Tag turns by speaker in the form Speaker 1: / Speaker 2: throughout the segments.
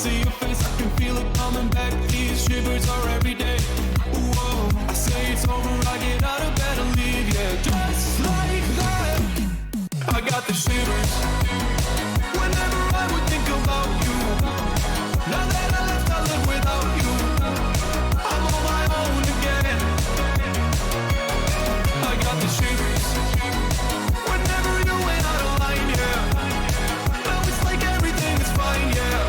Speaker 1: See your face, I can feel it coming back. These shivers are every day. Whoa, I say it's over, I get out of bed and leave. Yeah, just like that. I got the shivers whenever I would think about you. Now that I left, I live without you. I'm on my own again. I got the shivers whenever you went out of line. Yeah, now it's like everything is fine. Yeah.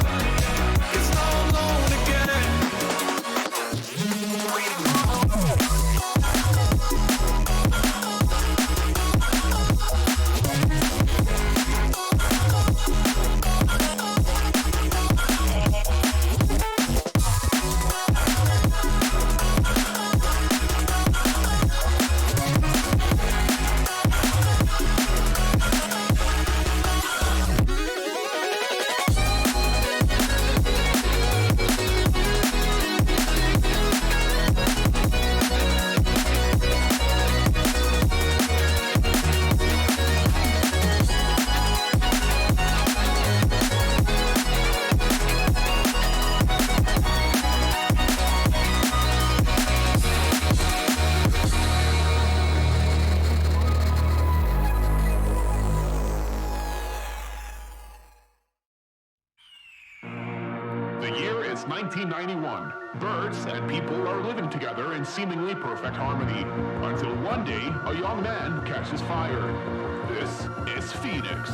Speaker 2: The year is 1991. Birds and people are living together in seemingly perfect harmony. Until one day, a young man catches fire. This is Phoenix.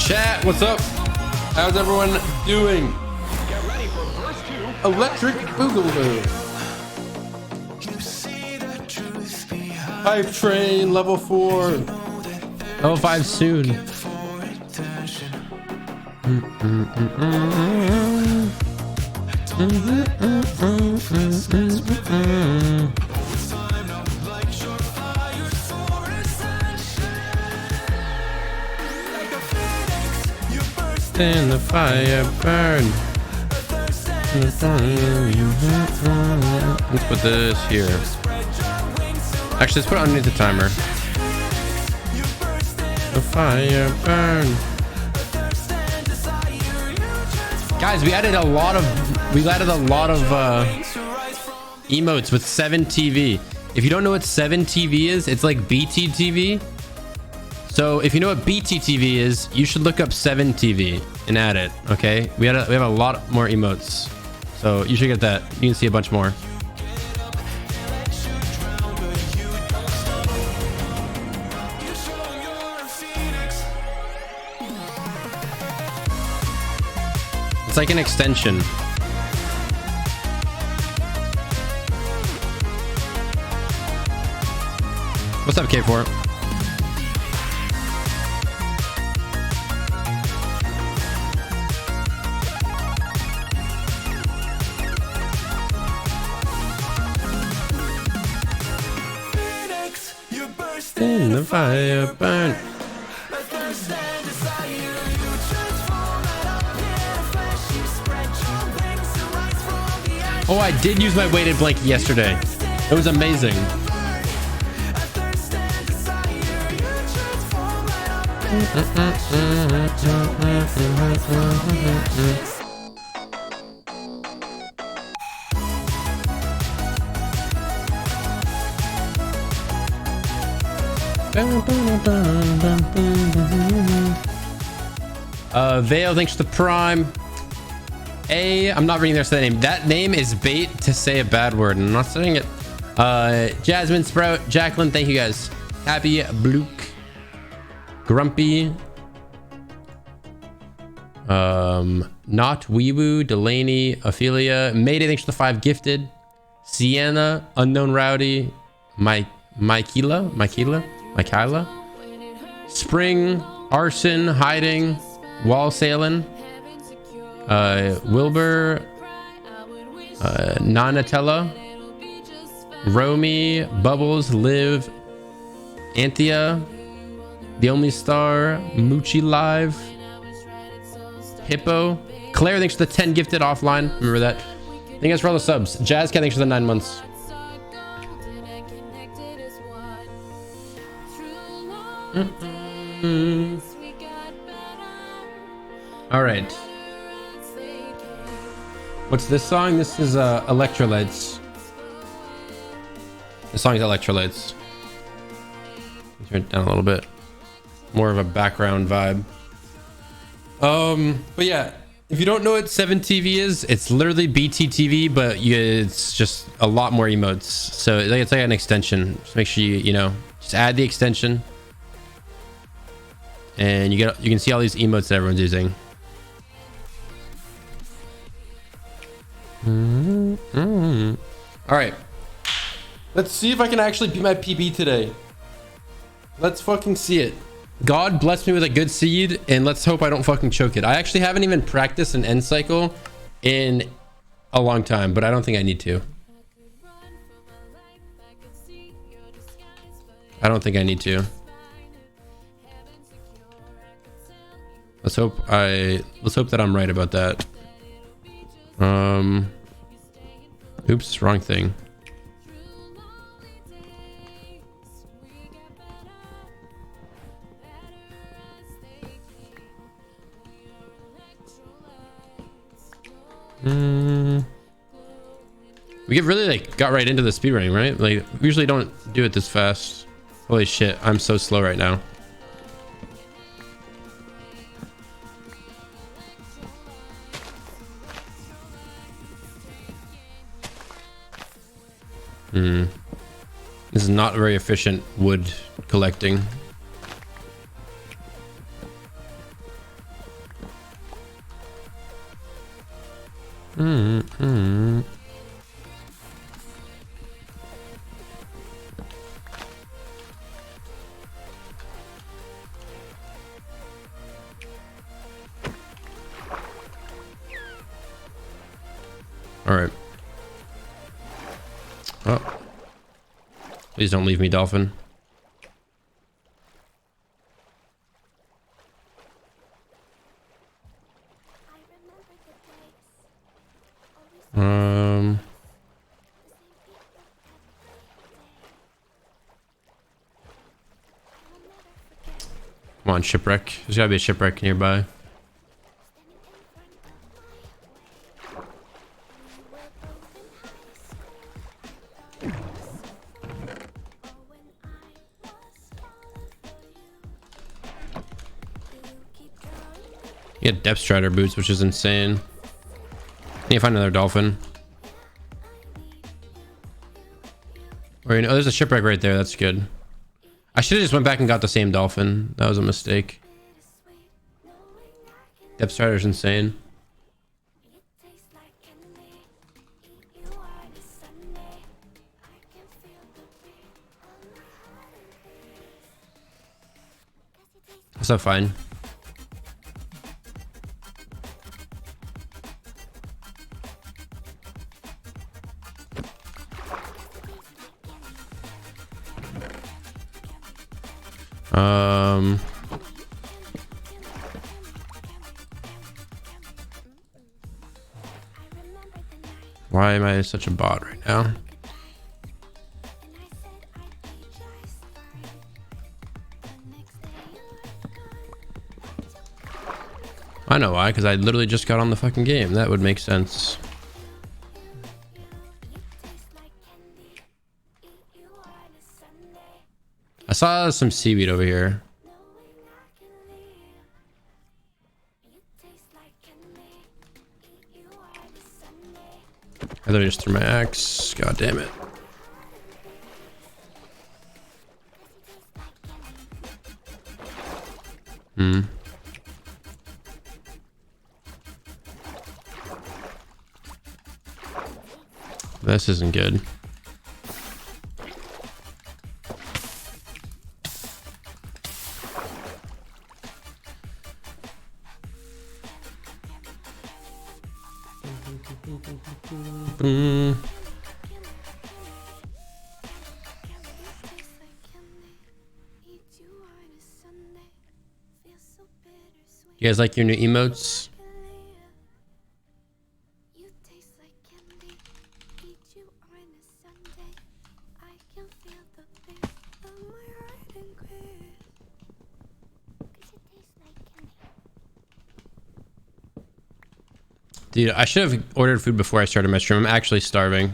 Speaker 3: Chat, what's up? How's everyone doing?
Speaker 2: Get ready for verse 2.
Speaker 3: Electric Boogaloo. Hype train level 4.
Speaker 4: Level 5 soon. And the fire burn. Let's put this here. Actually, let's put it underneath the timer. The fire burn. Guys, we added a lot of emotes with 7TV. If you don't know what 7TV is, it's like BTTV. So if you know what BTTV is, you should look up 7TV and add it. Okay, we have a lot more emotes, so you should get that. You can see a bunch more. It's like an extension. What's up, K4?
Speaker 1: Phoenix, you burst
Speaker 4: In the fire burn.
Speaker 1: my thirst and desire. You transform right up in a flash. You spread your wings to rise from the ashes.
Speaker 4: Oh, I did use my weighted blanket yesterday. It was amazing. Vale, thanks for the prime. I'm not reading the rest of the name. That name is bait to say a bad word, and I'm not saying it. Jasmine, Sprout, Jacqueline, thank you guys. Happy, Bluke, Grumpy, Not Weewoo, Delaney, Ophelia, Mayday, thanks for the 5 gifted. Sienna, Unknown Rowdy, Mikela, Spring, Arson, Hiding, Wall Sailing, Wilbur, Nanatella, Romy, Bubbles, Liv, Anthea, The Only Star, Moochie Live, Hippo, Claire, thanks for the 10 gifted offline. Remember that. Thank you guys for all the subs. Jazz Cat, thanks for the 9 months. All right. What's this song? This is Electrolytes. The song is Electrolytes. Turn it down a little bit. More of a background vibe. But yeah, if you don't know what 7TV is, it's literally BTTV, but it's just a lot more emotes. So it's like an extension. Just make sure you know, just add the extension, and you can see all these emotes that everyone's using. All right, let's see if I can actually beat my PB today. Let's fucking see it. God bless me with a good seed, and let's hope I don't fucking choke it. I actually haven't even practiced an end cycle in a long time, but I don't think I need to. I don't think I need to. Let's hope that I'm right about that. Oops, wrong thing. We really got right into the speedrunning, right? Like, we usually don't do it this fast. Holy shit, I'm so slow right now. This is not very efficient wood collecting. All right. Oh. Please don't leave me, dolphin. Come on, shipwreck. There's gotta be a shipwreck nearby. You get depth strider boots, which is insane. Need to find another dolphin. Or, oh, there's a shipwreck right there. That's good. I should have just went back and got the same dolphin. That was a mistake. Depth strider's insane. What's up, fine? Why am I such a bot right now? I know why, because I literally just got on the fucking game. That would make sense. I saw some seaweed over here. I literally just threw my axe. God damn it. This isn't good. You guys like your new emotes? Dude, I should have ordered food before I started my stream. I'm actually starving.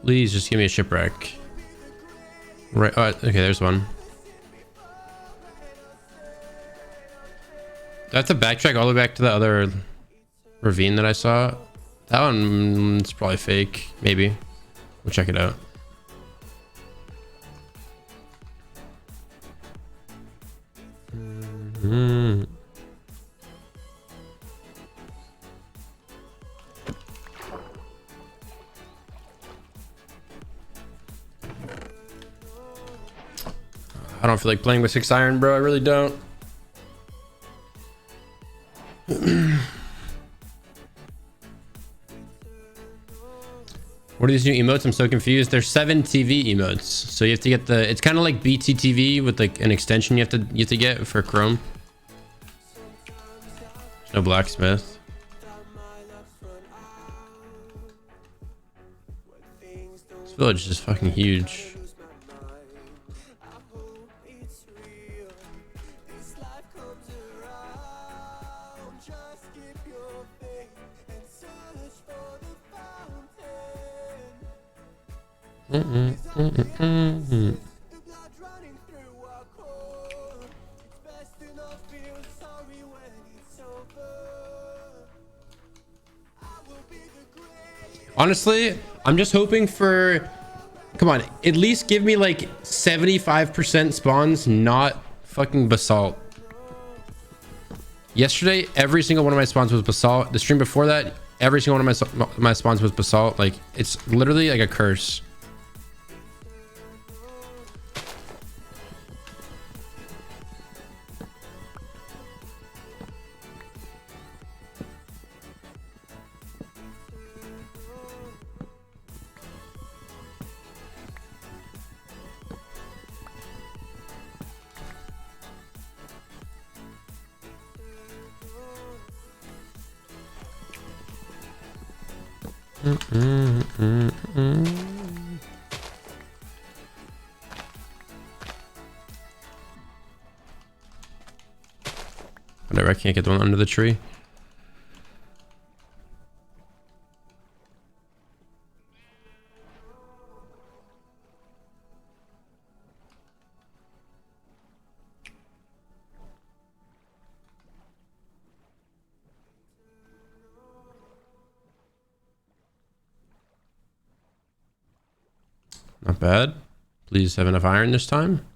Speaker 4: Please just give me a shipwreck. Right. Oh, okay, there's one. Do I have to backtrack all the way back to the other ravine that I saw? That one's probably fake. Maybe. We'll check it out. I don't feel like playing with 6 iron, bro. I really don't. What are these new emotes? I'm so confused. There's 7 TV emotes, so you have to get the. It's kind of like BTTV with like an extension you have to get for Chrome. There's no blacksmith. This village is just fucking huge. Honestly, I'm just hoping for, come on, at least give me like 75% spawns, not fucking basalt. Yesterday, every single one of my spawns was basalt. The stream before that, every single one of my spawns was basalt. Like, it's literally like a curse. Whatever, I can't get the one under the tree. Not bad. Please have enough iron this time.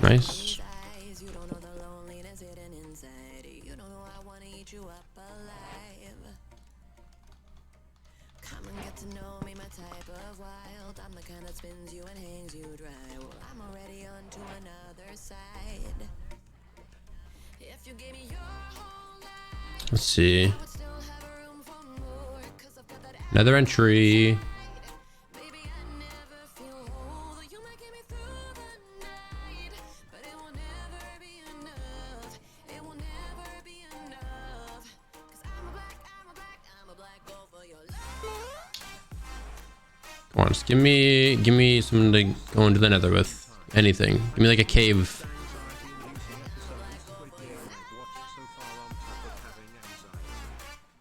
Speaker 4: Nice. Let's see. Another entry. Come on, just give me something to go into the nether with. Anything. Give me like a cave.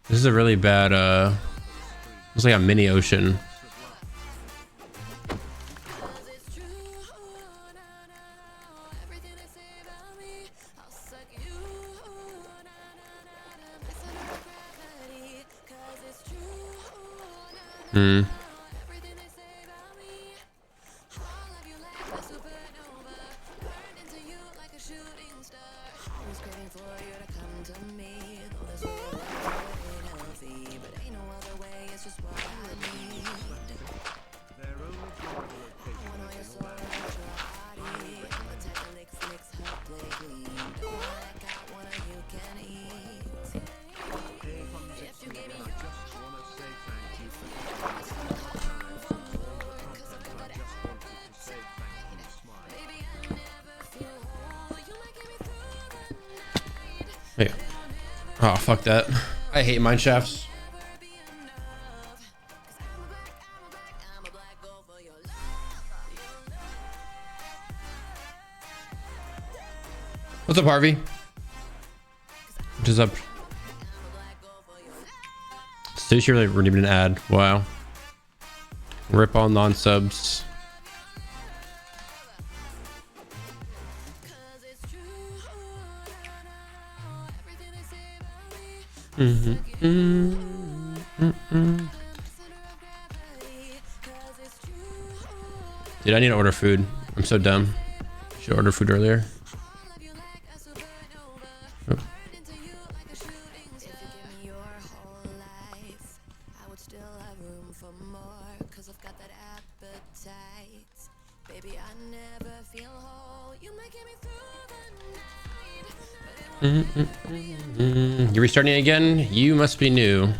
Speaker 4: This is a really bad, it's like a mini ocean. Hey. Oh, fuck that. I hate mine shafts. What's up, Harvey? What is up? Sushi really redeemed an ad. Wow. Rip all non-subs. Dude, I need to order food. I'm so dumb. Should order food earlier. Oh. You're restarting again? You must be new.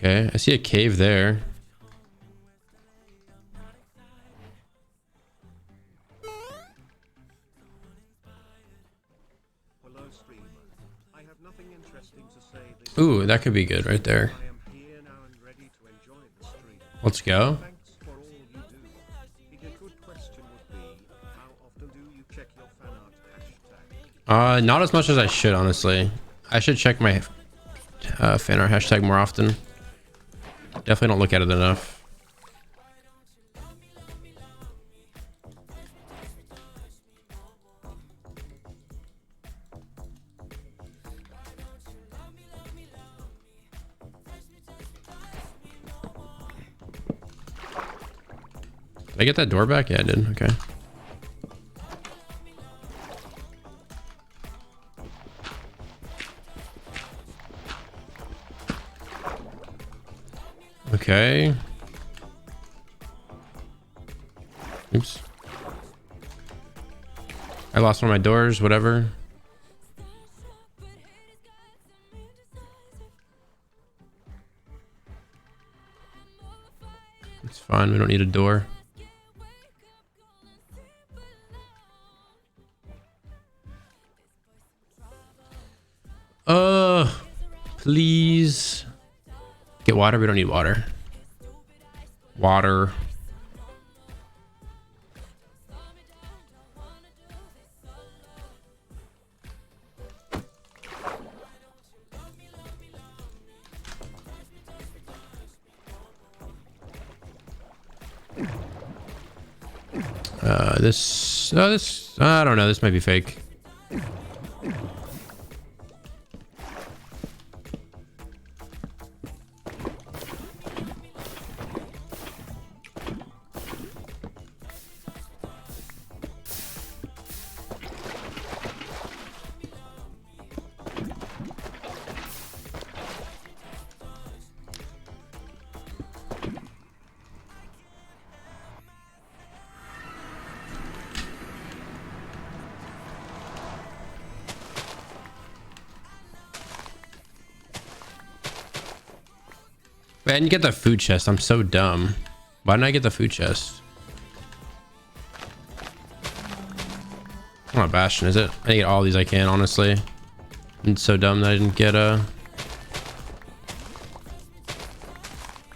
Speaker 4: Okay, I see a cave there. Ooh, that could be good right there. Let's go. Not as much as I should, honestly. I should check my fan art hashtag more often. Definitely don't look at it enough. Did I get that door back? Yeah, I did. Okay. Okay. Oops. I lost one of my doors, whatever. It's fine, we don't need a door. Please. Get water, we don't need water. Water. This, I don't know, this might be fake. I didn't get the food chest. I'm so dumb. Why didn't I get the food chest? Not Bastion, is it? I need to get all these I can, honestly. I'm so dumb that I didn't get the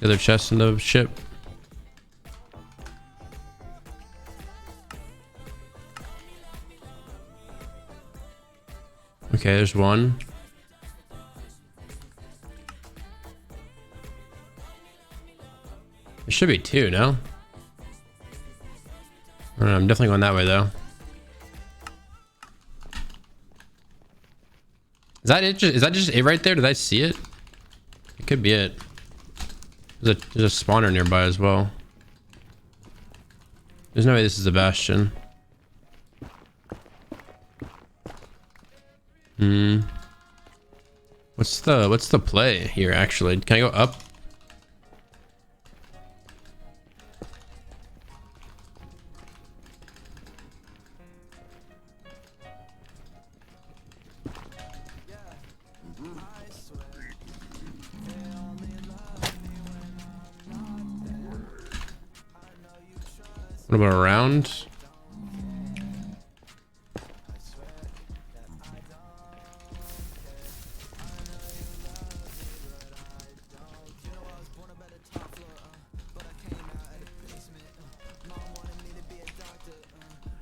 Speaker 4: other chest in the ship. Okay, there's one. There should be two, no? I don't know, I'm definitely going that way though. Is that it? Is that just it right there? Did I see it? It could be it. There's a spawner nearby as well. There's no way this is a Bastion. What's the play here actually? Can I go up? What about around?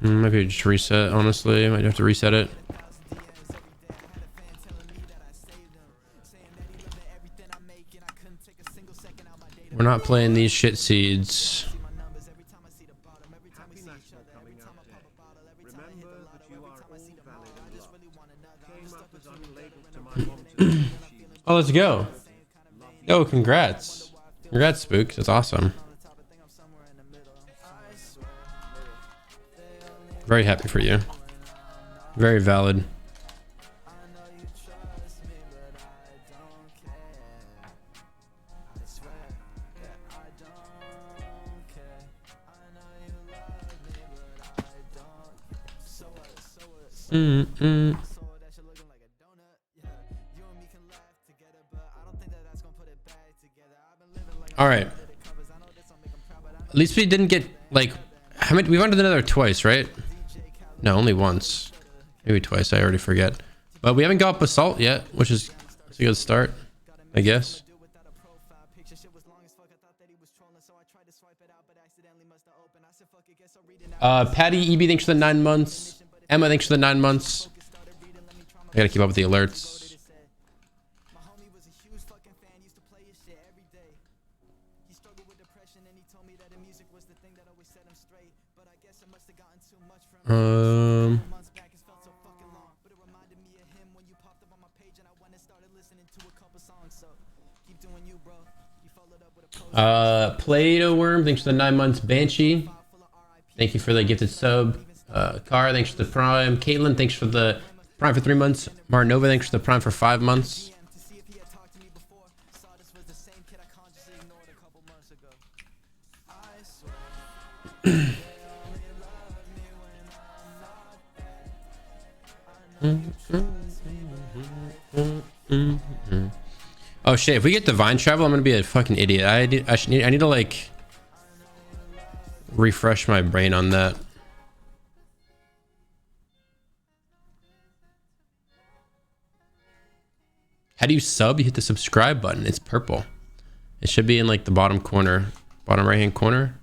Speaker 4: Maybe just reset, honestly. Might have to reset it. We're not playing these shit seeds. Oh, let's go. Yo, congrats. Congrats, Spook. That's awesome. Very happy for you. Very valid. All right. At least we didn't get like how many? We've hunted another twice, right? No, only once. Maybe twice. I already forget. But we haven't got basalt yet, which is a good start, I guess. Patty EB, thanks for the 9 months. Emma, thanks for the 9 months. I gotta keep up with the alerts. Play-Doh Worm, thanks for the 9 months. Banshee, thank you for the gifted sub. Car, thanks for the prime. Caitlin, thanks for the prime for 3 months. Marnova, thanks for the prime for 5 months. Oh shit, if we get divine travel, I'm gonna be a fucking idiot. I need to like refresh my brain on that. How do you sub? You hit the subscribe button. It's purple. It should be in like the bottom corner, bottom right hand corner.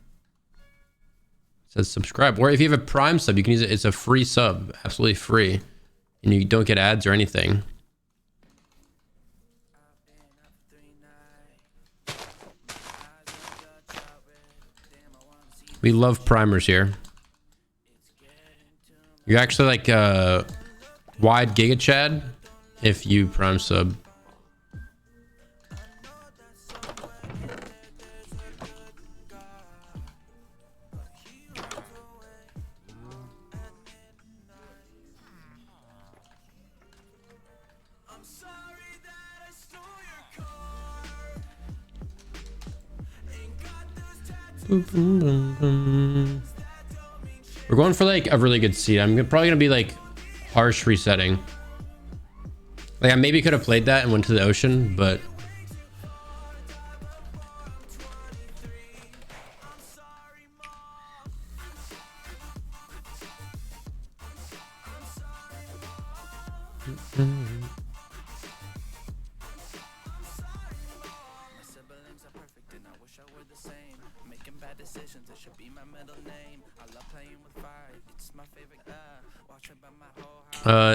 Speaker 4: It says subscribe. Or if you have a Prime sub, you can use it. It's a free sub, absolutely free, and you don't get ads or anything. We love primers here. You're actually like wide Giga Chad if you Prime sub. We're going for like a really good seed. I'm probably gonna be like harsh resetting. Like I maybe could have played that and went to the ocean, but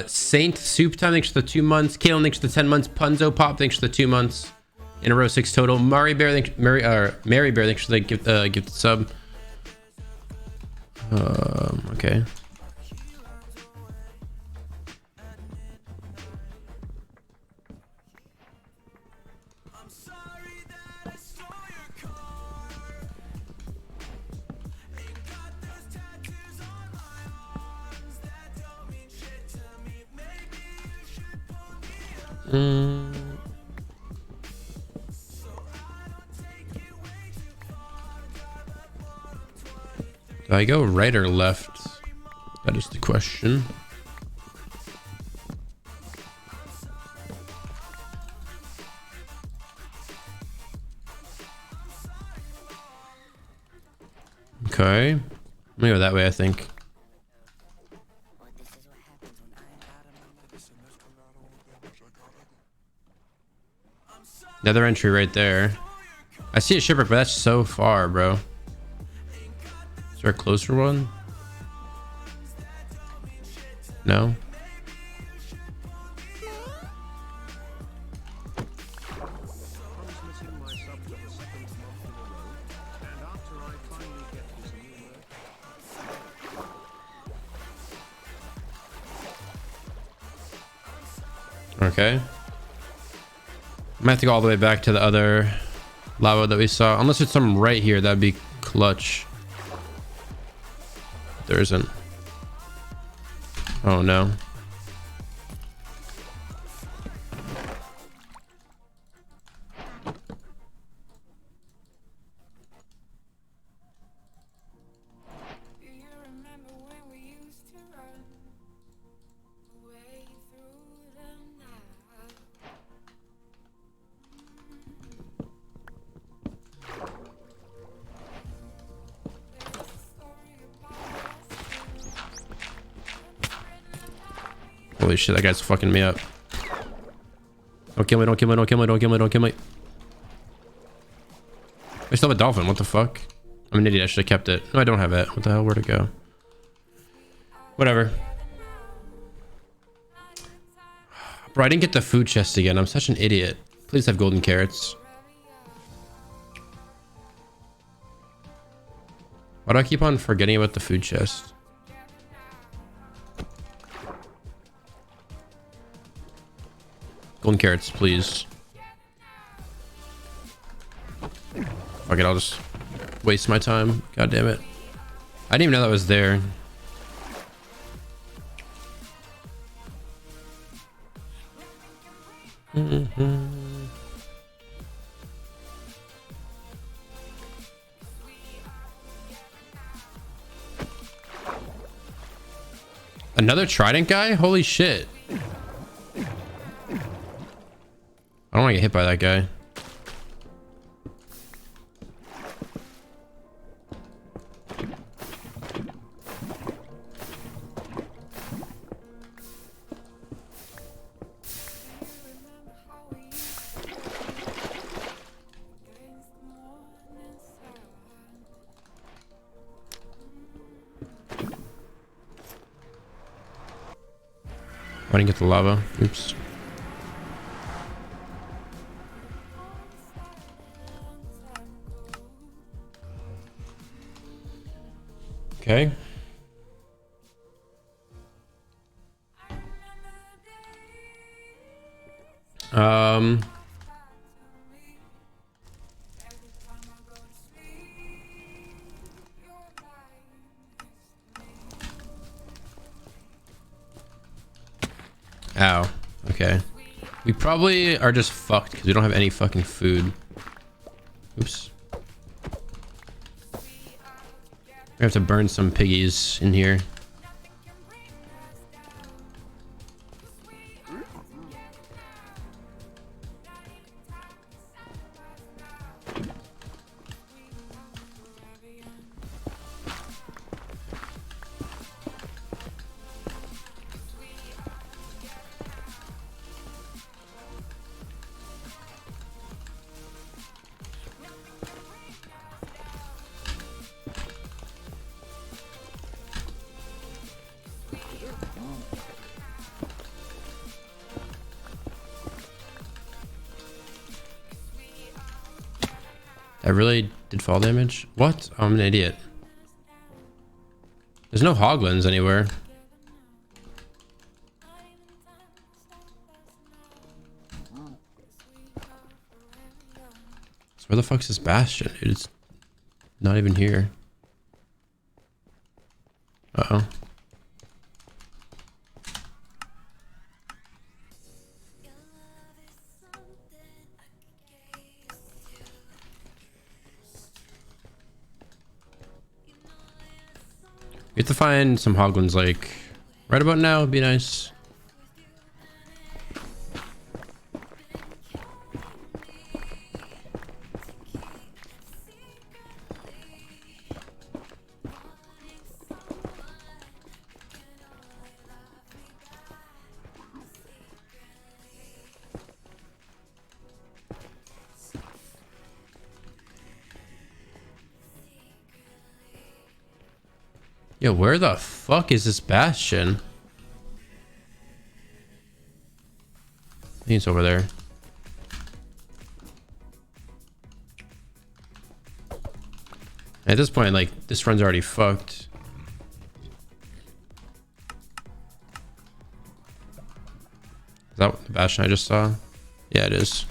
Speaker 4: Saint Soup Time, thanks for the 2 months. Kalen, thanks for the 10 months. Punzo Pop, thanks for the 2 months. In a row, 6 total. Mary Bear, Mary Bear, thanks for the gift sub. Okay. Do I go right or left? That is the question. Okay. I'm gonna go that way, I think. Another entry right there. I see a shipwreck, but that's so far, bro. Is there a closer one? No. Okay. I'm gonna have to go all the way back to the other lava that we saw. Unless it's some right here, that'd be clutch. There isn't. Oh no. Holy shit, that guy's fucking me up. Don't kill me, don't kill me, don't kill me, don't kill me, don't kill me. I still have a dolphin, what the fuck? I'm an idiot, I should have kept it. No, I don't have it. What the hell, where'd it go? Whatever. Bro, I didn't get the food chest again. I'm such an idiot. Please have golden carrots. Why do I keep on forgetting about the food chest? Golden carrots, please. Fuck it, I'll just waste my time. God damn it. I didn't even know that was there. Another trident guy? Holy shit. I don't want to get hit by that guy. I didn't get the lava. Oops. Okay. Ow. Okay. We probably are just fucked because we don't have any fucking food. Oops. We have to burn some piggies in here. I really did fall damage? What? I'm an idiot. There's no hoglins anywhere. So where the fuck's this bastion, dude? It's not even here. Uh-oh. We have to find some hoglins like right about now would be nice. Yo, where the fuck is this bastion? I think it's over there. At this point, like, this run's already fucked. Is that the bastion I just saw? Yeah, it is.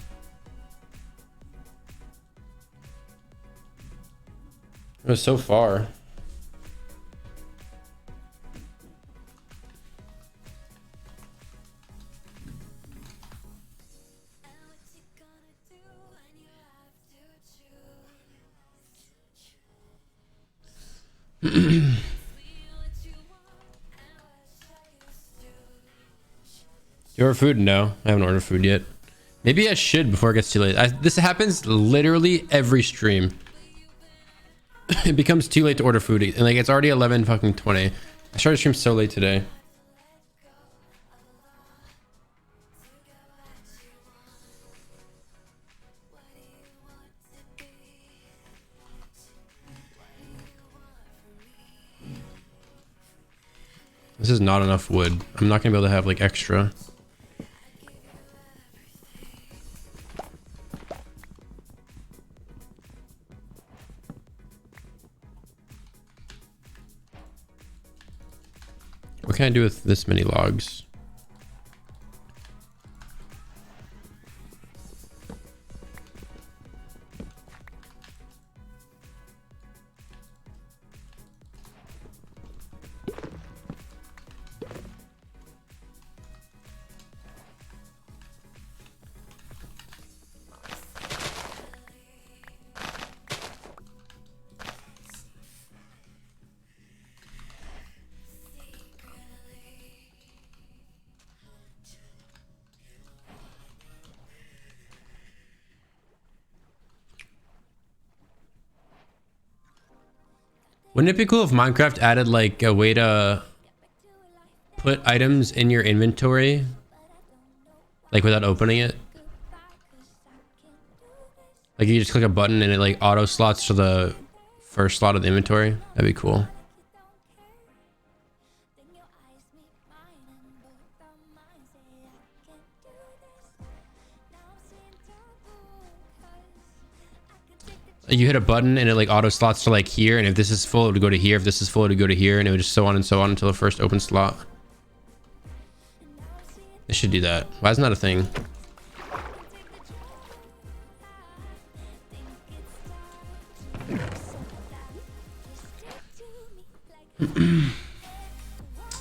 Speaker 4: It was so far. You order food? No, I haven't ordered food yet. Maybe I should before it gets too late. This happens literally every stream. It becomes too late to order food, and like it's already 11 fucking 20. I started stream so late today. This is not enough wood. I'm not gonna be able to have like extra. What can I do with this many logs? Wouldn't it be cool if Minecraft added like a way to put items in your inventory, like without opening it? Like you just click a button and it like auto slots to the first slot of the inventory. That'd be cool. You hit a button and it like auto slots to like here, and if this is full it would go to here, if this is full it would go to here, and it would just so on and so on until the first open slot. They should do that. Why isn't that a thing?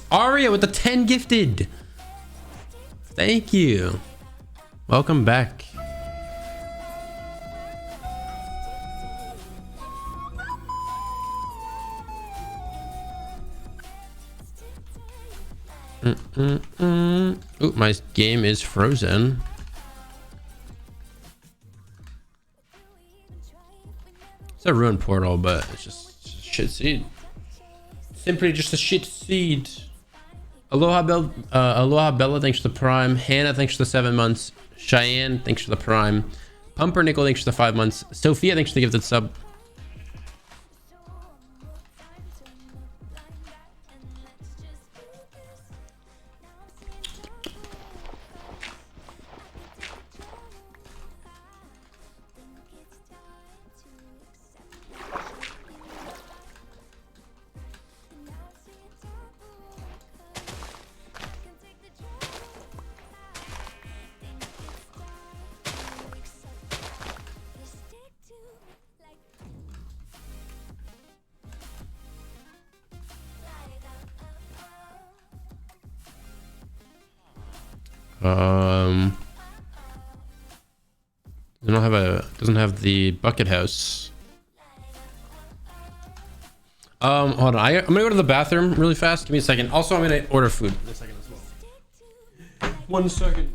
Speaker 4: Aria with the 10 gifted. Thank you. Welcome back. Ooh, my game is frozen. It's a ruined portal, but it's just a shit seed. Simply just a shit seed. Aloha Bella, thanks for the prime. Hannah, thanks for the 7 months. Cheyenne, thanks for the prime. Pumpernickel, thanks for the 5 months. Sophia, thanks for the gifted sub. Doesn't have the bucket house. Hold on. I'm gonna go to the bathroom really fast. Give me a second. Also, I'm gonna order food in a second as well. 1 second.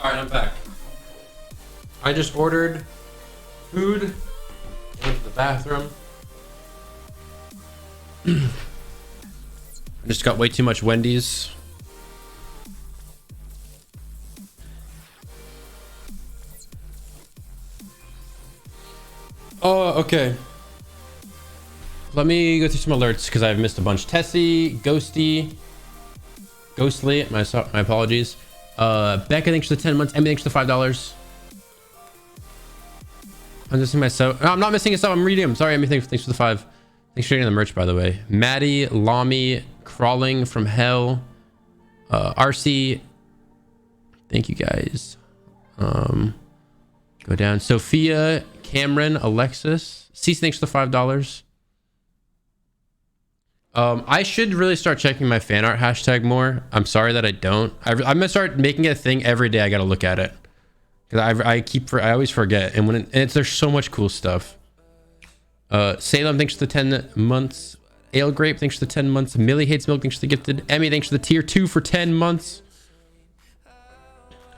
Speaker 3: All right, I'm back. I just ordered food. Went to the bathroom.
Speaker 4: I just got way too much Wendy's.
Speaker 3: Oh, okay.
Speaker 4: Let me go through some alerts because I've missed a bunch. Tessie, Ghosty, Ghostly, my apologies. Becca, thanks for the 10 months. Emmy, thanks for the $5. I'm missing my sub. No, I'm not missing a sub. I'm reading them. Sorry, Emmy, thanks for the 5. Thanks for getting the merch, by the way. Maddie, Lami, Crawling from Hell, RC. Thank you guys. Go down. Sophia, Cameron, Alexis. Cease, thanks for the $5. I should really start checking my fan art hashtag more. I'm sorry that I don't. I'm gonna start making it a thing every day. I gotta look at it because I always forget. And there's so much cool stuff. Salem, thanks for the 10 months. Ale Grape, thanks for the 10 months. Millie Hates Milk, thanks for the gifted. Emmy, thanks for the tier 2 for 10 months.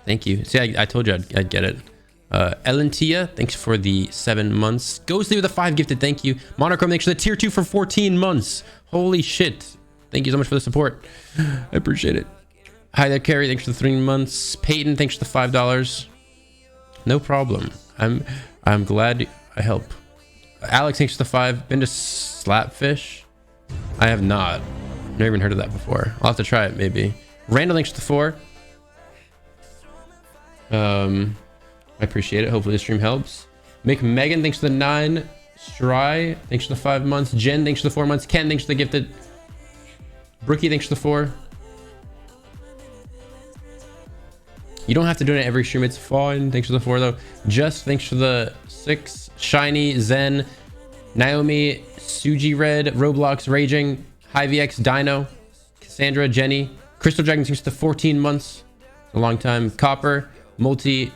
Speaker 4: Thank you. See, I told you I'd get it. Ellen Tia, thanks for the 7 months. Ghostly with the 5 gifted, thank you. Monochrome, thanks for the tier 2 for 14 months. Holy shit. Thank you so much for the support. I appreciate it. Hi there, Carrie, thanks for the 3 months. Peyton, thanks for the $5. No problem. I'm glad I help. Alex, thanks for the 5. Been to Slapfish? I have not. Never even heard of that before. I'll have to try it maybe. Randall, thanks for the 4. I appreciate it. Hopefully the stream helps. Megan, thanks for the 9. Stry, thanks for the 5 months. Jen, thanks for the 4 months. Ken, thanks for the gifted. Brookie, thanks for the 4. You don't have to do it every stream. It's fine. Thanks for the 4 though. Just thanks for the 6. Shiny, Zen, Naomi, Suji Red, Roblox, Raging, HiVX, Dino, Cassandra, Jenny, Crystal Dragon, thanks for the 14 months. A long time. Copper, Multi,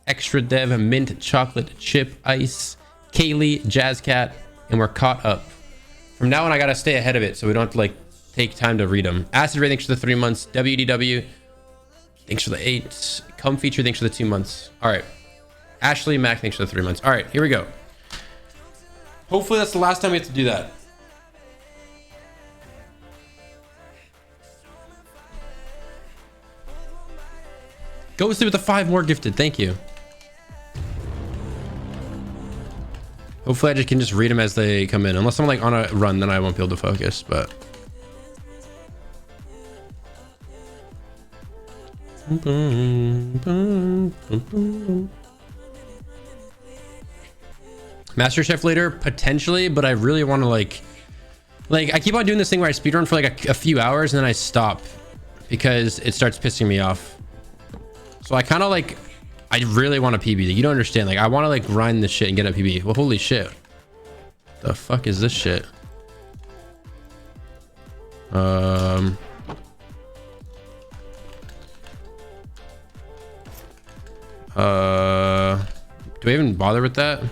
Speaker 4: Extra Dev, Mint, Chocolate, Chip, Ice, Kaylee, Jazzcat, and we're caught up. From now on, I gotta stay ahead of it so we don't have to like take time to read them. Acid Ray, thanks for the 3 months. WDW, thanks for the 8. Come Feature, thanks for the 2 months. All right. Ashley Mac, thanks for the 3 months. All right, here we go.
Speaker 3: Hopefully that's the last time we have to do that.
Speaker 4: Ghosty with the 5 more gifted. Thank you. Hopefully I can just read them as they come in. Unless I'm like on a run, then I won't be able to focus, but... Master Chef later, potentially, but I really want to like I keep on doing this thing where I speedrun for like a few hours and then I stop because it starts pissing me off. So I kind of like, I really want a PB. You don't understand. Like I want to like grind this shit and get a PB. Well, holy shit. The fuck is this shit? Do I even bother with that?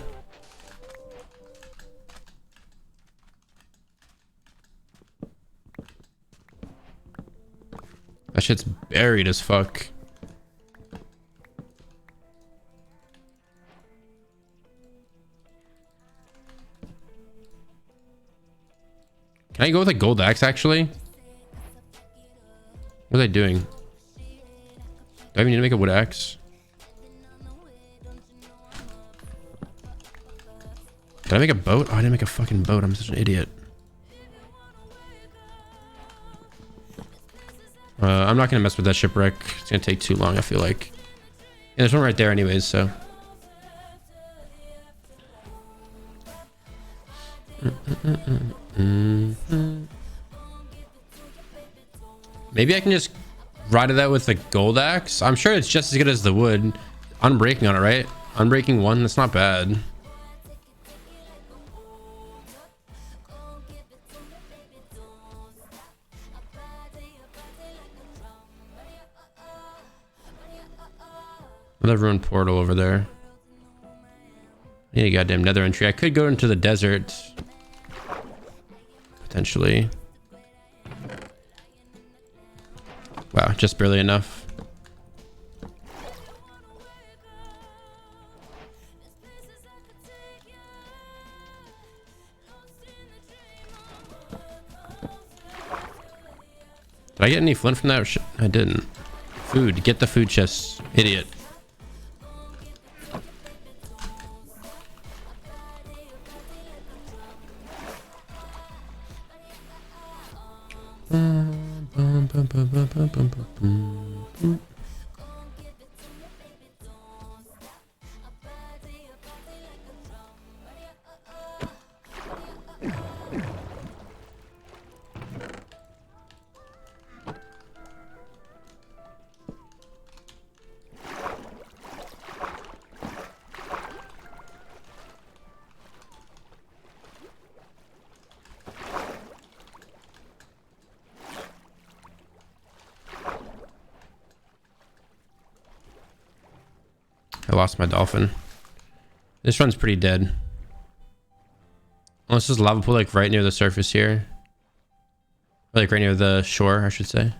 Speaker 4: That shit's buried as fuck. Can I go with a gold axe actually? What was I doing? Do I even need to make a wood axe? Did I make a boat? Oh, I didn't make a fucking boat. I'm such an idiot. I'm not gonna mess with that shipwreck. It's gonna take too long, I feel like. And there's one right there anyways, so. Maybe I can just ride it out with the gold axe. I'm sure it's just as good as the wood. Unbreaking on it, right? Unbreaking 1, that's not bad. Another ruined portal over there. I need a goddamn nether entry. I could go into the desert. Potentially. Wow, just barely enough. Did I get any flint from that? I didn't. Food. Get the food chest. Idiot. I lost my dolphin. This run's pretty dead. Unless there's a lava pool like right near the surface here. Or like right near the shore, I should say.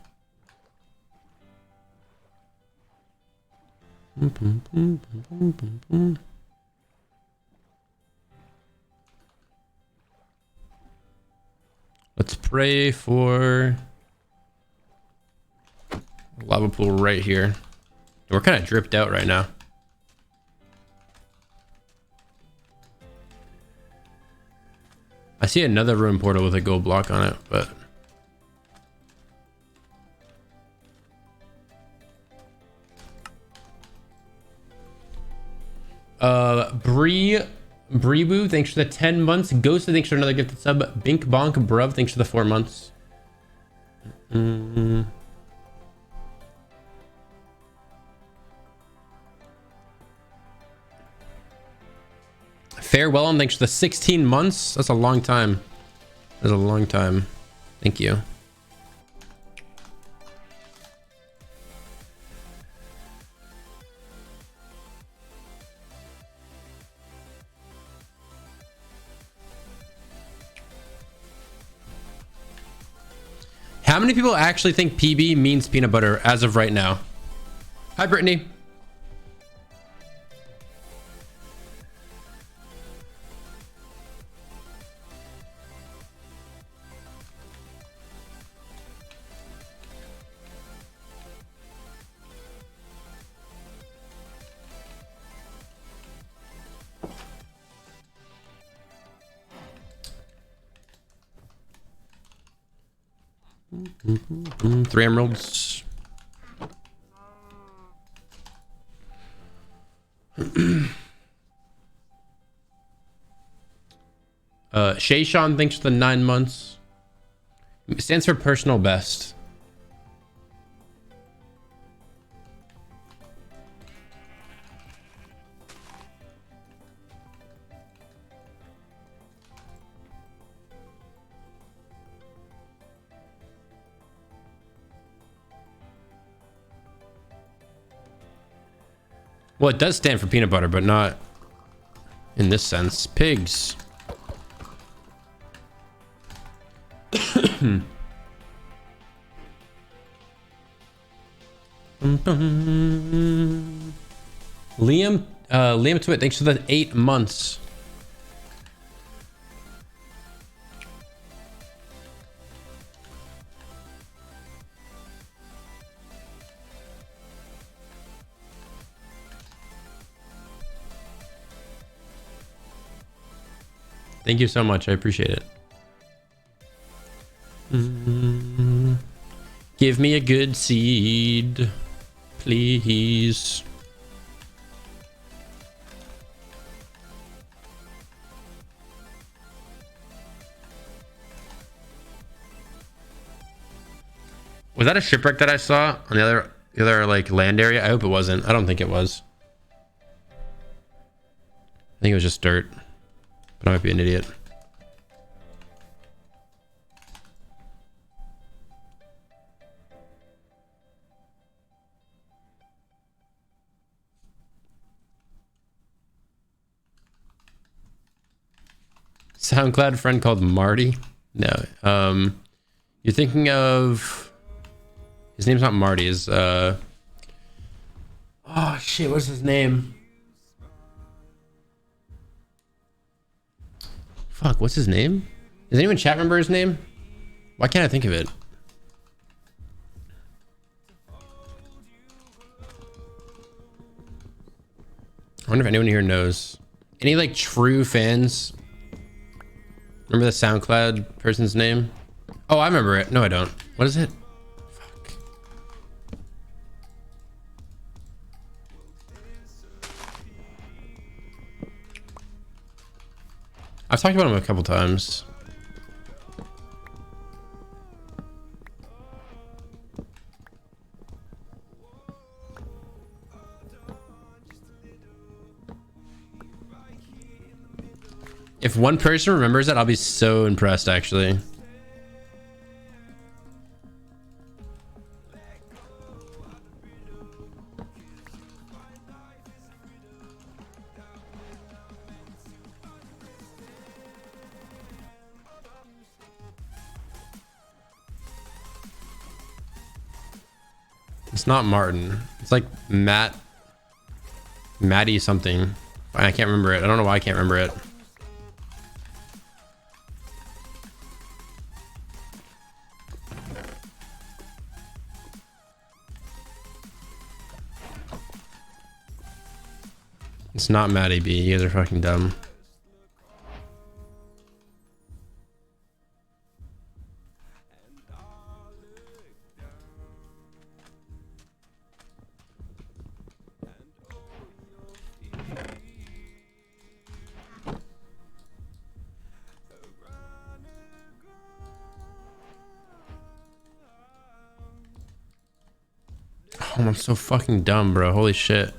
Speaker 4: Let's pray for a lava pool right here. We're kind of dripped out right now. I see another room portal with a gold block on it, but Breeboo, thanks for the 10 months. Ghosted, thanks for another gifted sub. Bink Bonk Bruv, thanks for the 4 months. Farewell, and thanks for the 16 months. That's a long time. That's a long time. Thank you. How many people actually think PB means peanut butter as of right now? Hi, Brittany. Three emeralds. Shay Sean, thanks for the 9 months. It stands for personal best. Well, it does stand for peanut butter, but not in this sense. Pigs. Liam Twit, thanks for the 8 months. Thank you so much. I appreciate it. Give me a good seed, please. Was that a shipwreck that I saw on the other like land area? I hope it wasn't. I don't think it was. I think it was just dirt. But I might be an idiot. SoundCloud friend called Marty? No. You're thinking of... His name's not Marty. Is oh shit, what's his name? Fuck, what's his name? Does anyone chat remember his name? Why can't I think of it? wonder if anyone here knows. Any like true fans? Remember the SoundCloud person's name? Oh, I remember it. No, I don't. What is it? Fuck. I've talked about him a couple times. If one person remembers it, I'll be so impressed, actually. It's not Martin. It's like Matty something. I can't remember it. I don't know why I can't remember it. It's not Matty B. You guys are fucking dumb. Oh, I'm so fucking dumb, bro. Holy shit.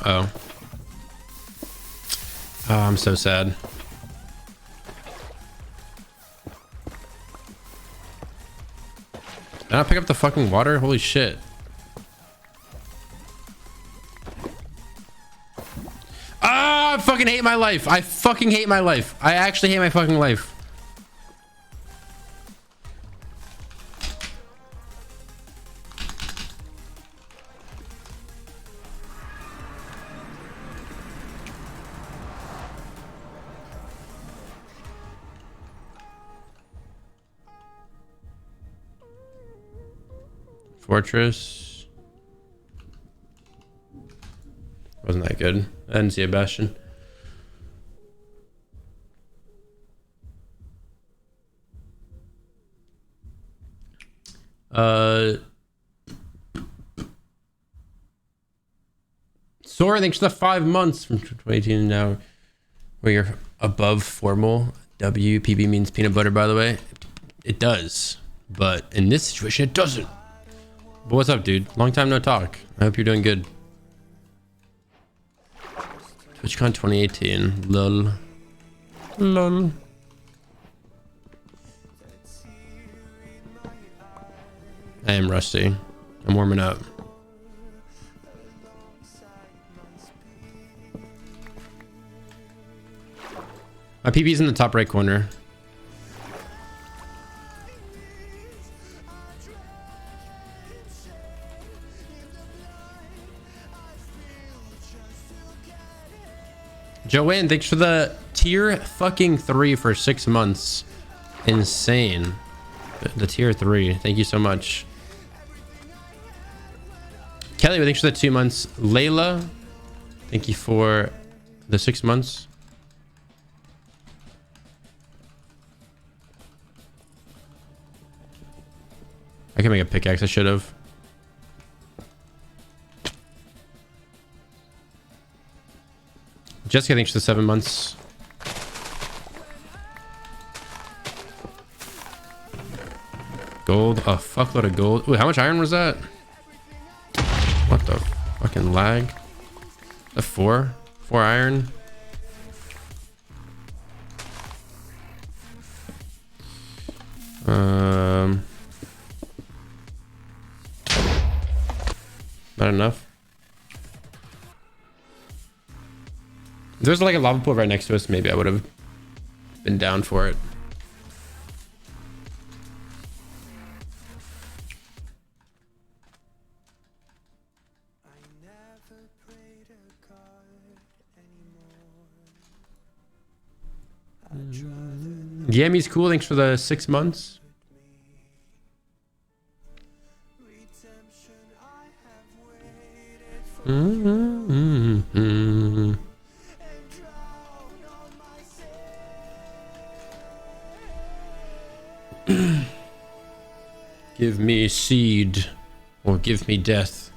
Speaker 4: Oh. Oh, I'm so sad. Did I not pick up the fucking water? Holy shit. Ah, I fucking hate my life. I fucking hate my life. I actually hate my fucking life. Fortress. Wasn't that good. I didn't see a bastion. Sora, thanks for the 5 months from 2018 now where you're above formal. WPB means peanut butter, by the way. It does, but in this situation it doesn't. But what's up, dude? Long time no talk. I hope you're doing good. TwitchCon 2018. Lol. Lol. I am rusty. I'm warming up. My PB's in the top right corner. Joanne, thanks for the tier fucking 3 for 6 months. Insane. The tier 3. Thank you so much. Kelly, thanks for the 2 months. Layla, thank you for the 6 months. I can make a pickaxe. I should have. Jessica, thanks for the 7 months. Gold. A fuckload of gold. Ooh, how much iron was that? What the? Fucking lag. A 4 iron. Not enough. If there's like a lava pool right next to us, maybe I would have been down for it. Yammy's cool. Thanks for the 6 months. Give me seed or give me death.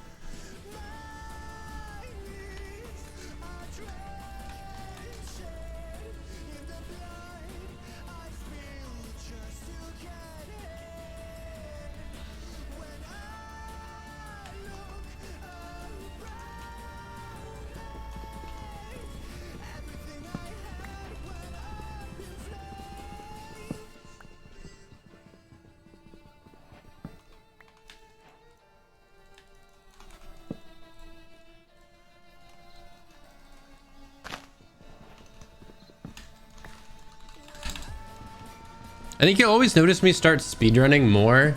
Speaker 4: I think you'll always notice me start speedrunning more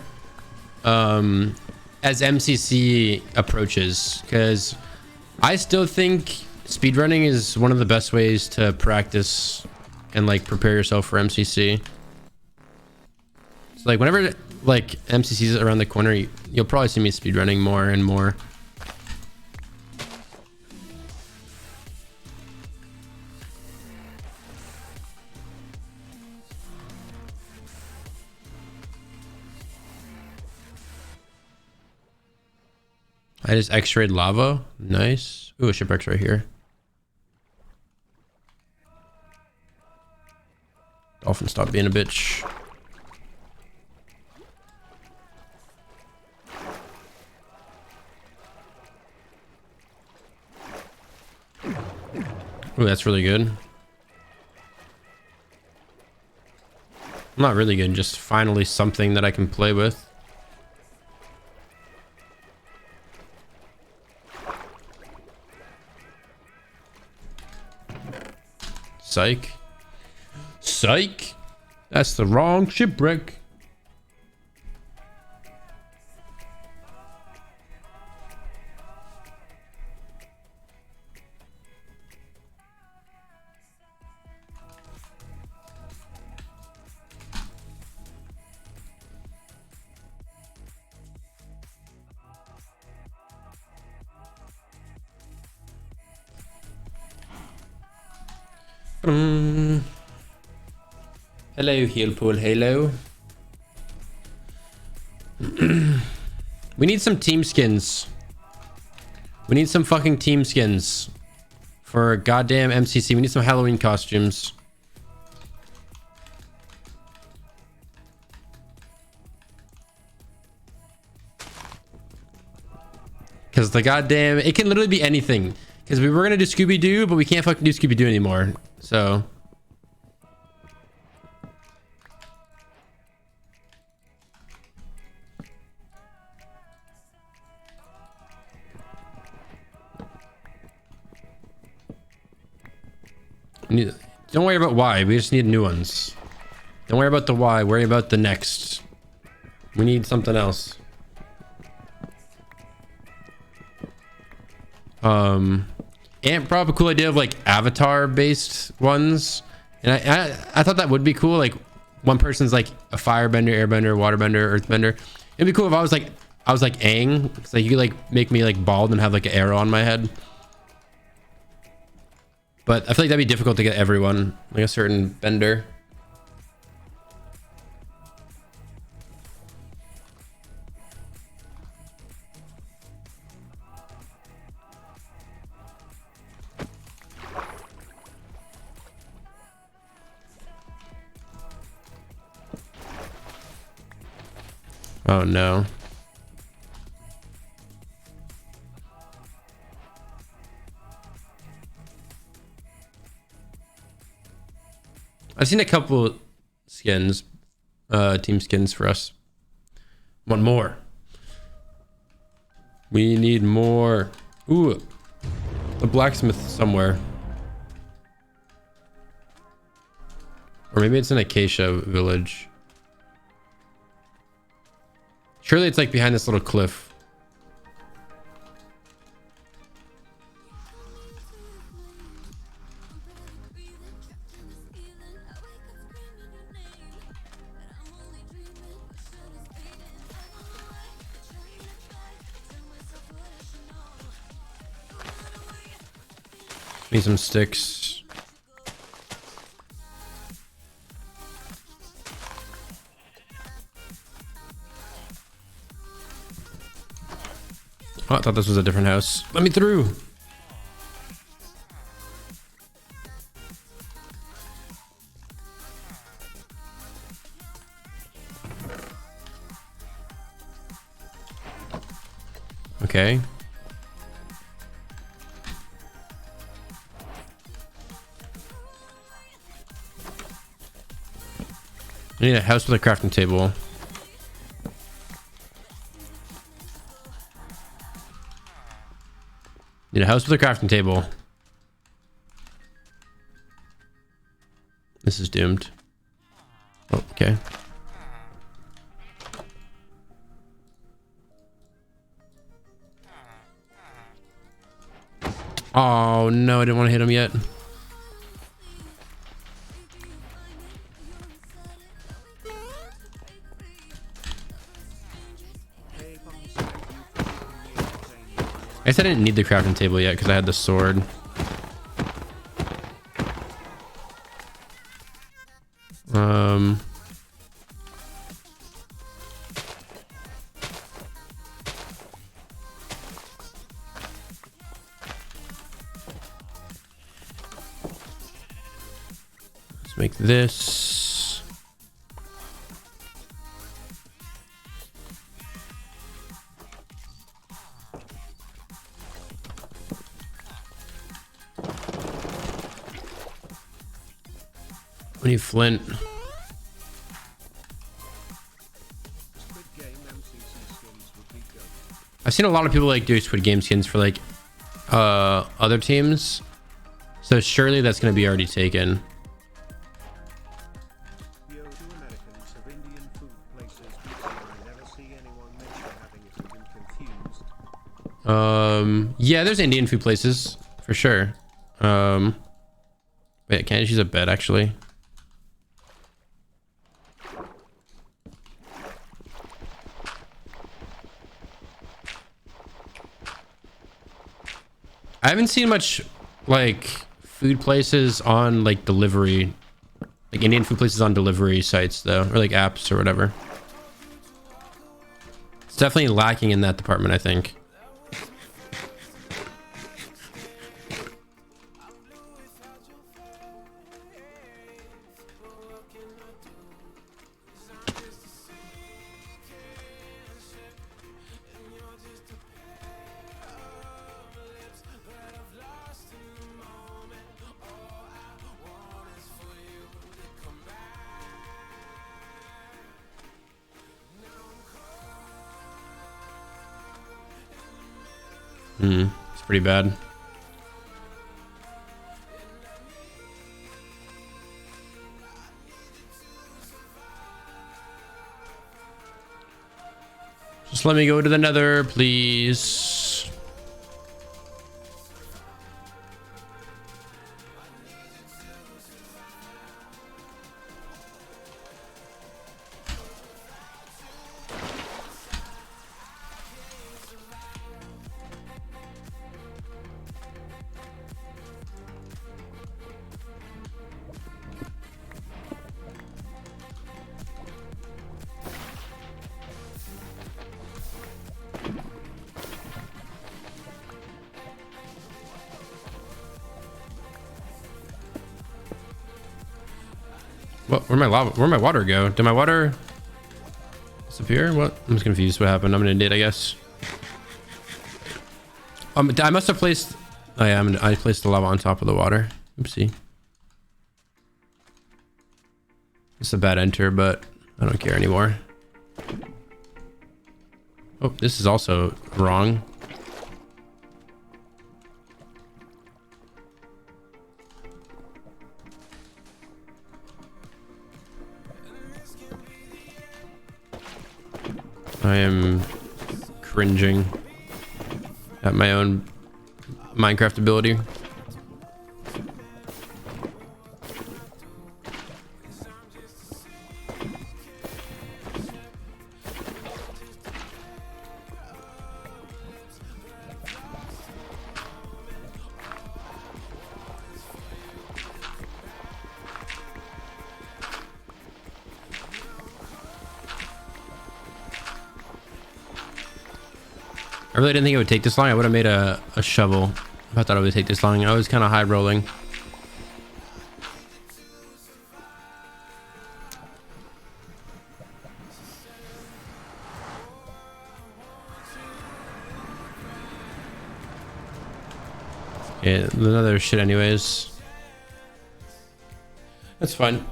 Speaker 4: as MCC approaches, because I still think speedrunning is one of the best ways to practice and like prepare yourself for MCC. So like whenever like MCC is around the corner, you'll probably see me speedrunning more and more. I just x-rayed lava. Nice. Ooh, a shipwreck's right here. Dolphin, stop being a bitch. Ooh, that's really good. Not really good, just finally something that I can play with. Psych. Psych. That's the wrong shipwreck. Hello, Heelpool. Hello. We need some team skins. We need some fucking team skins for goddamn MCC. We need some Halloween costumes. Because the goddamn... It can literally be anything. Because we were going to do Scooby-Doo, but we can't fucking do Scooby-Doo anymore. So... Don't worry about why. We just need new ones. Don't worry about the why. Worry about the next. We need something else. Ant brought up a cool idea of like avatar based ones, and I thought that would be cool. Like one person's like a firebender, airbender, waterbender, earthbender. It'd be cool if I was like Aang. It's like you could like make me like bald and have like an arrow on my head. But I feel like that'd be difficult to get everyone, like a certain bender. Oh no. I've seen a couple skins, team skins for us. Want more? We need more. Ooh, a blacksmith somewhere. Or maybe it's an acacia village. Surely it's like behind this little cliff. Need some sticks. Oh, I thought this was a different house. Let me through. Okay. I need a house with a crafting table. Need a house with a crafting table. This is doomed. Oh, okay. Oh no, I didn't want to hit him yet. I guess I didn't need the crafting table yet because I had the sword. Let's make this. We need flint. I've seen a lot of people like do Squid Game skins for like other teams, so surely that's going to be already taken. Yeah, there's Indian food places for sure. Wait, can I just use a bed actually? I haven't seen much like food places on like delivery, like Indian food places on delivery sites though, or like apps or whatever. It's definitely lacking in that department, I think. It's pretty bad. Just let me go to the nether, please. What? Where'd my lava? Where'd my water go? Did my water disappear? What? I'm just confused. What happened? I'm an idiot, I guess. I must have placed. Oh yeah, I placed the lava on top of the water. Oopsie. It's a bad enter, but I don't care anymore. Oh, this is also wrong. I am cringing at my own Minecraft ability. I really didn't think it would take this long. I would have made a shovel. I thought it would take this long. I was kind of high rolling. Yeah, another shit anyways. That's fine.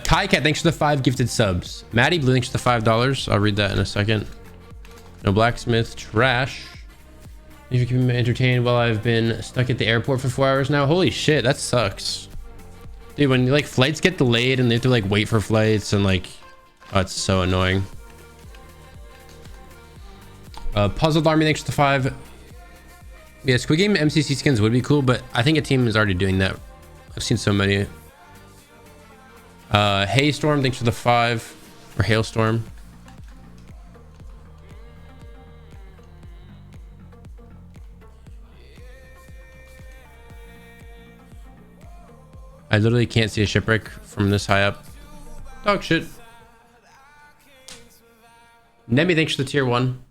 Speaker 4: Kai Cat, thanks for the 5 gifted subs. Maddie Blue, thanks for the $5. I'll read that in a second. No blacksmith, trash. If you can be entertained while I've been stuck at the airport for 4 hours now. Holy shit, that sucks. Dude, when like flights get delayed and they have to like wait for flights and like, oh, it's so annoying. Puzzled Army, thanks for the 5. Yeah, Squid Game MCC skins would be cool, but I think a team is already doing that. I've seen so many. Haystorm, thanks for the 5. Or Hailstorm. I literally can't see a shipwreck from this high up. Dog shit. Nemi, thanks for the tier 1.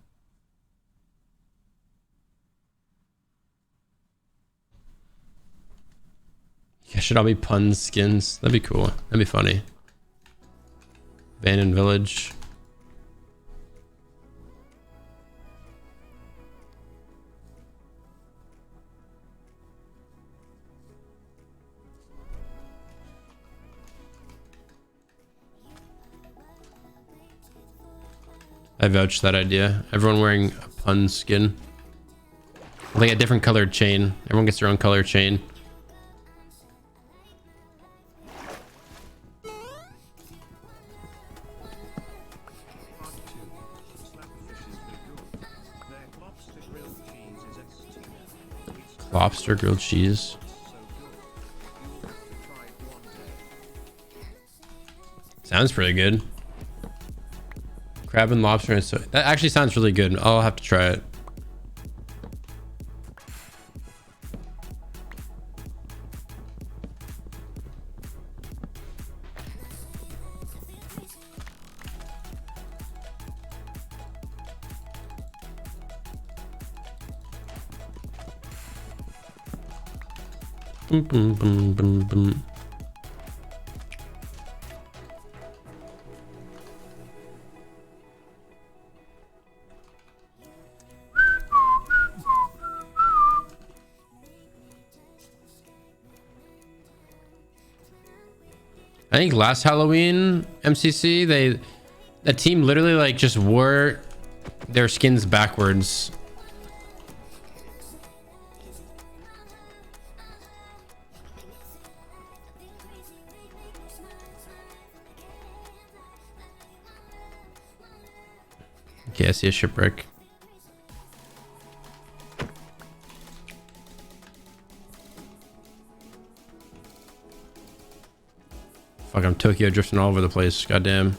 Speaker 4: Yeah, should all be Punz skins. That'd be cool. That'd be funny. Abandoned village. I vouch for that idea. Everyone wearing a Punz skin. Like a different colored chain. Everyone gets their own color chain. Lobster grilled cheese. Sounds pretty good. Crab and lobster and so that actually sounds really good. I'll have to try it. Boom, boom, boom, boom, boom. I think last Halloween MCC, that team literally like just wore their skins backwards. Okay, I see a shipwreck. Fuck, I'm Tokyo drifting all over the place. Goddamn.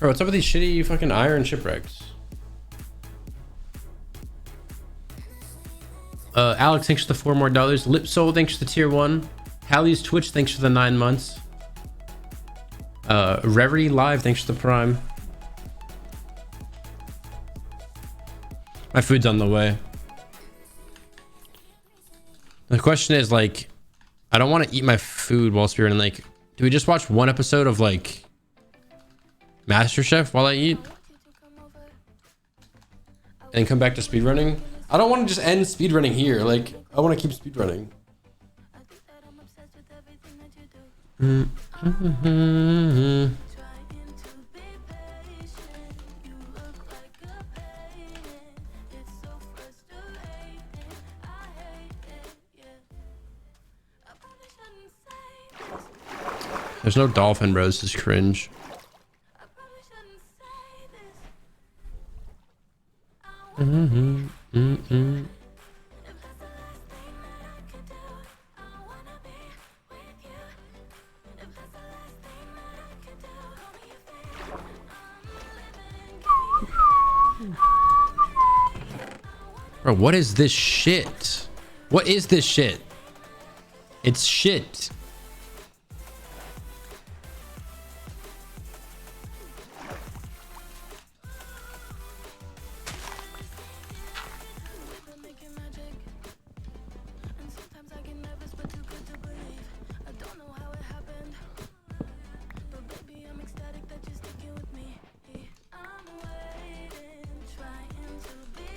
Speaker 4: Bro, what's up with these shitty fucking iron shipwrecks? Alex, thanks for the $4 more. Lip Soul, thanks for the tier 1. Callie's Twitch, thanks for the 9 months. Reverie Live, thanks for the Prime. My food's on the way. The question is, like, I don't want to eat my food while speedrunning. Like, do we just watch one episode of, like, MasterChef while I eat? And come back to speedrunning? I don't want to just end speedrunning here. Like, I want to keep speedrunning. There's no dolphin, bro. This is cringe. Bro, what is this shit? What is this shit? It's shit.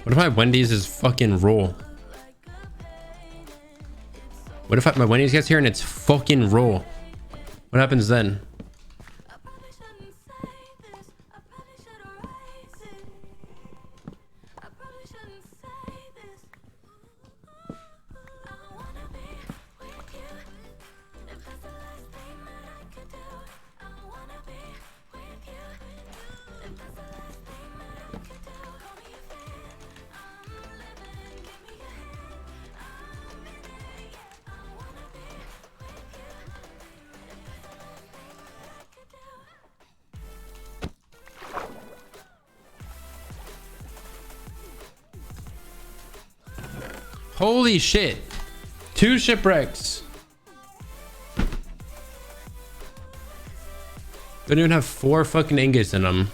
Speaker 4: What if my Wendy's is fucking raw? What if my Wendy's gets here and it's fucking raw? What happens then? Holy shit. 2 shipwrecks. Don't even have 4 fucking ingots in them.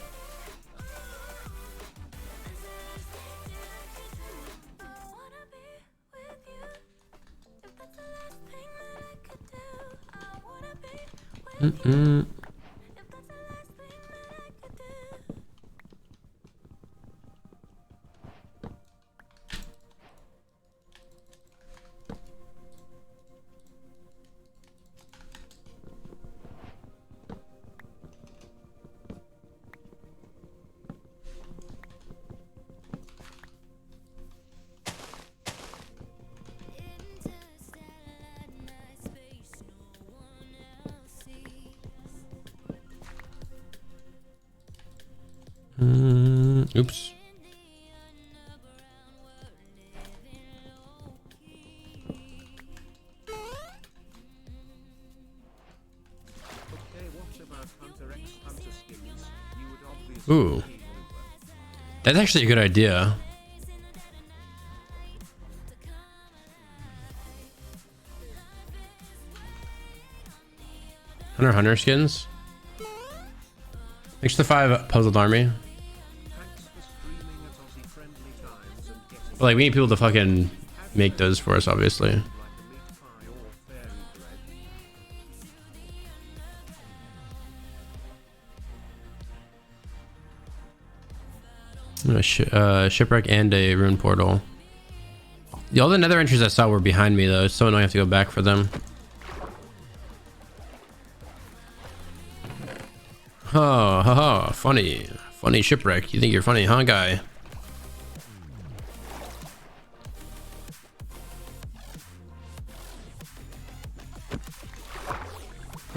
Speaker 4: Oops. Ooh. That's actually a good idea. Hunter skins. Thanks to the 5 puzzled army. But like, we need people to fucking make those for us, obviously. Shipwreck and a rune portal. All the nether entries I saw were behind me though, so I don't have to go back for them. Oh, haha, funny shipwreck. You think you're funny, huh, guy?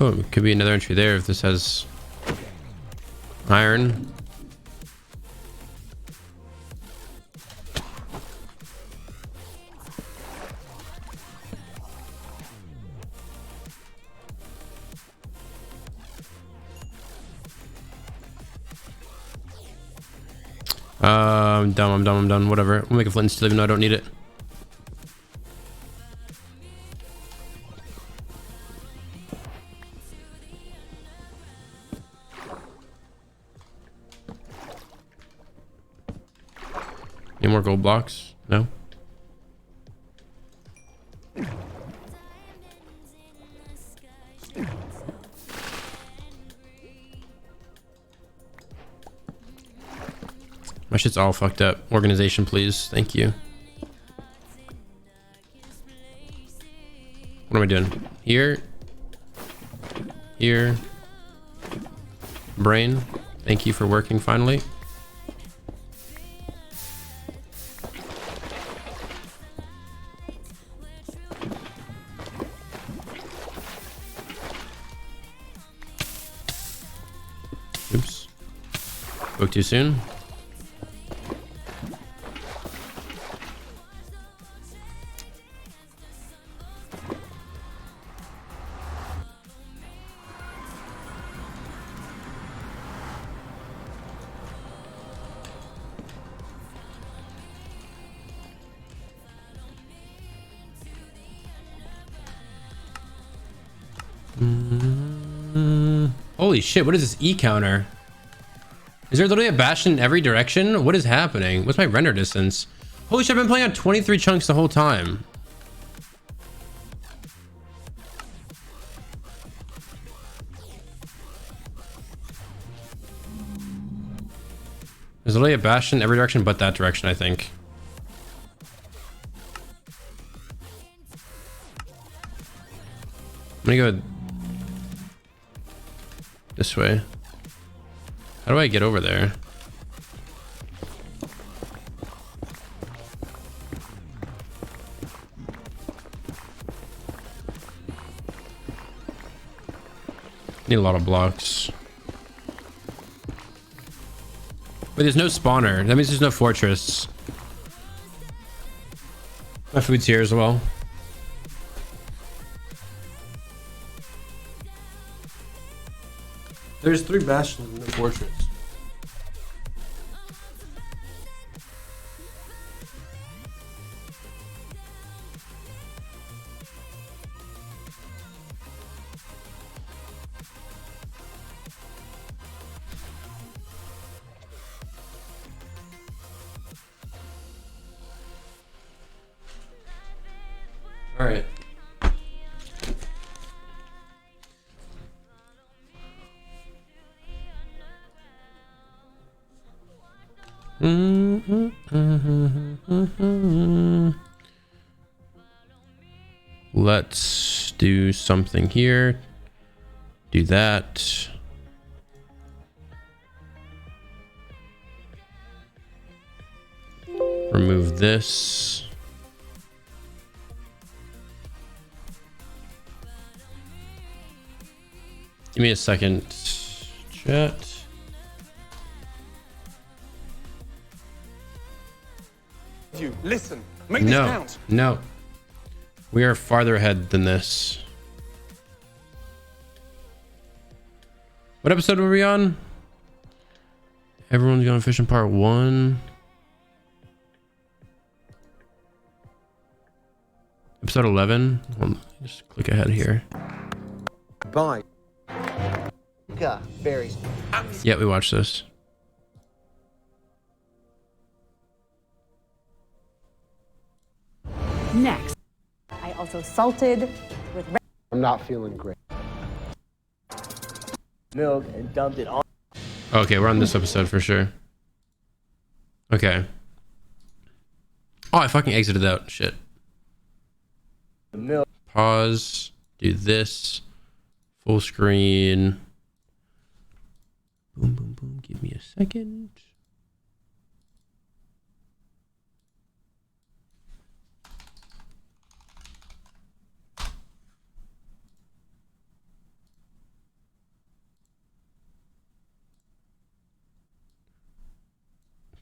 Speaker 4: Oh, could be another entry there if this has iron. I'm done. Whatever. We'll make a flint and steel even though I don't need it. Any more gold blocks? No. My shit's all fucked up. Organization, please. Thank you. What am I doing? Here. Here. Brain. Thank you for working finally. Oops. Spoke too soon. Holy shit, what is this E counter? Is there literally a bastion in every direction? What is happening? What's my render distance? Holy shit, I've been playing on 23 chunks the whole time. There's literally a bastion in every direction but that direction, I think. I'm gonna go this way. How do I get over there? Need a lot of blocks. Wait, there's no spawner. That means there's no fortress. My food's here as well.
Speaker 3: There's 3 bastions in the fortress. All right.
Speaker 4: Let's do something here. Do that. Remove this. Give me a second, chat.
Speaker 5: You listen. Make this count.
Speaker 4: No. We are farther ahead than this. What episode were we on? Everyone's going fishing part 1. Episode 11. Well, just click ahead here.
Speaker 6: Bye. Berries.
Speaker 4: Yeah, we watched this.
Speaker 7: Next, I also salted with
Speaker 6: I'm not feeling great.
Speaker 8: Milk and dumped it on.
Speaker 4: Okay, we're on this episode for sure. Okay. Oh, I fucking exited out. Shit.
Speaker 8: The milk.
Speaker 4: Pause. Do this. Full screen. Boom, boom, boom. Give me a second.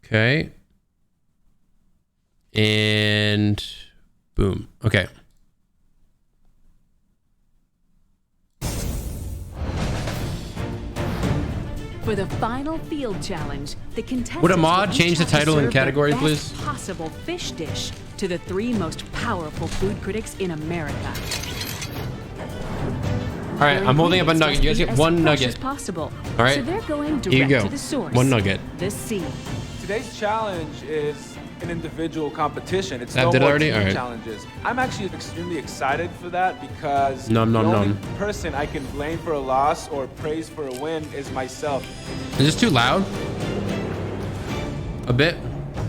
Speaker 4: Okay. And boom. Okay.
Speaker 7: For the final field challenge, the contestants
Speaker 4: Would a mod
Speaker 7: will
Speaker 4: change
Speaker 7: each
Speaker 4: the
Speaker 7: have to
Speaker 4: title and
Speaker 7: serve the
Speaker 4: category,
Speaker 7: best
Speaker 4: please?
Speaker 7: Possible fish dish to the 3 most powerful food critics in America.
Speaker 4: All right, I'm holding up a nugget. You guys get 1 nugget.
Speaker 7: Possible.
Speaker 4: All right.
Speaker 7: So they're going
Speaker 4: Here you
Speaker 7: direct
Speaker 4: go.
Speaker 7: to the source.
Speaker 4: 1 nugget.
Speaker 7: The sea.
Speaker 8: So
Speaker 9: today's challenge is an individual competition. It's
Speaker 4: I
Speaker 9: no
Speaker 4: did
Speaker 9: more
Speaker 4: already?
Speaker 9: team
Speaker 4: All right.
Speaker 9: challenges. I'm actually extremely excited for that because
Speaker 4: Nom, nom,
Speaker 9: the only
Speaker 4: nom.
Speaker 9: person I can blame for a loss or praise for a win is myself.
Speaker 4: Is this too loud? A bit.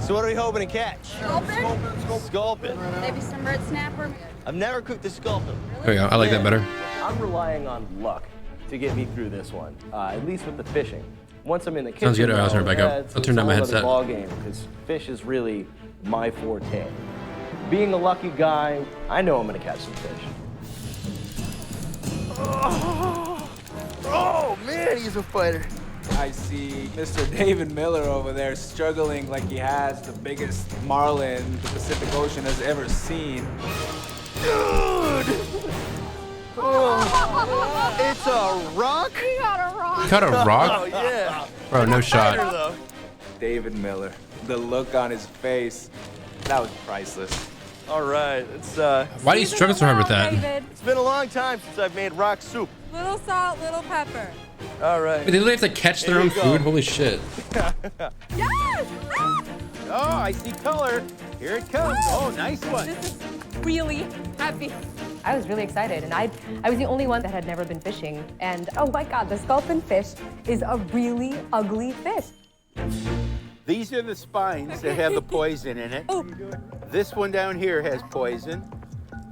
Speaker 10: So what are we hoping to catch?
Speaker 11: Sculpin?
Speaker 10: Sculpin.
Speaker 11: Maybe some red snapper?
Speaker 10: I've never cooked a sculpin.
Speaker 4: There we go. I like that better.
Speaker 8: I'm relying on luck to get me through this one, at least with the fishing. Once I'm in the kitchen,
Speaker 4: Sounds good. I'll turn it
Speaker 8: though,
Speaker 4: back up.
Speaker 8: it's
Speaker 4: I'll turn down my
Speaker 8: a whole other
Speaker 4: headset.
Speaker 8: ball game because fish is really my forte. Being a lucky guy, I know I'm gonna catch some fish.
Speaker 10: Oh man, he's a fighter.
Speaker 9: I see Mr. David Miller over there struggling like he has the biggest marlin the Pacific Ocean has ever seen.
Speaker 10: Dude! Oh, it's a rock?
Speaker 11: You got a rock.
Speaker 4: Cut a rock?
Speaker 10: Oh yeah.
Speaker 4: Bro, no shot.
Speaker 10: Fighter, though.
Speaker 9: David Miller, the look on his face, that was priceless.
Speaker 10: All right, it's
Speaker 4: Why do you struggle so hard with that?
Speaker 10: it's been a long time since I've made rock soup.
Speaker 11: Little salt, little pepper.
Speaker 10: All right.
Speaker 4: Wait, they literally have to catch their
Speaker 10: Here
Speaker 4: own
Speaker 10: you go.
Speaker 4: food? Holy shit.
Speaker 11: Yes!
Speaker 10: Oh, I see color. Here it comes. Oh, nice one.
Speaker 11: This is really happy.
Speaker 12: I was really excited, and I was the only one that had never been fishing. And oh my God, the sculpin fish is a really ugly fish.
Speaker 13: These are the spines that have the poison in it. This one down here has poison,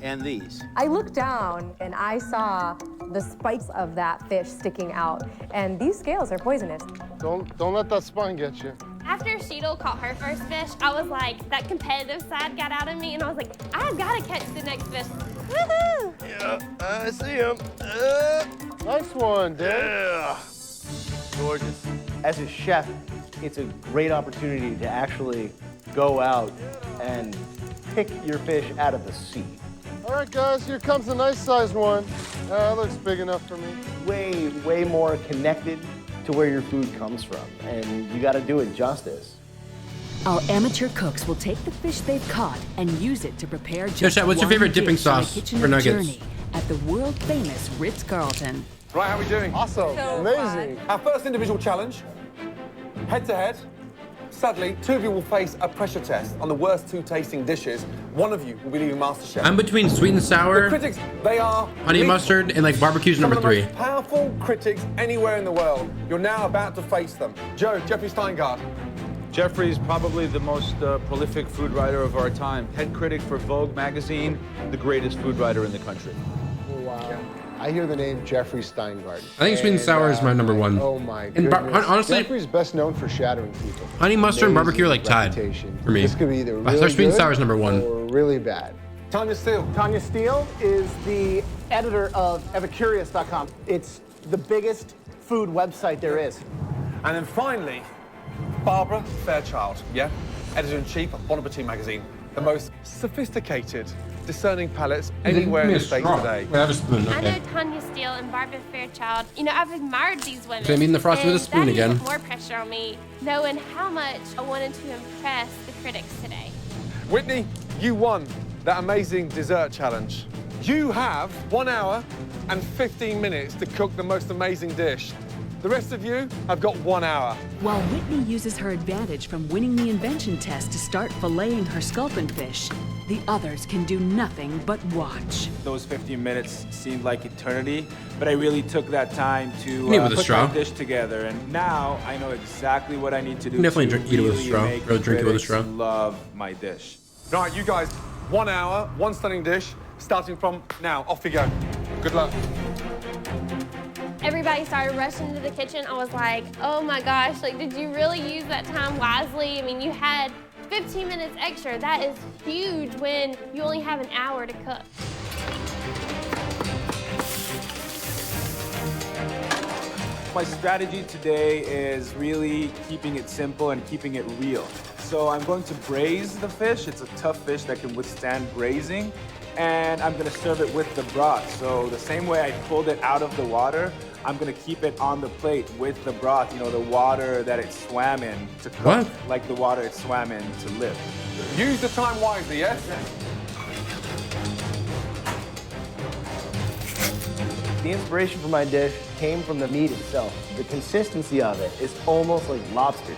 Speaker 13: and these.
Speaker 12: I looked down and I saw the spikes of that fish sticking out, and these scales are poisonous.
Speaker 6: Don't let that spine get you.
Speaker 14: After Sheetal caught her first fish, I was like, that competitive side got out of me, and I was like, I've got to catch the next fish. Woohoo!
Speaker 10: Yeah, I see him.
Speaker 6: Nice one, dude.
Speaker 10: Yeah. Gorgeous.
Speaker 8: As a chef, it's a great opportunity to actually go out and pick your fish out of the sea.
Speaker 6: All right, guys, here comes a nice sized one. That looks big enough for me.
Speaker 8: Way more connected to where your food comes from, and you got to do it justice.
Speaker 7: Our amateur cooks will take the fish they've caught and use it to prepare just
Speaker 4: Yo, Chad, what's your
Speaker 7: one
Speaker 4: favorite dipping
Speaker 7: dish on a
Speaker 4: sauce
Speaker 7: kitchen
Speaker 4: for nuggets?
Speaker 7: journey at the world-famous Ritz-Carlton.
Speaker 5: Right, how are we doing?
Speaker 6: Awesome.
Speaker 11: So
Speaker 6: Amazing.
Speaker 5: Our first individual challenge, head-to-head. Sadly, two of you will face a pressure test on the worst two tasting dishes. One of you will be leaving MasterChef.
Speaker 4: I'm between sweet and
Speaker 5: The
Speaker 4: sour,
Speaker 5: critics, they are
Speaker 4: honey
Speaker 5: lethal.
Speaker 4: mustard, and like barbecue's
Speaker 5: Some
Speaker 4: number
Speaker 5: of the
Speaker 4: 3.
Speaker 5: most powerful critics anywhere in the world. You're now about to face them. Jeffrey Steingart.
Speaker 13: Jeffrey's probably the most prolific food writer of our time. Head critic for Vogue magazine, the greatest food writer in the country.
Speaker 6: Wow. I hear the name Jeffrey Steingart.
Speaker 4: I think sweet and sour is my number 1.
Speaker 6: Oh my
Speaker 4: And
Speaker 6: goodness.
Speaker 4: honestly,
Speaker 6: Jeffrey's best known for shattering people.
Speaker 4: honey mustard and barbecue are like
Speaker 6: Amazing
Speaker 4: tied
Speaker 6: reputation.
Speaker 4: for me.
Speaker 6: This could be either
Speaker 4: But
Speaker 6: really
Speaker 4: sweet and
Speaker 6: good
Speaker 4: sour is number 1.
Speaker 6: or really bad.
Speaker 5: Tanya Steele.
Speaker 15: Tanya Steele is the editor of Epicurious.com. It's the biggest food website there is.
Speaker 5: And then finally, Barbara Fairchild, editor-in-chief of Bon Appetit magazine. The most sophisticated, discerning palates anywhere in the States today.
Speaker 4: I have a spoon,
Speaker 14: I know
Speaker 4: okay.
Speaker 14: Tanya Steele and Barbara Fairchild. You know, I've admired these women.
Speaker 4: So I'm eating the frosty with a
Speaker 14: and
Speaker 4: spoon
Speaker 14: that
Speaker 4: again.
Speaker 14: put more pressure on me, knowing how much I wanted to impress the critics today.
Speaker 5: Whitney, you won that amazing dessert challenge. You have 1 hour and 15 minutes to cook the most amazing dish. The rest of you have got 1 hour.
Speaker 7: While Whitney uses her advantage from winning the invention test to start filleting her sculpin fish, the others can do nothing but watch.
Speaker 9: Those 15 minutes seemed like eternity, but I really took that time to
Speaker 4: Eat it with a
Speaker 9: put
Speaker 4: straw.
Speaker 9: my dish together, and now I know exactly what I need to do.
Speaker 4: You definitely
Speaker 9: to
Speaker 4: eat it with a
Speaker 9: really
Speaker 4: straw,
Speaker 9: make
Speaker 4: or drink it with a
Speaker 9: critics
Speaker 4: straw.
Speaker 9: Love my dish.
Speaker 5: All right, you guys, 1 hour, one stunning dish, starting from now. Off you go. Good luck.
Speaker 14: Everybody started rushing into the kitchen. I was like, oh my gosh, like, did you really use that time wisely? I mean, you had 15 minutes extra. That is huge when you only have an hour to cook.
Speaker 9: My strategy today is really keeping it simple and keeping it real. So I'm going to braise the fish. It's a tough fish that can withstand braising. And I'm gonna serve it with the broth. So the same way I pulled it out of the water, I'm gonna keep it on the plate with the broth, you know, the water that it swam in to cook,
Speaker 4: What?
Speaker 9: like the water it swam in to live.
Speaker 5: Use the time wisely, yes?
Speaker 8: The inspiration for my dish came from the meat itself. The consistency of it is almost like lobster.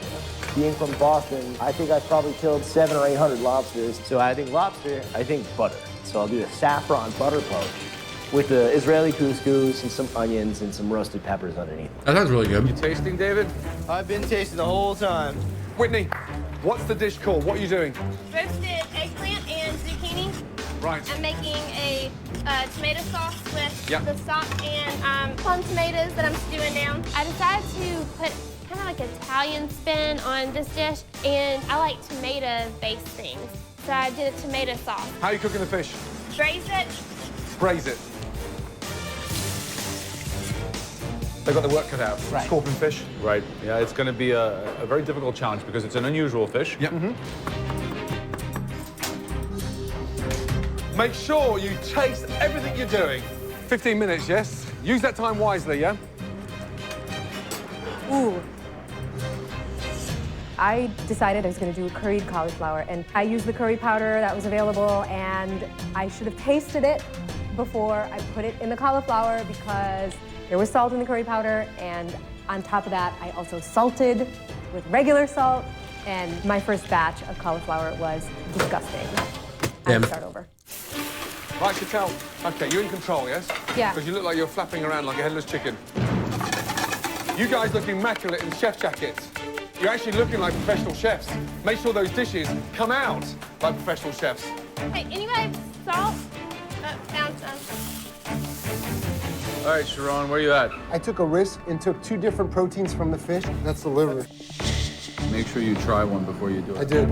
Speaker 8: Being from Boston, I think I've probably killed 700 or 800 lobsters. So I think lobster, I think butter. So I'll do the saffron butter poach with the Israeli couscous and some onions and some roasted peppers underneath.
Speaker 3: That sounds really good.
Speaker 5: You tasting, David?
Speaker 8: I've been tasting the whole time.
Speaker 5: Whitney, what's the dish called? What are you doing?
Speaker 14: Roasted eggplant and zucchini.
Speaker 5: Right.
Speaker 14: I'm making a tomato sauce with
Speaker 5: Yep.
Speaker 14: the stock and plum tomatoes that I'm stewing down. I decided to put kind of like Italian spin on this dish, and I like tomato-based things. So I did a tomato sauce.
Speaker 5: How are you cooking the fish?
Speaker 14: Braise it.
Speaker 5: Braise it. They've got the work cut out.
Speaker 15: Right.
Speaker 5: Scorpion fish.
Speaker 10: Right. Yeah, it's going to be a very difficult challenge because it's an unusual fish.
Speaker 5: Yep. Make sure you taste everything you're doing. 15 minutes, yes? Use that time wisely, yeah?
Speaker 12: Ooh. I decided I was going to do curried cauliflower, and I used the curry powder that was available, and I should have tasted it before I put it in the cauliflower because there was salt in the curry powder, and on top of that, I also salted with regular salt, and my first batch of cauliflower was disgusting. I have to start over.
Speaker 5: Right, Chantel. Okay, you're in control, yes?
Speaker 12: Yeah.
Speaker 5: Because you look like you're flapping around like a headless chicken. You guys look immaculate in chef jackets. You're actually looking like professional chefs. Make sure those dishes come out like professional chefs.
Speaker 14: Hey, anybody have salt? Found some.
Speaker 10: All right, Sharon, where you at?
Speaker 6: I took a risk and took 2 different proteins from the fish. That's the liver.
Speaker 10: Make sure you try one before you do it.
Speaker 6: I did.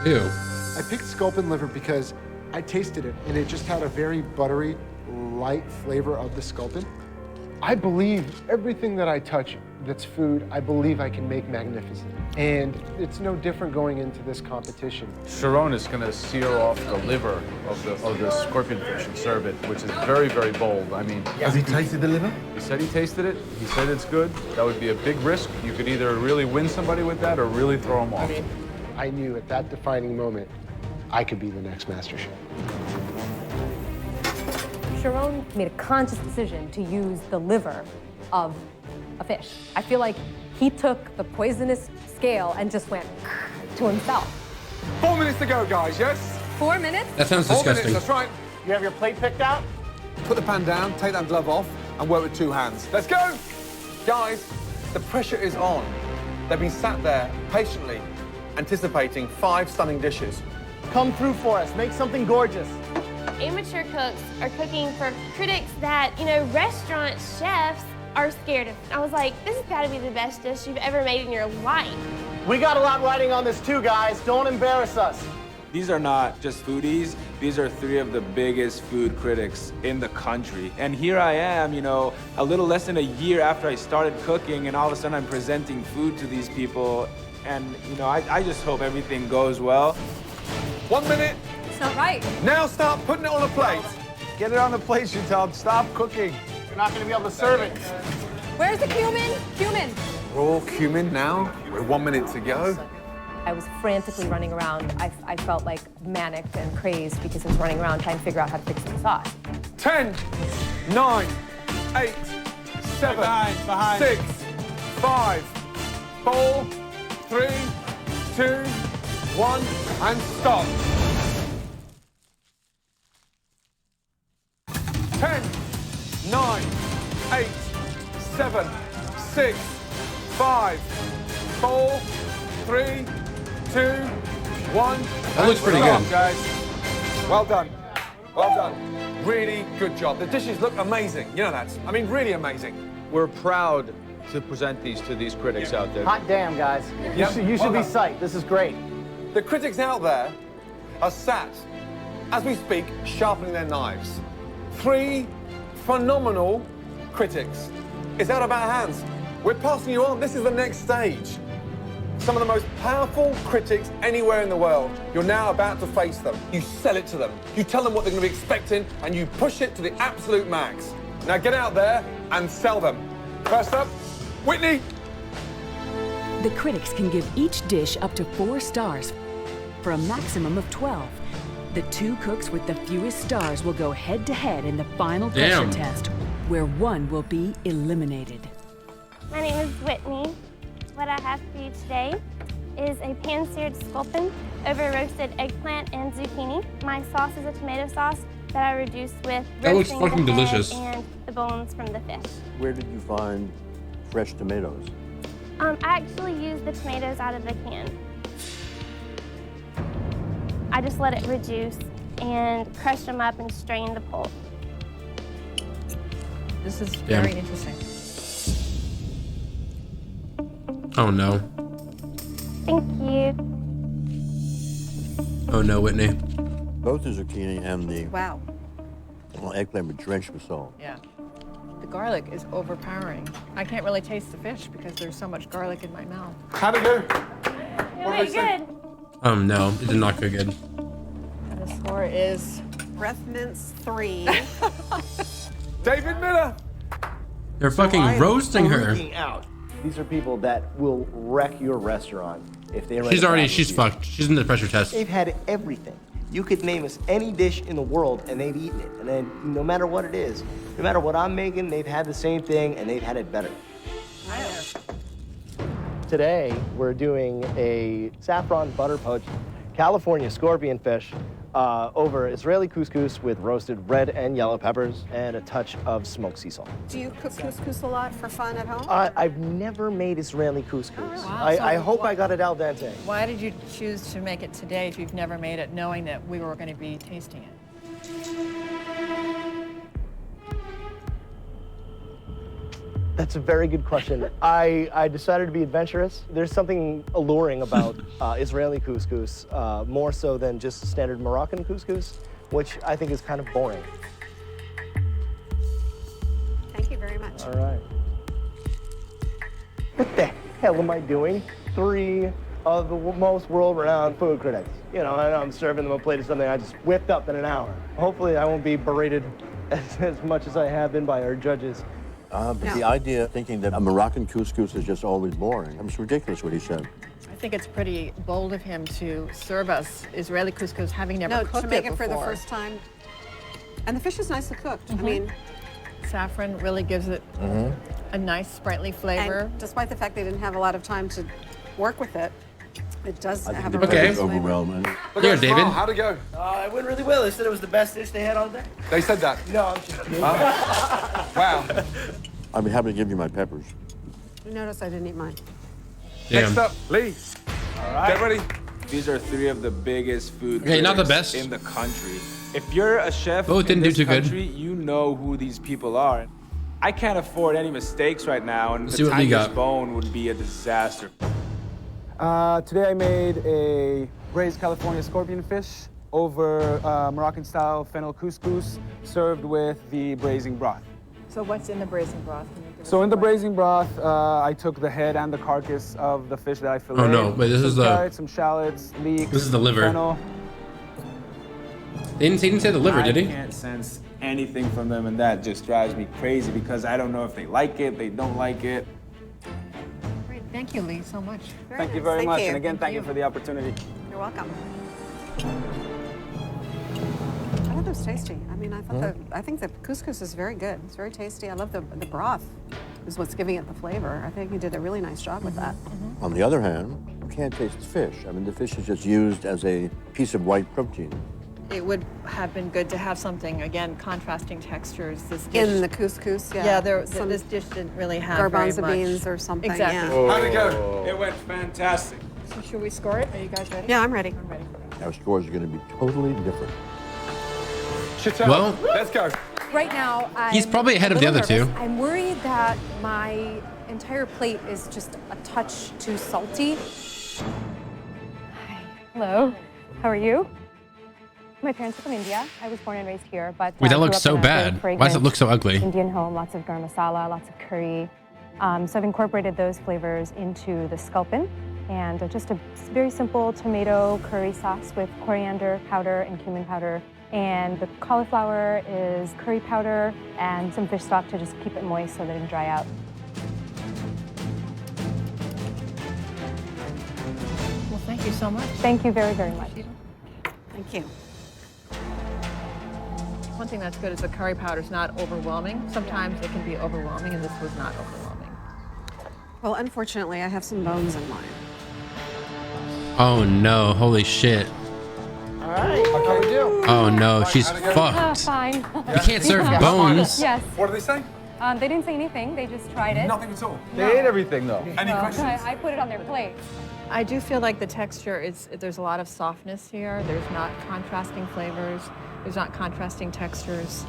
Speaker 3: Ew.
Speaker 6: I picked sculpin liver because I tasted it, and it just had a very buttery, light flavor of the sculpin. I believe everything that I touch that's food, I believe I can make magnificent. And it's no different going into this competition.
Speaker 10: Sharon is going to sear off the liver of the scorpion fish and serve it, which is very, very bold. I mean,
Speaker 5: Has he tasted the liver?
Speaker 10: he said he tasted it. He said it's good. That would be a big risk. You could either really win somebody with that or really throw them off.
Speaker 6: I knew at that defining moment, I could be the next master chef.
Speaker 12: Sharon made a conscious decision to use the liver of a fish. I feel like he took the poisonous scale and just went to himself.
Speaker 5: 4 minutes to go, guys, yes?
Speaker 12: 4 minutes?
Speaker 3: That sounds
Speaker 5: 4
Speaker 3: disgusting.
Speaker 5: minutes, that's right.
Speaker 15: You have your plate picked out?
Speaker 5: Put the pan down, take that glove off, and work with 2 hands. Let's go! Guys, the pressure is on. They've been sat there patiently, anticipating 5 stunning dishes.
Speaker 15: Come through for us. Make something gorgeous.
Speaker 14: Amateur cooks are cooking for critics that, restaurant chefs are scared of. I was like, this has got to be the best dish you've ever made in your life.
Speaker 15: We got a lot riding on this too, guys. Don't embarrass us.
Speaker 9: These are not just foodies. These are 3 of the biggest food critics in the country. And here I am, a little less than a year after I started cooking, and all of a sudden I'm presenting food to these people. And, I just hope everything goes well.
Speaker 5: 1 minute.
Speaker 11: It's not right.
Speaker 5: Now start putting it on a plate.
Speaker 10: Get it on the plate, Chantal. Stop cooking.
Speaker 15: You're not going to be able to serve it.
Speaker 11: Where's the cumin? Cumin.
Speaker 5: Raw cumin now, with 1 minute to go.
Speaker 12: I was frantically running around. I felt like manicked and crazed because I was running around trying to figure out how to fix the sauce.
Speaker 5: 10, 9, 8, 7,
Speaker 9: Behind.
Speaker 5: 6, 5, 4, 3, 2, 1, and stop. 10, 9, 8, 7, 6, 5, 4, 3, 2, 1.
Speaker 3: That looks pretty
Speaker 5: Stop,
Speaker 3: good.
Speaker 5: guys. Well done. Well done. Really good job. The dishes look amazing. You know that. I mean, really amazing.
Speaker 10: We're proud to present these to these critics out there.
Speaker 15: Hot damn, guys.
Speaker 5: Yep.
Speaker 15: You should
Speaker 5: Well
Speaker 15: be
Speaker 5: done.
Speaker 15: psyched. This is great.
Speaker 5: The critics out there are sat, as we speak, sharpening their knives. 3 phenomenal critics. It's out of our hands. We're passing you on. This is the next stage. Some of the most powerful critics anywhere in the world. You're now about to face them. You sell it to them. You tell them what they're going to be expecting, and you push it to the absolute max. Now get out there and sell them. First up, Whitney.
Speaker 7: The critics can give each dish up to 4 stars for a maximum of 12. The 2 cooks with the fewest stars will go head-to-head in the final pressure test, where one will be eliminated.
Speaker 14: My name is Whitney. what I have for you today is a pan-seared sculpin over roasted eggplant and zucchini. My sauce is a tomato sauce that I reduced with
Speaker 3: That looks
Speaker 14: roasting
Speaker 3: fucking
Speaker 14: the head
Speaker 3: delicious.
Speaker 14: and the bones from the fish.
Speaker 16: Where did you find fresh tomatoes?
Speaker 14: I actually use the tomatoes out of the can. I just let it reduce and crush them up and strain the pulp.
Speaker 17: This is
Speaker 3: Yeah.
Speaker 17: very interesting.
Speaker 4: Oh no.
Speaker 14: Thank you.
Speaker 4: Oh no, Whitney.
Speaker 16: Both the zucchini and the
Speaker 17: Wow.
Speaker 16: eggplant were drenched with salt.
Speaker 17: Yeah. The garlic is overpowering. I can't really taste the fish because there's so much garlic in my mouth.
Speaker 5: How'd it go?
Speaker 14: Very good.
Speaker 4: Oh no, it did not go good.
Speaker 17: And the score is
Speaker 11: Breath mints 3.
Speaker 5: David Miller.
Speaker 3: They're fucking
Speaker 8: I am
Speaker 3: roasting her.
Speaker 8: freaking out. These are people that will wreck your restaurant if they write
Speaker 3: She's
Speaker 8: a
Speaker 3: already,
Speaker 8: bad
Speaker 3: she's
Speaker 8: review.
Speaker 3: fucked. She's in the pressure test.
Speaker 8: They've had everything. You could name us any dish in the world and they've eaten it. And then no matter what it is, no matter what I'm making, they've had the same thing and they've had it better. Today, we're doing a saffron butter poached California scorpion fish over Israeli couscous with roasted red and yellow peppers and a touch of smoked sea salt.
Speaker 11: Do you cook couscous a lot for fun at home?
Speaker 8: I've never made Israeli couscous.
Speaker 17: Wow.
Speaker 8: I
Speaker 17: So
Speaker 8: hope I got it al dente.
Speaker 17: Why did you choose to make it today if you've never made it, knowing that we were going to be tasting it?
Speaker 8: That's a very good question. I decided to be adventurous. There's something alluring about Israeli couscous, more so than just standard Moroccan couscous, which I think is kind of boring.
Speaker 11: Thank you very much.
Speaker 8: All right. What the hell am I doing? 3 of the most world-renowned food critics. You know, and I'm serving them a plate of something I just whipped up in an hour. Hopefully I won't be berated as much as I have been by our judges.
Speaker 16: But the idea of thinking that a Moroccan couscous is just always boring, it's ridiculous what he said.
Speaker 17: I think it's pretty bold of him to serve us Israeli couscous, having never cooked
Speaker 11: to make it
Speaker 17: before.
Speaker 11: for the first time. And the fish is nicely cooked. I mean,
Speaker 17: saffron really gives it a nice sprightly flavor.
Speaker 11: and despite the fact they didn't have a lot of time to work with it, it does
Speaker 16: I think
Speaker 11: have
Speaker 16: the
Speaker 11: a really
Speaker 16: pepper's
Speaker 11: nice flavor.
Speaker 16: overwhelming.
Speaker 5: Look
Speaker 3: Here,
Speaker 5: at that
Speaker 3: David.
Speaker 5: smile. How'd it go?
Speaker 8: It went really well. They said it was the best dish they had all day.
Speaker 5: They said that.
Speaker 8: No, I'm joking.
Speaker 5: Wow.
Speaker 16: I'd be happy to give you my peppers.
Speaker 11: You notice I didn't eat mine.
Speaker 5: Next up, Lee.
Speaker 9: All right.
Speaker 5: Get ready.
Speaker 9: These are 3 of the biggest food
Speaker 3: Okay, not the
Speaker 9: critics
Speaker 3: best.
Speaker 9: in the country. If you're a chef
Speaker 3: Both
Speaker 9: in
Speaker 3: didn't do
Speaker 9: this
Speaker 3: too good.
Speaker 9: country, you know who these people are. I can't afford any mistakes right now, and
Speaker 3: Let's
Speaker 9: the
Speaker 3: see what Lee
Speaker 9: tiniest
Speaker 3: got.
Speaker 9: bone would be a disaster.
Speaker 18: Today I made a braised California scorpion fish over Moroccan-style fennel couscous served with the braising broth.
Speaker 17: So what's in the braising broth? Can you give
Speaker 18: So
Speaker 17: us
Speaker 18: in the
Speaker 17: a-
Speaker 18: braising broth, I took the head and the carcass of the fish that I filleted.
Speaker 3: Oh, no. Wait, this
Speaker 18: some
Speaker 3: is the-
Speaker 18: carrots, some shallots, leeks.
Speaker 3: This is the liver.
Speaker 18: Fennel.
Speaker 3: He didn't say the liver, did
Speaker 9: I
Speaker 3: he?
Speaker 9: can't sense anything from them, and that just drives me crazy because I don't know if they like it, they don't like it.
Speaker 17: Great. Thank you, Lee, so much.
Speaker 18: Thank you very much.
Speaker 11: you.
Speaker 18: And again, thank you for the opportunity.
Speaker 11: You're welcome. I thought it was tasty. I mean, I think the couscous is very good. It's very tasty. I love the broth is what's giving it the flavor. I think you did a really nice job with that.
Speaker 16: On the other hand, you can't taste the fish. I mean, the fish is just used as a piece of white protein.
Speaker 17: It would have been good to have something, again, contrasting textures. This dish,
Speaker 11: In the couscous, yeah.
Speaker 17: yeah,
Speaker 11: Some
Speaker 17: this dish didn't really have very
Speaker 11: garbanzo
Speaker 17: much.
Speaker 11: beans or something.
Speaker 17: Exactly.
Speaker 11: Yeah.
Speaker 5: How'd it go?
Speaker 9: It went fantastic.
Speaker 17: So should we score it? Are you guys ready?
Speaker 11: Yeah, I'm ready.
Speaker 17: I'm ready.
Speaker 16: Our scores are going to be totally different.
Speaker 5: Chantel,
Speaker 4: Well-
Speaker 5: let's go.
Speaker 19: Right now,
Speaker 4: He's probably ahead of the other two.
Speaker 19: I'm worried that my entire plate is just a touch too salty. Hi. Hello. How are you? My parents are from India. I was born and raised here, but
Speaker 4: Wait, that
Speaker 19: grew
Speaker 4: looks
Speaker 19: up
Speaker 4: so
Speaker 19: in a very
Speaker 4: bad. Why does it
Speaker 19: fragrant
Speaker 4: look so ugly?
Speaker 19: Indian home, lots of garam masala, lots of curry. So I've incorporated those flavors into the sculpin, and just a very simple tomato curry sauce with coriander powder and cumin powder. And the cauliflower is curry powder and some fish stock to just keep it moist so that it can dry out.
Speaker 17: Well, thank you so much.
Speaker 19: Thank you very, very much.
Speaker 11: Thank you.
Speaker 17: One thing that's good is the curry powder is not overwhelming. Sometimes it can be overwhelming, and this was not overwhelming.
Speaker 11: Well, unfortunately, I have some bones in mine.
Speaker 4: Oh no, holy shit.
Speaker 15: All right. How we do?
Speaker 4: Oh no, she's fucked.
Speaker 19: Fine.
Speaker 4: You can't serve bones.
Speaker 19: Yes.
Speaker 5: What do they say?
Speaker 19: They didn't say anything. They just tried it.
Speaker 5: Nothing at all.
Speaker 10: They ate everything though.
Speaker 5: Any
Speaker 19: Well,
Speaker 5: questions?
Speaker 19: I put it on their plate.
Speaker 17: I do feel like the texture is, there's a lot of softness here. There's not contrasting flavors. There's not contrasting textures.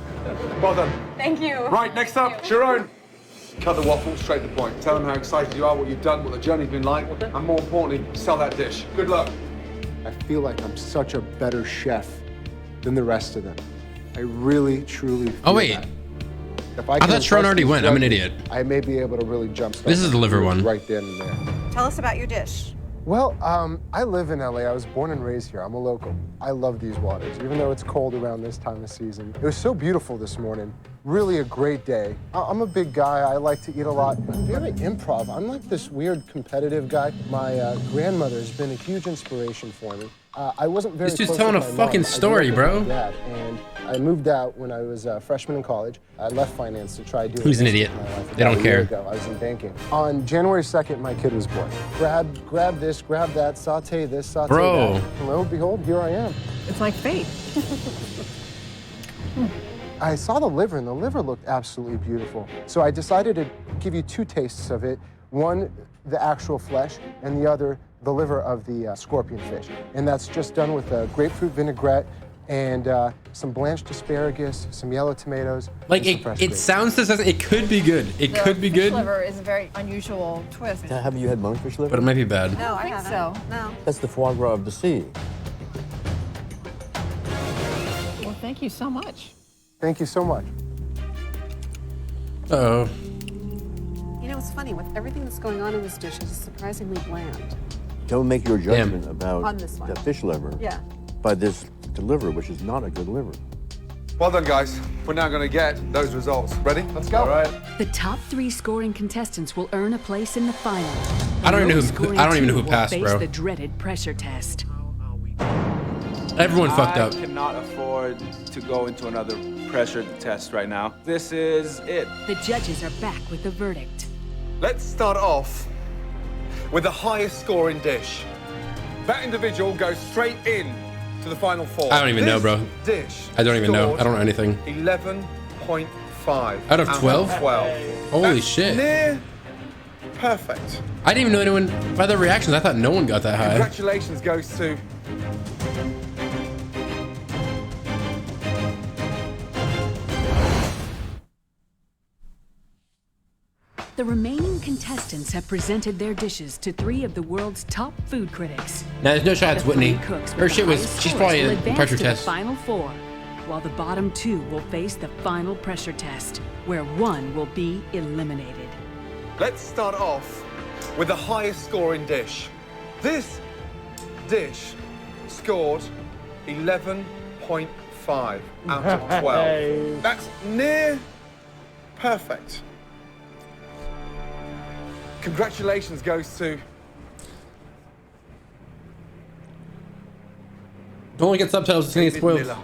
Speaker 5: Well done.
Speaker 19: Thank you.
Speaker 5: Right, next up, Sharon. Cut the waffle, straight to the point. Tell them how excited you are, what you've done, what the journey's been like, and more importantly, sell that dish. Good luck.
Speaker 6: I feel like I'm such a better chef than the rest of them. I really, truly feel
Speaker 4: Oh wait.
Speaker 6: that. If
Speaker 4: I
Speaker 6: can
Speaker 4: thought Sharon
Speaker 6: impress
Speaker 4: already
Speaker 6: these
Speaker 4: went. I'm an
Speaker 6: judges,
Speaker 4: idiot.
Speaker 6: I may be able to really jumpstart.
Speaker 4: This is the liver one.
Speaker 6: Right then and there.
Speaker 11: Tell us about your dish.
Speaker 6: Well, I live in LA. I was born and raised here. I'm a local. I love these waters, even though it's cold around this time of season. It was so beautiful this morning. Really a great day. I'm a big guy. I like to eat a lot. I'm very improv. I'm like this weird competitive guy. My grandmother has been a huge inspiration for me. I wasn't very
Speaker 4: This dude's
Speaker 6: close
Speaker 4: telling
Speaker 6: with
Speaker 4: a
Speaker 6: my
Speaker 4: fucking
Speaker 6: mom. I
Speaker 4: story,
Speaker 6: grew up with
Speaker 4: bro.
Speaker 6: my dad, and I moved out when I was a freshman in college. I left finance to try doing
Speaker 4: Who's an
Speaker 6: this
Speaker 4: idiot?
Speaker 6: in my life.
Speaker 4: They don't
Speaker 6: About a year
Speaker 4: care.
Speaker 6: ago, I was in banking. On January 2nd, my kid was born. Grab this, grab that, saute this, saute
Speaker 4: Bro.
Speaker 6: that. And lo and behold, here I am.
Speaker 17: It's like fate.
Speaker 6: I saw the liver, and the liver looked absolutely beautiful. So I decided to give you two tastes of it. One, the actual flesh, and the other, the liver of the scorpion fish. And that's just done with a grapefruit vinaigrette and some blanched asparagus, some yellow tomatoes.
Speaker 4: Like
Speaker 6: and some fresh
Speaker 4: it
Speaker 6: gravy.
Speaker 4: sounds it could be good. It could be
Speaker 17: The fish
Speaker 4: good,
Speaker 17: liver is a very unusual twist.
Speaker 16: Have you had monkfish liver?
Speaker 4: but it might be bad.
Speaker 11: No, I
Speaker 17: think
Speaker 11: haven't.
Speaker 17: so.
Speaker 11: No.
Speaker 16: That's the foie gras of the sea.
Speaker 17: Well, thank you so much.
Speaker 6: Thank you so much.
Speaker 4: Oh.
Speaker 11: You know, it's funny. With everything that's going on in this dish, it's surprisingly bland.
Speaker 16: Don't make your judgment about
Speaker 11: On this one.
Speaker 16: the fish liver
Speaker 11: Yeah.
Speaker 16: by this liver, which is not a good liver.
Speaker 5: Well done, guys. We're now going to get those results. Ready? Let's go. All right.
Speaker 7: The top 3 scoring contestants will earn a place in the final.
Speaker 4: I don't even know who-
Speaker 7: Scoring
Speaker 4: I don't even know
Speaker 7: 2
Speaker 4: who
Speaker 7: will
Speaker 4: passed,
Speaker 7: face
Speaker 4: bro.
Speaker 7: the dreaded pressure test.
Speaker 4: Everyone fucked up.
Speaker 9: I cannot afford to go into another pressure test right now. This is it.
Speaker 7: The judges are back with the verdict.
Speaker 5: Let's start off with the highest scoring dish. That individual goes straight in to the final 4.
Speaker 4: I don't even know,
Speaker 5: This
Speaker 4: bro.
Speaker 5: Dish
Speaker 4: I don't even know.
Speaker 5: scored
Speaker 4: I don't know anything.
Speaker 5: 11.5
Speaker 4: Out of 12?
Speaker 5: 12.
Speaker 4: Holy
Speaker 5: That's
Speaker 4: shit.
Speaker 5: Near perfect.
Speaker 4: I didn't even know anyone by the reactions. I thought no one got that high.
Speaker 5: Congratulations goes to
Speaker 7: The remaining contestants have presented their dishes to 3 of the world's top food critics.
Speaker 4: Now there's no shots,
Speaker 7: The
Speaker 4: Whitney.
Speaker 7: 3 cooks with
Speaker 4: Her
Speaker 7: the
Speaker 4: shit was.
Speaker 7: highest
Speaker 4: She's
Speaker 7: scores
Speaker 4: probably
Speaker 7: will
Speaker 4: a
Speaker 7: advance
Speaker 4: pressure
Speaker 7: to
Speaker 4: test.
Speaker 7: the final 4, while the bottom 2 will face the final pressure test, where 1 will be eliminated.
Speaker 5: Let's start off with the highest scoring dish. This dish scored 11.5 out of 12. That's near perfect. Congratulations goes to
Speaker 4: Don't look at subtitles, it's gonna get spoiled.
Speaker 5: Miller.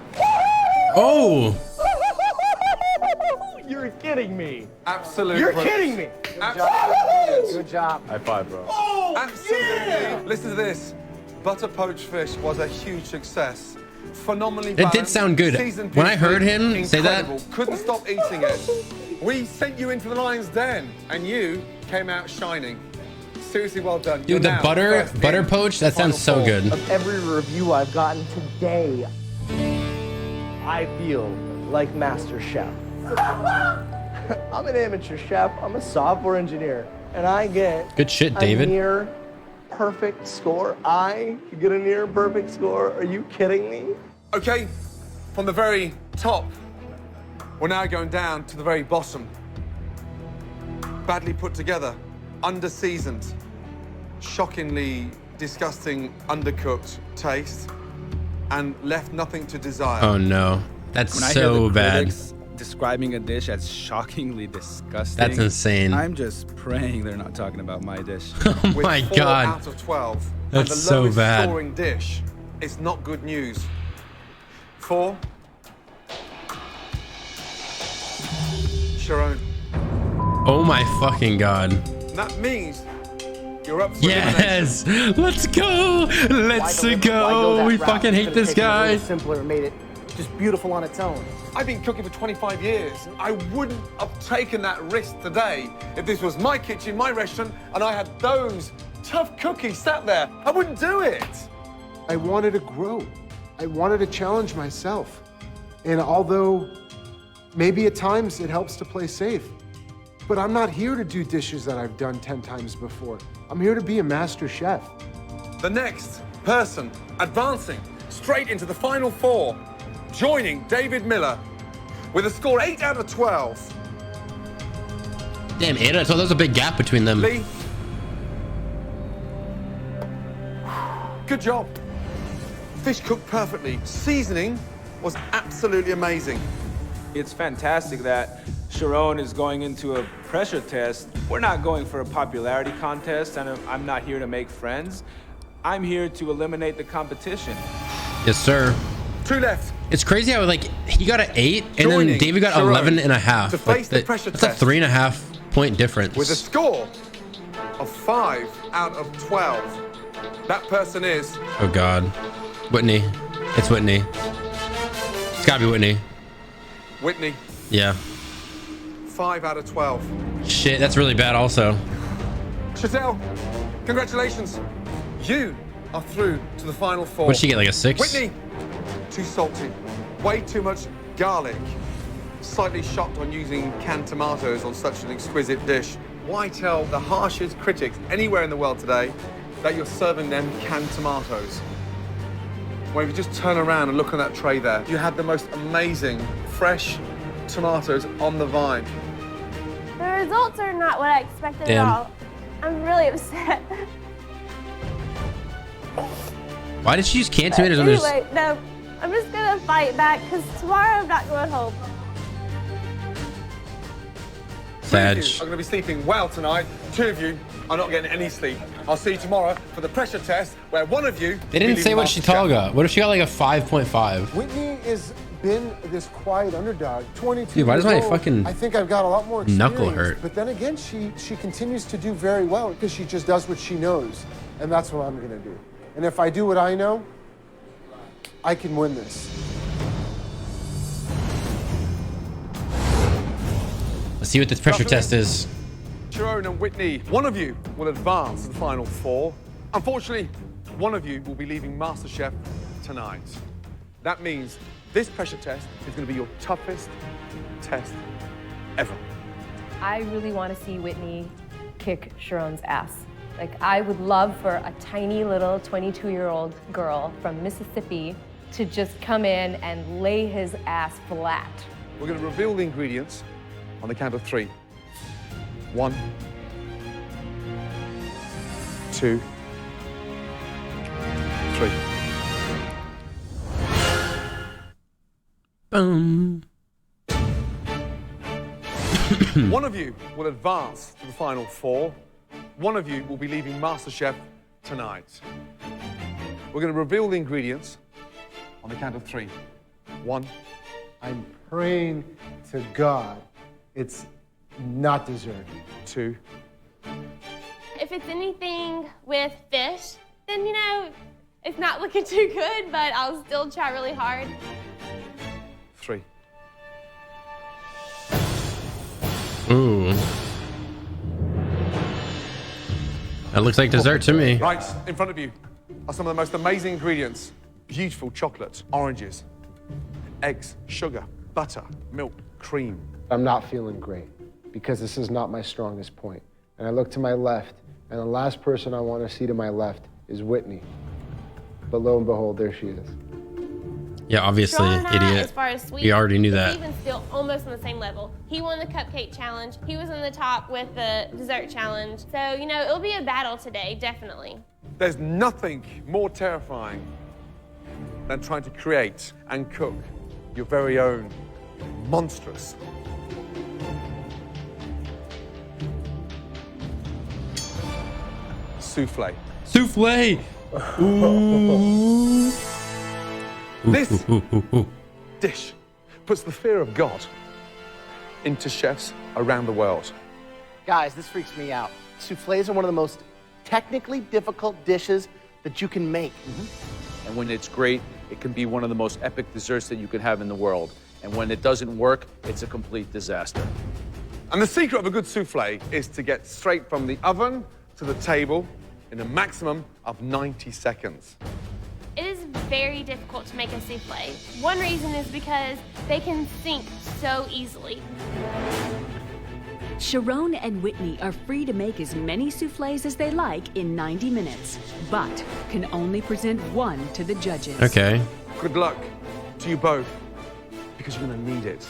Speaker 4: Oh!
Speaker 15: You're kidding me.
Speaker 5: Absolutely.
Speaker 15: You're kidding me.
Speaker 5: Absolutely.
Speaker 15: Good job.
Speaker 10: High five, bro.
Speaker 5: Absolutely. Listen to this. Butter poached fish was a huge success. Phenomenally
Speaker 4: It did
Speaker 5: balanced,
Speaker 4: sound good.
Speaker 5: seasoned
Speaker 4: When I
Speaker 5: beautifully,
Speaker 4: heard him say that-
Speaker 5: incredible. Couldn't stop eating it. We sent you into the lion's den, and you came out shining. Seriously, well done. You're
Speaker 4: Dude, the
Speaker 5: now
Speaker 4: butter
Speaker 5: first in
Speaker 4: poach, that
Speaker 5: final
Speaker 4: sounds so
Speaker 5: 4.
Speaker 4: good.
Speaker 8: Of every review I've gotten today, I feel like Master Chef. I'm an amateur chef. I'm a software engineer, and I get
Speaker 4: Good shit,
Speaker 8: a
Speaker 4: David.
Speaker 8: near perfect score. I get a near perfect score. Are you kidding me?
Speaker 5: Okay, from the very top, we're now going down to the very bottom. Badly put together, under-seasoned, shockingly disgusting, undercooked taste, and left nothing to desire.
Speaker 4: Oh no. That's
Speaker 9: When I hear
Speaker 4: so
Speaker 9: the
Speaker 4: bad.
Speaker 9: critics describing a dish as shockingly disgusting.
Speaker 4: That's insane.
Speaker 9: I'm just praying they're not talking about my dish.
Speaker 4: Oh
Speaker 5: With
Speaker 4: my
Speaker 5: 4
Speaker 4: god.
Speaker 5: out of 12,
Speaker 4: That's
Speaker 5: and the
Speaker 4: so
Speaker 5: lowest
Speaker 4: bad.
Speaker 5: scoring dish. It's not good news. 4. Sharon.
Speaker 4: Oh my fucking god.
Speaker 5: And that means you're up for
Speaker 4: Yes, let's go. Let's go. We fucking hate this guy.
Speaker 15: Simpler, made it just beautiful on its own.
Speaker 5: I've been cooking for 25 years. I wouldn't have taken that risk today if this was my kitchen, my restaurant, and I had those tough cookies sat there. I wouldn't do it.
Speaker 6: I wanted to grow. I wanted to challenge myself. And although maybe at times it helps to play safe, but I'm not here to do dishes that I've done 10 times before. I'm here to be a master chef.
Speaker 5: The next person advancing straight into the final four, joining David Miller with a score 8 out of 12.
Speaker 4: Damn, 8 out of 12. There's a big gap between them.
Speaker 5: Lee, good job. Fish cooked perfectly. Seasoning was absolutely amazing.
Speaker 9: It's fantastic that Sharon is going into a pressure test. We're not going for a popularity contest, and I'm not here to make friends. I'm here to eliminate the competition.
Speaker 4: Yes, sir.
Speaker 5: 2 left.
Speaker 4: It's crazy how like he got an 8 and then David got 11 and a half.
Speaker 5: To face the pressure
Speaker 4: that's
Speaker 5: test.
Speaker 4: a 3.5 point difference.
Speaker 5: With a score of 5 out of 12. That person is...
Speaker 4: Oh God, Whitney. It's Whitney. It's gotta be Whitney.
Speaker 5: Whitney.
Speaker 4: Yeah.
Speaker 5: 5 out of 12.
Speaker 4: Shit, that's really bad also.
Speaker 5: Chatelle, congratulations. You are through to the final four.
Speaker 4: What'd she get, like a 6?
Speaker 5: Whitney, too salty. Way too much garlic. Slightly shocked on using canned tomatoes on such an exquisite dish. Why tell the harshest critics anywhere in the world today that you're serving them canned tomatoes? Well, if you just turn around and look on that tray there, you have the most amazing fresh tomatoes on the vine.
Speaker 14: The results are not what I expected
Speaker 4: Damn.
Speaker 14: at all. I'm really upset.
Speaker 4: Why did she use canned tomatoes on this?
Speaker 14: Anyway, no, I'm just gonna fight back because tomorrow I'm not going home.
Speaker 4: Sag.
Speaker 5: 3 of you are going to be sleeping well tonight. 2 of you are not getting any sleep. I'll see you tomorrow for the pressure test, where 1 of you...
Speaker 4: They didn't say what Chatelle got. What if she got like a 5.5?
Speaker 6: Whitney has been this quiet underdog, 22
Speaker 4: Dude, why does my
Speaker 6: years old.
Speaker 4: fucking
Speaker 6: I think I've got a lot more experience.
Speaker 4: knuckle hurt?
Speaker 6: But then again, she continues to do very well because she just does what she knows. And that's what I'm going to do. And if I do what I know, I can win this.
Speaker 4: Let's see what this pressure test is.
Speaker 5: Sharon and Whitney, 1 of you will advance to the final 4. Unfortunately, 1 of you will be leaving MasterChef tonight. That means this pressure test is going to be your toughest test ever.
Speaker 12: I really want to see Whitney kick Sharon's ass. Like, I would love for a tiny little 22-year-old girl from Mississippi to just come in and lay his ass flat.
Speaker 5: We're going to reveal the ingredients on the count of 3. 1, 2, 3.
Speaker 4: Boom.
Speaker 5: 1 of you will advance to the final 4. 1 of you will be leaving MasterChef tonight. We're going to reveal the ingredients on the count of 3. 1.
Speaker 6: I'm praying to God it's not dessert.
Speaker 5: 2.
Speaker 14: If it's anything with fish, then, you know, it's not looking too good, but I'll still try really hard.
Speaker 5: 3.
Speaker 4: Ooh. That looks like dessert to me.
Speaker 5: Right, in front of you are some of the most amazing ingredients. Beautiful chocolate, oranges, eggs, sugar, butter, milk, cream.
Speaker 6: I'm not feeling great because this is not my strongest point. And I look to my left, and the last person I want to see to my left is Whitney. But lo and behold, there she is.
Speaker 4: Yeah, obviously,
Speaker 14: Sharon and I,
Speaker 4: idiot.
Speaker 14: as far as sweet,
Speaker 4: We already knew that.
Speaker 14: Steven's still almost on the same level. He won the cupcake challenge. He was in the top with the dessert challenge. So, you know, it'll be a battle today, definitely.
Speaker 5: There's nothing more terrifying than trying to create and cook your very own monstrous souffle.
Speaker 4: Souffle! Ooh.
Speaker 5: This dish puts the fear of God into chefs around the world.
Speaker 15: Guys, this freaks me out. Soufflés are one of the most technically difficult dishes that you can make.
Speaker 10: And when it's great, it can be one of the most epic desserts that you could have in the world. And when it doesn't work, it's a complete disaster.
Speaker 5: And the secret of a good soufflé is to get straight from the oven to the table in a maximum of 90 seconds.
Speaker 14: It is very difficult to make a souffle. One reason is because they can sink so easily.
Speaker 7: Sharon and Whitney are free to make as many soufflés as they like in 90 minutes, but can only present one to the judges.
Speaker 4: Okay.
Speaker 5: Good luck to you both, because you're gonna need it.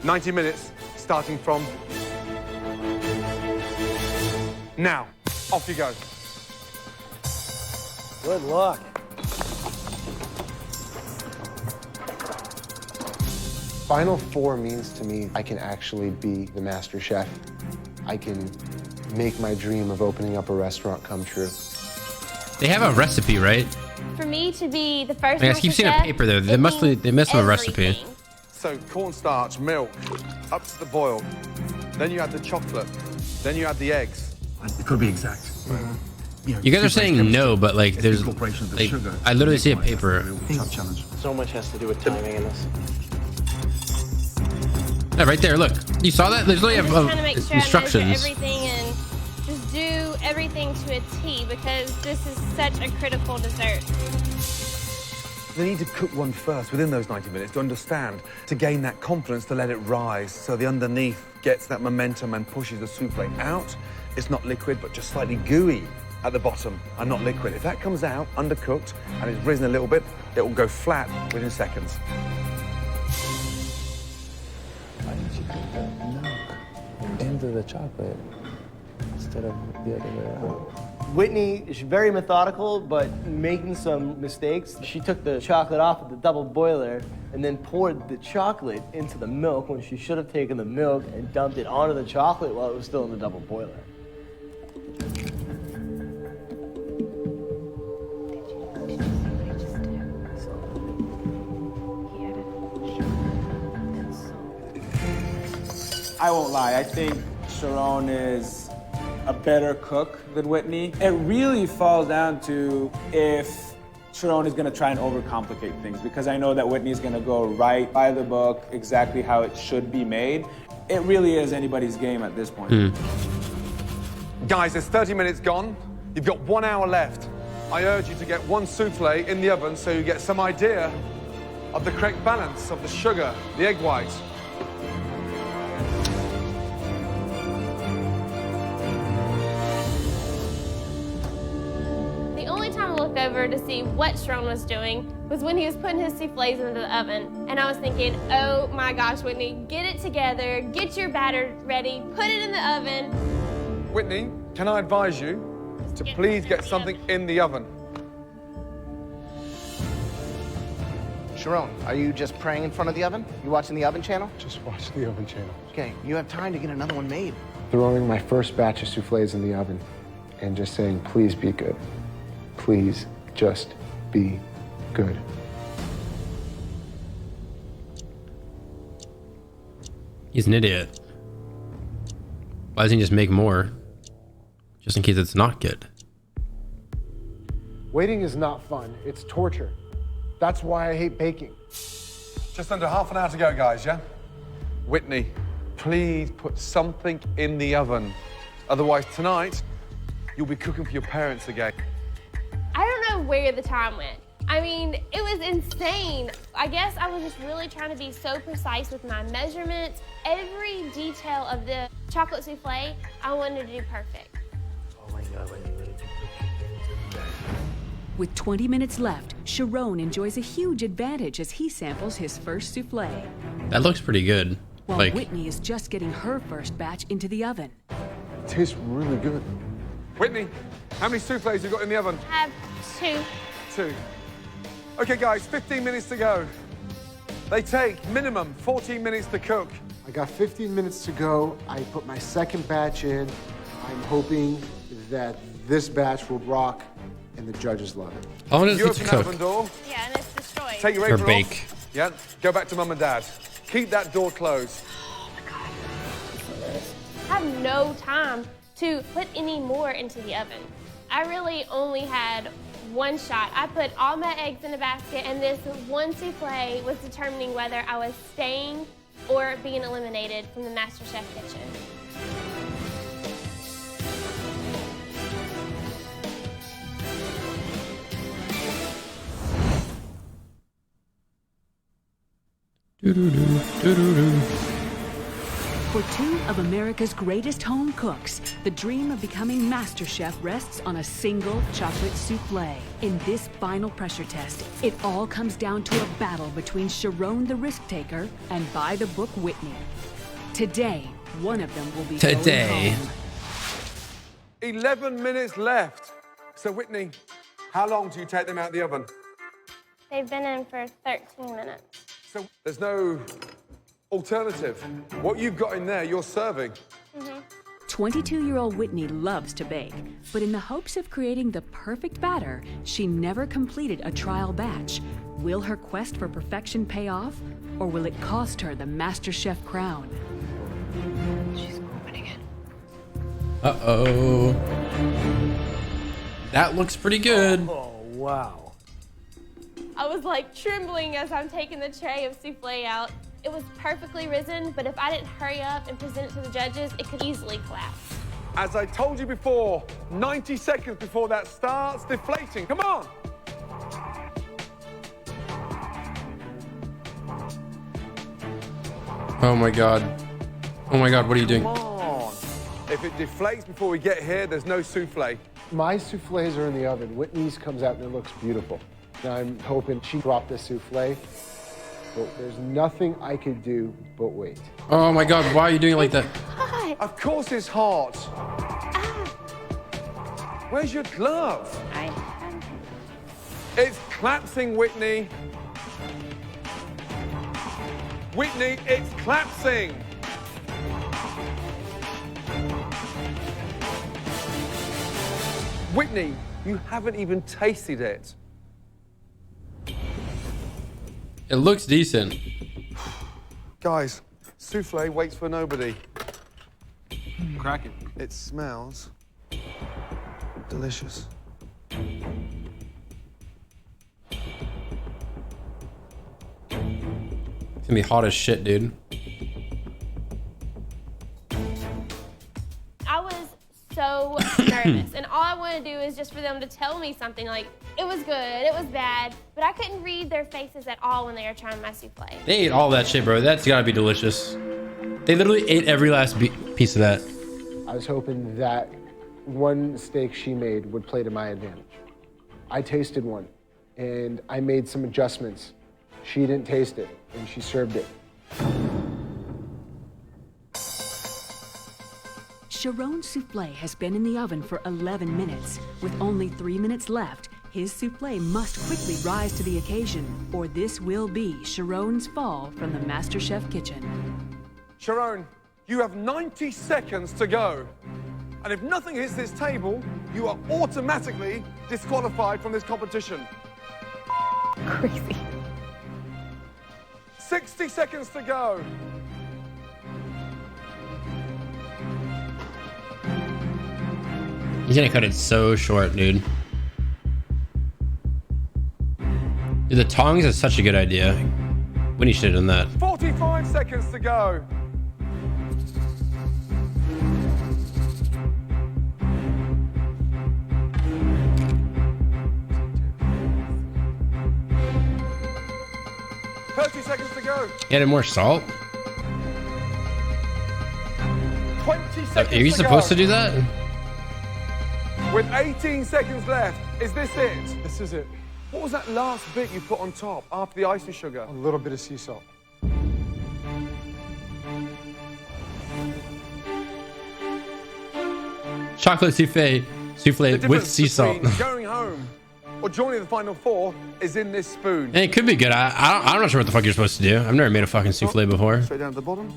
Speaker 5: 90 minutes, starting from now. Off you go.
Speaker 8: Good luck.
Speaker 6: Final four means to me I can actually be the master chef. I can make my dream of opening up a restaurant come true.
Speaker 4: They have a recipe, right?
Speaker 14: For me to be the first
Speaker 4: I keep seeing a paper there. They must have a recipe.
Speaker 5: So cornstarch, milk, up to the boil. Then you add the chocolate. Then you add the eggs.
Speaker 20: It could be exact.
Speaker 4: You guys are saying no, but like there's like, I literally see a paper.
Speaker 20: Tough challenge.
Speaker 8: So much has to do with timing in this.
Speaker 4: Yeah, right there, look. You saw that? There's literally
Speaker 14: trying to make sure
Speaker 4: instructions.
Speaker 14: I measure everything and just do everything to a T because this is such a critical dessert.
Speaker 5: They need to cook one first within those 90 minutes to understand, to gain that confidence to let it rise so the underneath gets that momentum and pushes the souffle out. It's not liquid, but just slightly gooey at the bottom and not liquid. If that comes out undercooked and it's risen a little bit, it will go flat within seconds.
Speaker 9: Why didn't you put the milk into the chocolate instead of the other way around?
Speaker 8: Whitney is very methodical, but making some mistakes. She took the chocolate off of the double boiler and then poured the chocolate into the milk when she should have taken the milk and dumped it onto the chocolate while it was still in the double boiler.
Speaker 9: I won't lie, I think Sharon is a better cook than Whitney. It really falls down to if Sharon is gonna try and overcomplicate things, because I know that Whitney's gonna go right by the book, exactly how it should be made. It really is anybody's game at this point.
Speaker 5: Guys, there's 30 minutes gone. You've got 1 hour left. I urge you to get one souffle in the oven so you get some idea of the correct balance of the sugar, the egg white.
Speaker 14: The only time I looked over to see what Sharon was doing was when he was putting his soufflés into the oven. And I was thinking, oh my gosh, Whitney, get it together, get your batter ready, put it in the oven.
Speaker 5: Whitney, can I advise you to please get something in the oven?
Speaker 15: Sharon, are you just praying in front of the oven? You watching the oven channel?
Speaker 6: Just watch the oven channel.
Speaker 15: Okay, you have time to get another one made.
Speaker 6: Throwing my first batch of soufflés in the oven and just saying, please be good. Please just be good.
Speaker 4: He's an idiot. Why doesn't he just make more? Just in case it's not good.
Speaker 6: Waiting is not fun. It's torture. That's why I hate baking.
Speaker 5: Just under half an hour to go, guys, yeah? Whitney, please put something in the oven. Otherwise, tonight, you'll be cooking for your parents again.
Speaker 14: I don't know where the time went. I mean, it was insane. I guess I was just really trying to be so precise with my measurements. Every detail of the chocolate souffle, I wanted to do perfect.
Speaker 8: Oh my God,
Speaker 7: With 20 minutes left, Sharon enjoys a huge advantage as he samples his first souffle,
Speaker 4: That looks pretty good.
Speaker 7: while
Speaker 4: Like,
Speaker 7: Whitney is just getting her first batch into the oven.
Speaker 6: It tastes really good.
Speaker 5: Whitney, how many soufflés you got in the oven?
Speaker 14: I have 2.
Speaker 5: 2. Okay, guys, 15 minutes to go. They take minimum 14 minutes to cook.
Speaker 6: I got 15 minutes to go. I put my second batch in. I'm hoping that this batch will rock and the judges love it.
Speaker 4: how long does
Speaker 5: You
Speaker 4: it
Speaker 5: open that
Speaker 4: cook?
Speaker 5: oven door,
Speaker 14: Yeah, and it's destroyed.
Speaker 5: take your
Speaker 4: Or
Speaker 5: apron
Speaker 4: bake?
Speaker 5: off. Yeah, go back to mum and dad. Keep that door closed.
Speaker 14: I have no time to put any more into the oven. I really only had one shot. I put all my eggs in a basket, and this one souffle was determining whether I was staying or being eliminated from the MasterChef kitchen.
Speaker 7: For two of America's greatest home cooks, the dream of becoming Master Chef rests on a single chocolate souffle. In this final pressure test, it all comes down to a battle between Sharon the risk taker and by the book Whitney. Today, one of them will be going home.
Speaker 5: 11 minutes left. So Whitney, how long do you take them out of the oven?
Speaker 14: They've been in for 13 minutes.
Speaker 5: So there's no alternative. What you've got in there, you're serving.
Speaker 7: 22-year-old Whitney loves to bake, but in the hopes of creating the perfect batter, she never completed a trial batch. Will her quest for perfection pay off, or will it cost her the Master Chef crown? She's opening it.
Speaker 4: Uh-oh. That looks pretty good.
Speaker 8: Oh, wow.
Speaker 14: I was like trembling as I'm taking the tray of souffle out. It was perfectly risen, but if I didn't hurry up and present it to the judges, it could easily collapse.
Speaker 5: As I told you before, 90 seconds before that starts deflating. Come on.
Speaker 4: Oh my God. Oh my God, what are you doing?
Speaker 5: Come on. If it deflates before we get here, there's no souffle.
Speaker 6: My souffles are in the oven. Whitney's comes out and it looks beautiful. Now I'm hoping she dropped the souffle, but there's nothing I could do but wait.
Speaker 4: Oh my God, why are you doing it like that?
Speaker 5: Of course it's hot. Where's your glove? It's collapsing, Whitney. Whitney, it's collapsing. Whitney, you haven't even tasted it.
Speaker 4: It looks decent.
Speaker 5: Guys, souffle waits for nobody.
Speaker 18: Crack it.
Speaker 5: It smells delicious.
Speaker 4: It's gonna be hot as shit, dude.
Speaker 14: I was so nervous, and all I wanted to do is just for them to tell me something like, it was good, it was bad, but I couldn't read their faces at all when they were trying my souffle.
Speaker 4: They ate all that shit, bro. That's gotta be delicious. They literally ate every last piece of that.
Speaker 6: I was hoping that one steak she made would play to my advantage. I tasted one, and I made some adjustments. She didn't taste it, and she served it.
Speaker 7: Sharon's souffle has been in the oven for 11 minutes. With only 3 minutes left, his souffle must quickly rise to the occasion, or this will be Sharon's fall from the MasterChef kitchen.
Speaker 5: Sharon, you have 90 seconds to go. And if nothing hits this table, you are automatically disqualified from this competition.
Speaker 17: Crazy.
Speaker 5: 60 seconds to go.
Speaker 4: He's gonna cut it so short, dude. Dude, the tongs is such a good idea. When he should have done that.
Speaker 5: 45 seconds to go.
Speaker 4: He added more salt?
Speaker 5: 20 seconds
Speaker 4: Are you supposed to do that?
Speaker 5: With 18 seconds left, is this it? This is it. What was that last bit you put on top after the icing sugar?
Speaker 6: A little bit of sea salt.
Speaker 4: Chocolate souffle with sea salt.
Speaker 5: Going home or joining the final four is in this spoon.
Speaker 4: And it could be good. I'm not sure what the fuck you're supposed to do. I've never made a fucking souffle before.
Speaker 5: Straight down to the bottom.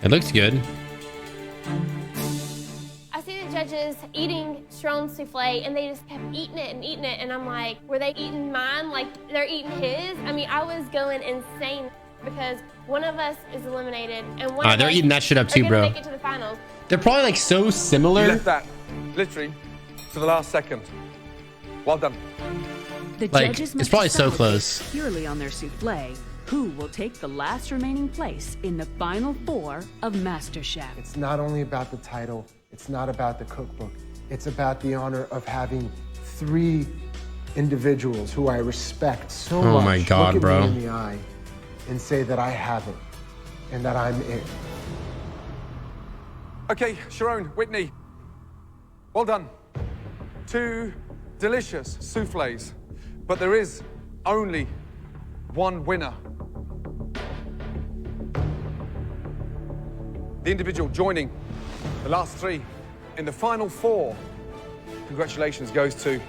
Speaker 4: It looks good.
Speaker 14: I see the judges eating Sharon's souffle, and they just kept eating it, and I'm like, were they eating mine like they're eating his? I mean, I was going insane because one of us is eliminated, and one of
Speaker 4: They're
Speaker 14: us
Speaker 4: eating that shit up
Speaker 14: are
Speaker 4: too,
Speaker 14: gonna
Speaker 4: bro.
Speaker 14: make it to the finals.
Speaker 4: They're probably like so
Speaker 5: You
Speaker 4: similar.
Speaker 5: left that literally to the last second. Well done.
Speaker 7: The
Speaker 4: Like,
Speaker 7: judges
Speaker 4: it's
Speaker 7: must
Speaker 4: probably so
Speaker 7: decide
Speaker 4: close.
Speaker 7: purely on their souffle who will take the last remaining place in the final 4 of MasterChef.
Speaker 6: It's not only about the title, it's not about the cookbook, it's about the honor of having 3 individuals who I respect so much.
Speaker 4: Oh my God,
Speaker 6: look at
Speaker 4: bro.
Speaker 6: me in the eye and say that I have it and that I'm it.
Speaker 5: Okay, Sharon, Whitney, well done. 2 delicious souffles, but there is only one winner. The individual joining the last 3 in the final 4, congratulations, goes to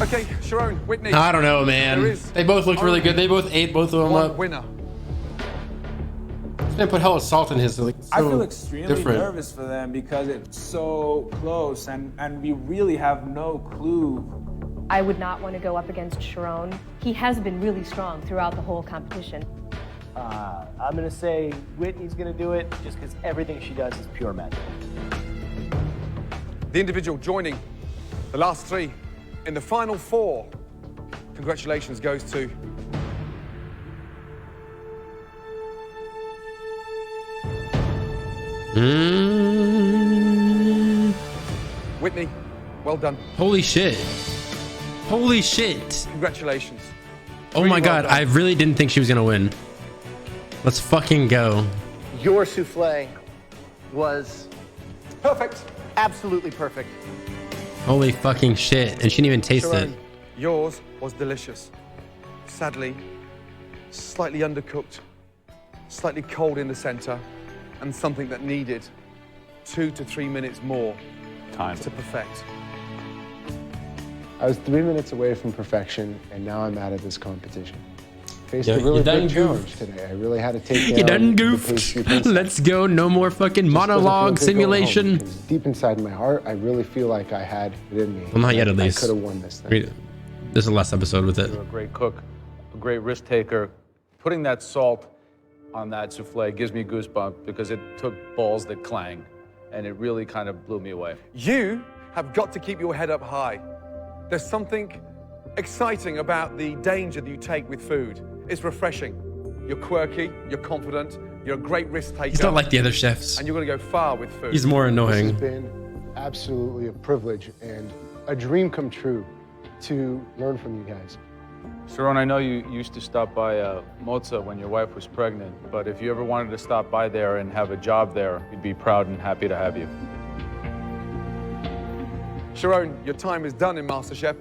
Speaker 5: Okay, Sharon, Whitney.
Speaker 4: I don't know,
Speaker 5: There
Speaker 4: man.
Speaker 5: is
Speaker 4: They both looked really
Speaker 5: only
Speaker 4: good. They both ate both of them
Speaker 5: one
Speaker 4: up.
Speaker 5: winner.
Speaker 3: They put hella salt in his. Like, so
Speaker 9: I feel extremely
Speaker 3: different.
Speaker 9: nervous for them because it's so close and we really have no clue.
Speaker 12: I would not want to go up against Sharon. He has been really strong throughout the whole competition.
Speaker 8: I'm gonna say Whitney's gonna do it just because everything she does is pure magic.
Speaker 5: The individual joining the last 3 in the final 4, congratulations, goes to Whitney. Well done.
Speaker 4: Holy shit. Holy shit.
Speaker 5: Congratulations.
Speaker 4: Oh
Speaker 5: Really
Speaker 4: my
Speaker 5: well
Speaker 4: God.
Speaker 5: done.
Speaker 4: I really didn't think she was gonna win. Let's fucking go.
Speaker 8: Your souffle was
Speaker 5: perfect.
Speaker 8: Absolutely perfect.
Speaker 4: Holy fucking shit. And she didn't even taste it.
Speaker 5: Sharon, yours was delicious. Sadly, slightly undercooked, slightly cold in the center, and something that needed 2 to 3 minutes more time to perfect.
Speaker 6: I was 3 minutes away from perfection, and now I'm out of this competition. Faced
Speaker 4: Yeah,
Speaker 6: a really
Speaker 4: you done
Speaker 6: big challenge today. I really had to take
Speaker 4: You
Speaker 6: down
Speaker 4: done
Speaker 6: the
Speaker 4: goofed.
Speaker 6: pastry princess.
Speaker 4: Let's go. No more fucking
Speaker 6: Just doesn't feel
Speaker 4: monologue
Speaker 6: good going home,
Speaker 4: simulation.
Speaker 6: because deep inside my heart, I really feel like I had it in me.
Speaker 4: Well, not yet, at
Speaker 6: I
Speaker 4: least.
Speaker 6: could have won this thing.
Speaker 4: Read it. This is the last episode with it.
Speaker 10: You're a great cook, a great risk taker. Putting that salt on that souffle gives me goosebumps because it took balls that clang, and it really kind of blew me away.
Speaker 5: You have got to keep your head up high. There's something exciting about the danger that you take with food. It's refreshing. You're quirky, you're confident, you're a great risk taker.
Speaker 4: He's not like the other chefs.
Speaker 5: And you're going to go far with food.
Speaker 4: He's more annoying.
Speaker 6: This has been absolutely a privilege and a dream come true to learn from you guys.
Speaker 10: Sharon, I know you used to stop by Moza when your wife was pregnant, but if you ever wanted to stop by there and have a job there, we'd be proud and happy to have you.
Speaker 5: Sharon, your time is done in MasterChef.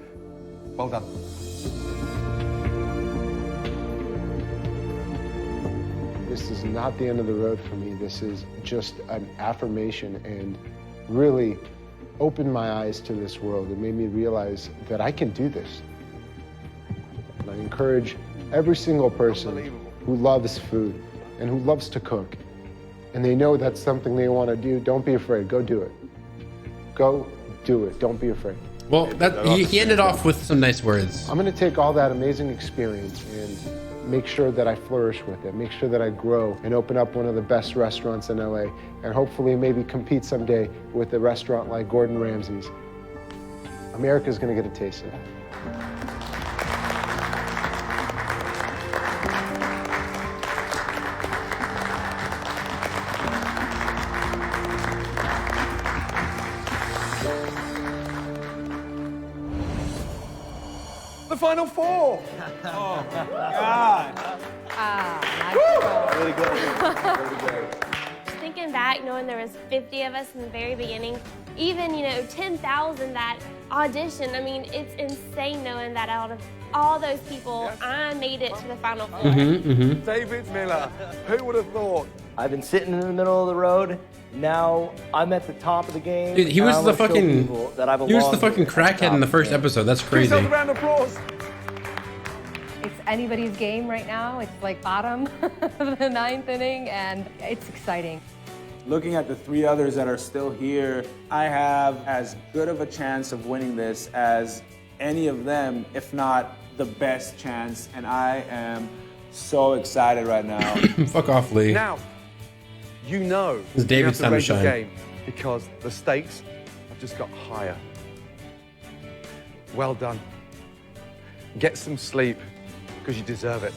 Speaker 5: Well done.
Speaker 6: This is not the end of the road for me. This is just an affirmation and really opened my eyes to this world. It made me realize that I can do this. And I encourage every single person who loves food and who loves to cook, and they know that's something they want to do, don't be afraid. Go do it. Go do it. Don't be afraid.
Speaker 4: Well, he ended off with some nice words.
Speaker 6: I'm going to take all that amazing experience and make sure that I flourish with it, make sure that I grow and open up one of the best restaurants in LA, and hopefully maybe compete someday with a restaurant like Gordon Ramsay's. America's going to get a taste of it.
Speaker 5: The final 4.
Speaker 9: Oh, God.
Speaker 8: Really good. Really good.
Speaker 14: Thinking back, knowing there was 50 of us in the very beginning, even, 10,000 that auditioned, I mean, it's insane knowing that out of all those people, I made it to the final 4.
Speaker 5: David Miller, who would have thought?
Speaker 8: I've been sitting in the middle of the road. Now I'm at the top of the game.
Speaker 4: Dude, he
Speaker 8: and
Speaker 4: was
Speaker 8: I
Speaker 4: the
Speaker 8: wanna show
Speaker 4: fucking
Speaker 8: people that I
Speaker 4: he was the
Speaker 8: belong
Speaker 4: fucking
Speaker 8: at
Speaker 4: crackhead
Speaker 8: top
Speaker 4: in the
Speaker 8: of
Speaker 4: first
Speaker 8: game.
Speaker 4: episode. That's
Speaker 5: Give
Speaker 4: crazy.
Speaker 5: yourself a round of applause.
Speaker 12: anybody's game right now. It's like bottom of the ninth inning, and it's exciting.
Speaker 9: Looking at the three others that are still here, I have as good of a chance of winning this as any of them, if not the best chance, and I am so excited right now.
Speaker 4: Fuck off, Lee.
Speaker 5: Now, you know
Speaker 4: It's David's
Speaker 5: you have
Speaker 4: time to
Speaker 5: to raise your
Speaker 4: shine.
Speaker 5: game because the stakes have just got higher. Well done. Get some sleep because you deserve it.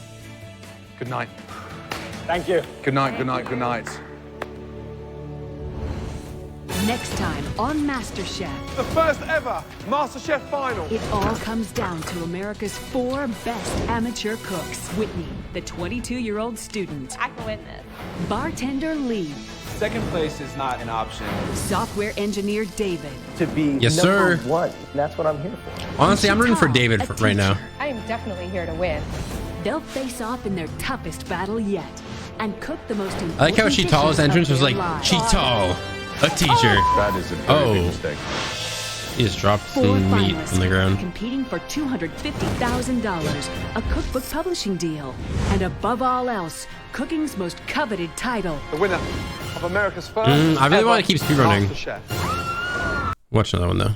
Speaker 5: Good night.
Speaker 15: Thank you.
Speaker 5: Good night, good night, good night.
Speaker 7: Next time on MasterChef.
Speaker 5: The first ever MasterChef final.
Speaker 7: It all comes down to America's 4 best amateur cooks. Whitney, the 22-year-old student.
Speaker 14: I can win this.
Speaker 7: Bartender Lee.
Speaker 9: Second place is not an option.
Speaker 7: Software engineer David.
Speaker 8: To be
Speaker 4: Yes,
Speaker 8: number
Speaker 4: sir.
Speaker 8: one. That's what I'm here for.
Speaker 4: Honestly, I'm rooting for David right now.
Speaker 12: I am definitely here to win.
Speaker 7: They'll face off in their toughest battle yet and cook the most important
Speaker 4: I like how Cheetal's
Speaker 7: dishes of
Speaker 4: entrance was
Speaker 7: their
Speaker 4: like,
Speaker 7: lives.
Speaker 4: Cheetal, a teacher.
Speaker 13: That is a very big mistake.
Speaker 4: He just dropped
Speaker 7: 4
Speaker 4: some meat
Speaker 7: finalists
Speaker 4: on the ground.
Speaker 7: competing for $250,000, a cookbook publishing deal, and above all else, cooking's most coveted title.
Speaker 5: The winner of America's first
Speaker 4: I really want to keep speedrunning.
Speaker 5: MasterChef.
Speaker 4: Watch another one though.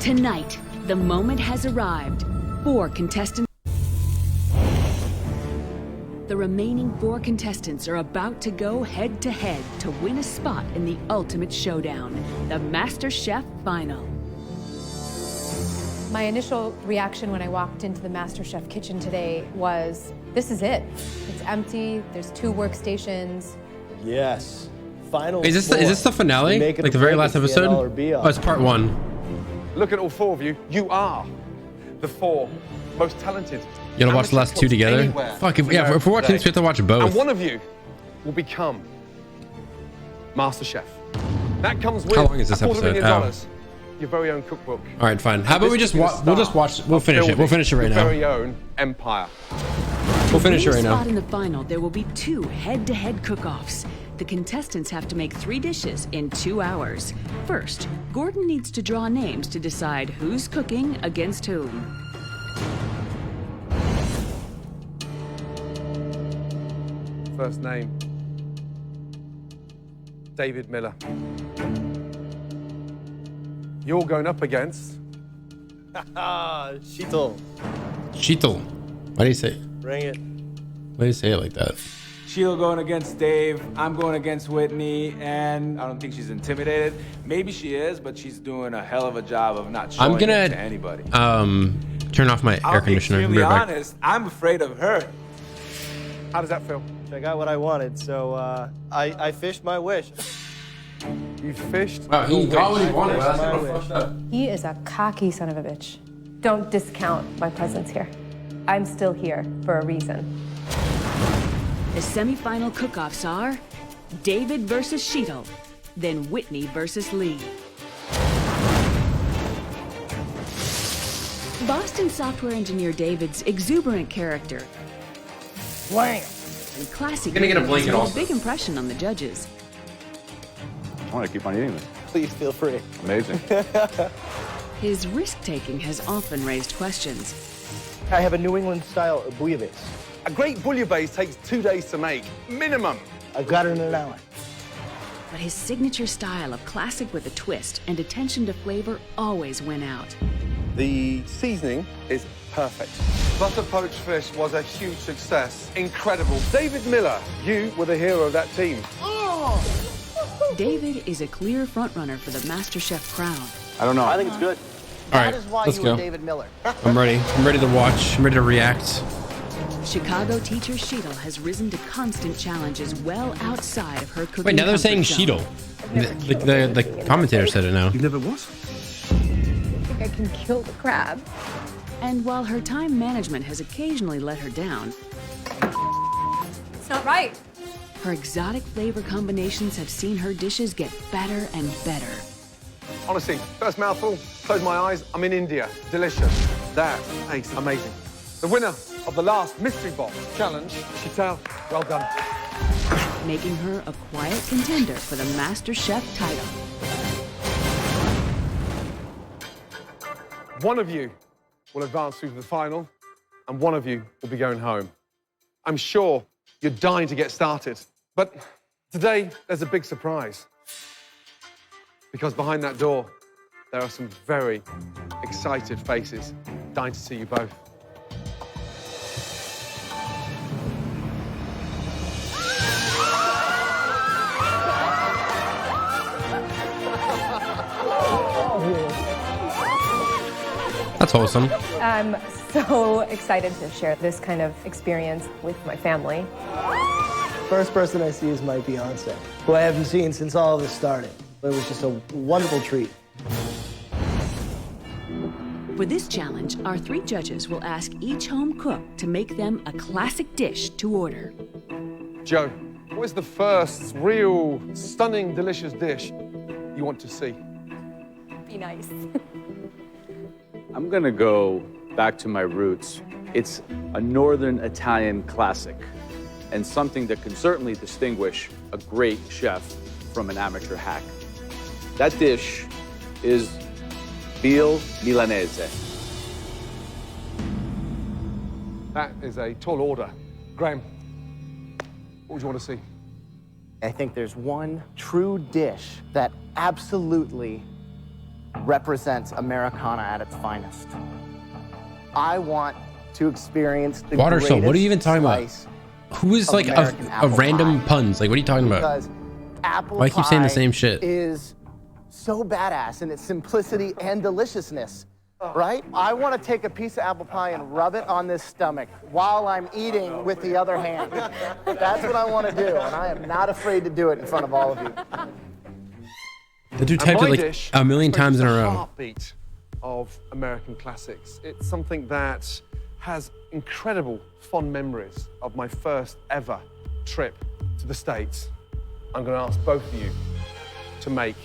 Speaker 7: Tonight, the moment has arrived. 4 contestants. The remaining 4 contestants are about to go head-to-head to win a spot in the ultimate showdown, the MasterChef Final.
Speaker 12: My initial reaction when I walked into the MasterChef kitchen today was, this is it. It's empty, there's 2 workstations.
Speaker 8: Yes. Final.
Speaker 4: Is this the finale?
Speaker 8: Make it
Speaker 4: Like
Speaker 8: or
Speaker 4: the very
Speaker 8: break
Speaker 4: last
Speaker 8: it,
Speaker 4: episode?
Speaker 8: CNL or BL.
Speaker 4: Oh, it's part 1.
Speaker 5: Look at all 4 of you. You are the 4 most talented.
Speaker 4: You gotta watch the last 2 together?
Speaker 5: anywhere
Speaker 4: Fuck, if
Speaker 5: in
Speaker 4: we're
Speaker 5: America
Speaker 4: watching this, we have to watch
Speaker 5: today.
Speaker 4: both.
Speaker 5: And one of you will become MasterChef. That comes with
Speaker 4: How long is this
Speaker 5: $250,000,
Speaker 4: episode?
Speaker 5: your very own cookbook.
Speaker 4: All right, fine. How about
Speaker 5: This
Speaker 4: we
Speaker 5: could
Speaker 4: just
Speaker 5: be the
Speaker 4: watch? We'll just
Speaker 5: start
Speaker 4: watch. We'll
Speaker 5: of
Speaker 4: finish it. We'll
Speaker 5: building
Speaker 4: finish it right
Speaker 5: your
Speaker 4: now.
Speaker 5: very own empire.
Speaker 4: We'll finish it
Speaker 7: To
Speaker 4: right
Speaker 7: win a
Speaker 4: now.
Speaker 7: spot in the final, there will be 2 head-to-head cook-offs. The contestants have to make 3 dishes in 2 hours. First, Gordon needs to draw names to decide who's cooking against whom.
Speaker 5: First name, David Miller. You're going up against
Speaker 8: Cheetal.
Speaker 4: Cheetal. Why do you say?
Speaker 8: Bring it.
Speaker 4: Why do you say it like that?
Speaker 9: Sheila going against Dave, I'm going against Whitney, and I don't think she's intimidated. Maybe she is, but she's doing a hell of a job of not showing
Speaker 4: I'm
Speaker 9: it
Speaker 4: gonna
Speaker 9: to anybody.
Speaker 4: turn off my air
Speaker 9: I'll be
Speaker 4: conditioner.
Speaker 9: extremely
Speaker 4: Be right back.
Speaker 9: honest, I'm afraid of her.
Speaker 5: How does that feel?
Speaker 8: I got what I wanted, so I fished my wish.
Speaker 5: You fished?
Speaker 4: Wow, he got what he wanted.
Speaker 8: Fished
Speaker 4: That's
Speaker 8: my
Speaker 4: kinda
Speaker 8: wish.
Speaker 4: fucked up.
Speaker 12: He is a cocky son of a bitch. Don't discount my presence here. I'm still here for a reason.
Speaker 7: The semi-final cook-offs are David versus Cheetal, then Whitney versus Lee. Boston software engineer David's exuberant character
Speaker 8: Wham!
Speaker 7: and classic
Speaker 4: Gonna get a
Speaker 7: Lee
Speaker 4: blanket
Speaker 7: made a
Speaker 4: also.
Speaker 7: big impression on the judges.
Speaker 13: I want to keep on eating this.
Speaker 8: Please feel free.
Speaker 13: Amazing.
Speaker 7: His risk-taking has often raised questions.
Speaker 8: I have a New England style bouillabaisse.
Speaker 5: A great bouillabaisse takes 2 days to make, minimum.
Speaker 8: I've got it in an hour.
Speaker 7: But his signature style of classic with a twist and attention to flavor always win out.
Speaker 5: The seasoning is perfect. Butter poached fish was a huge success. Incredible. David Miller, you were the hero of that team.
Speaker 7: David is a clear frontrunner for the MasterChef crown.
Speaker 13: I don't know.
Speaker 8: I think it's good.
Speaker 4: All right,
Speaker 8: That is why
Speaker 4: let's
Speaker 8: you
Speaker 4: go.
Speaker 8: were David Miller.
Speaker 4: I'm ready. I'm ready to watch. I'm ready to react.
Speaker 7: Chicago teacher Cheetal has risen to constant challenges well outside of her cooking
Speaker 4: Wait, now they're saying
Speaker 7: comfort zone.
Speaker 4: Cheetal. The commentator said it now.
Speaker 13: You never what?
Speaker 12: I think I can kill the crab.
Speaker 7: And while her time management has occasionally let her down,
Speaker 12: It's not right.
Speaker 7: her exotic flavor combinations have seen her dishes get better and better.
Speaker 5: Honestly, first mouthful, close my eyes, I'm in India. Delicious. That tastes amazing. The winner of the last Mystery Box Challenge, Cheetal, well done.
Speaker 7: Making her a quiet contender for the MasterChef title.
Speaker 5: One of you will advance through to the final, and one of you will be going home. I'm sure you're dying to get started, but today there's a big surprise. Because behind that door, there are some very excited faces dying to see you both.
Speaker 4: That's wholesome.
Speaker 12: I'm so excited to share this kind of experience with my family.
Speaker 8: First person I see is my fiance, who I haven't seen since all of this started. It was just a wonderful treat.
Speaker 7: For this challenge, our 3 judges will ask each home cook to make them a classic dish to order.
Speaker 5: Joe, what is the first real, stunning, delicious dish you want to see?
Speaker 12: Be nice.
Speaker 10: I'm gonna go back to my roots. It's a Northern Italian classic and something that can certainly distinguish a great chef from an amateur hack. That dish is veal Milanese.
Speaker 5: That is a tall order. Graham, what would you want to see?
Speaker 15: I think there's one true dish that absolutely represents Americana at its finest. I want to experience the
Speaker 4: Water Soul, what are you even talking about?
Speaker 15: slice
Speaker 4: Who is
Speaker 15: of
Speaker 4: like
Speaker 15: American
Speaker 4: a
Speaker 15: apple
Speaker 4: random
Speaker 15: pie.
Speaker 4: puns? Like, what are you talking about?
Speaker 15: Because apple
Speaker 4: Why keep saying the
Speaker 15: pie
Speaker 4: same shit?
Speaker 15: is so badass in its simplicity and deliciousness, right? I want to take a piece of apple pie and rub it on this stomach while I'm eating with the other hand. That's what I want to do, and I am not afraid to do it in front of all of you.
Speaker 4: The dude typed it like a million times in a row.
Speaker 5: Heartbeat of American classics. It's something that has incredible fond memories of my first ever trip to the States. I'm going to ask both of you to make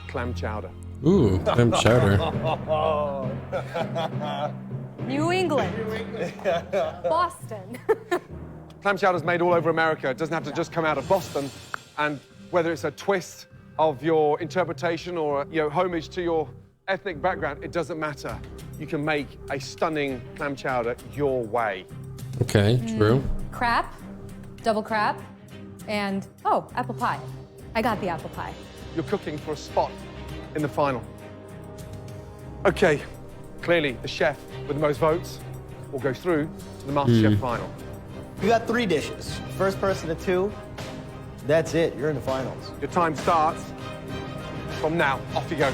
Speaker 5: clam chowder.
Speaker 4: Ooh, clam chowder.
Speaker 12: New England. Boston.
Speaker 5: Clam chowder is made all over America. It doesn't have to just come out of Boston. And whether it's a twist of your interpretation or homage to your ethnic background, it doesn't matter. You can make a stunning clam chowder your way.
Speaker 4: Okay, true.
Speaker 12: Crab, double crab, and oh, apple pie. I got the apple pie.
Speaker 5: You're cooking for a spot in the final. Okay, clearly the chef with the most votes will go through to the MasterChef final.
Speaker 8: You got 3 dishes. First person to 2, that's it. You're in the finals.
Speaker 5: Your time starts from now. Off you go.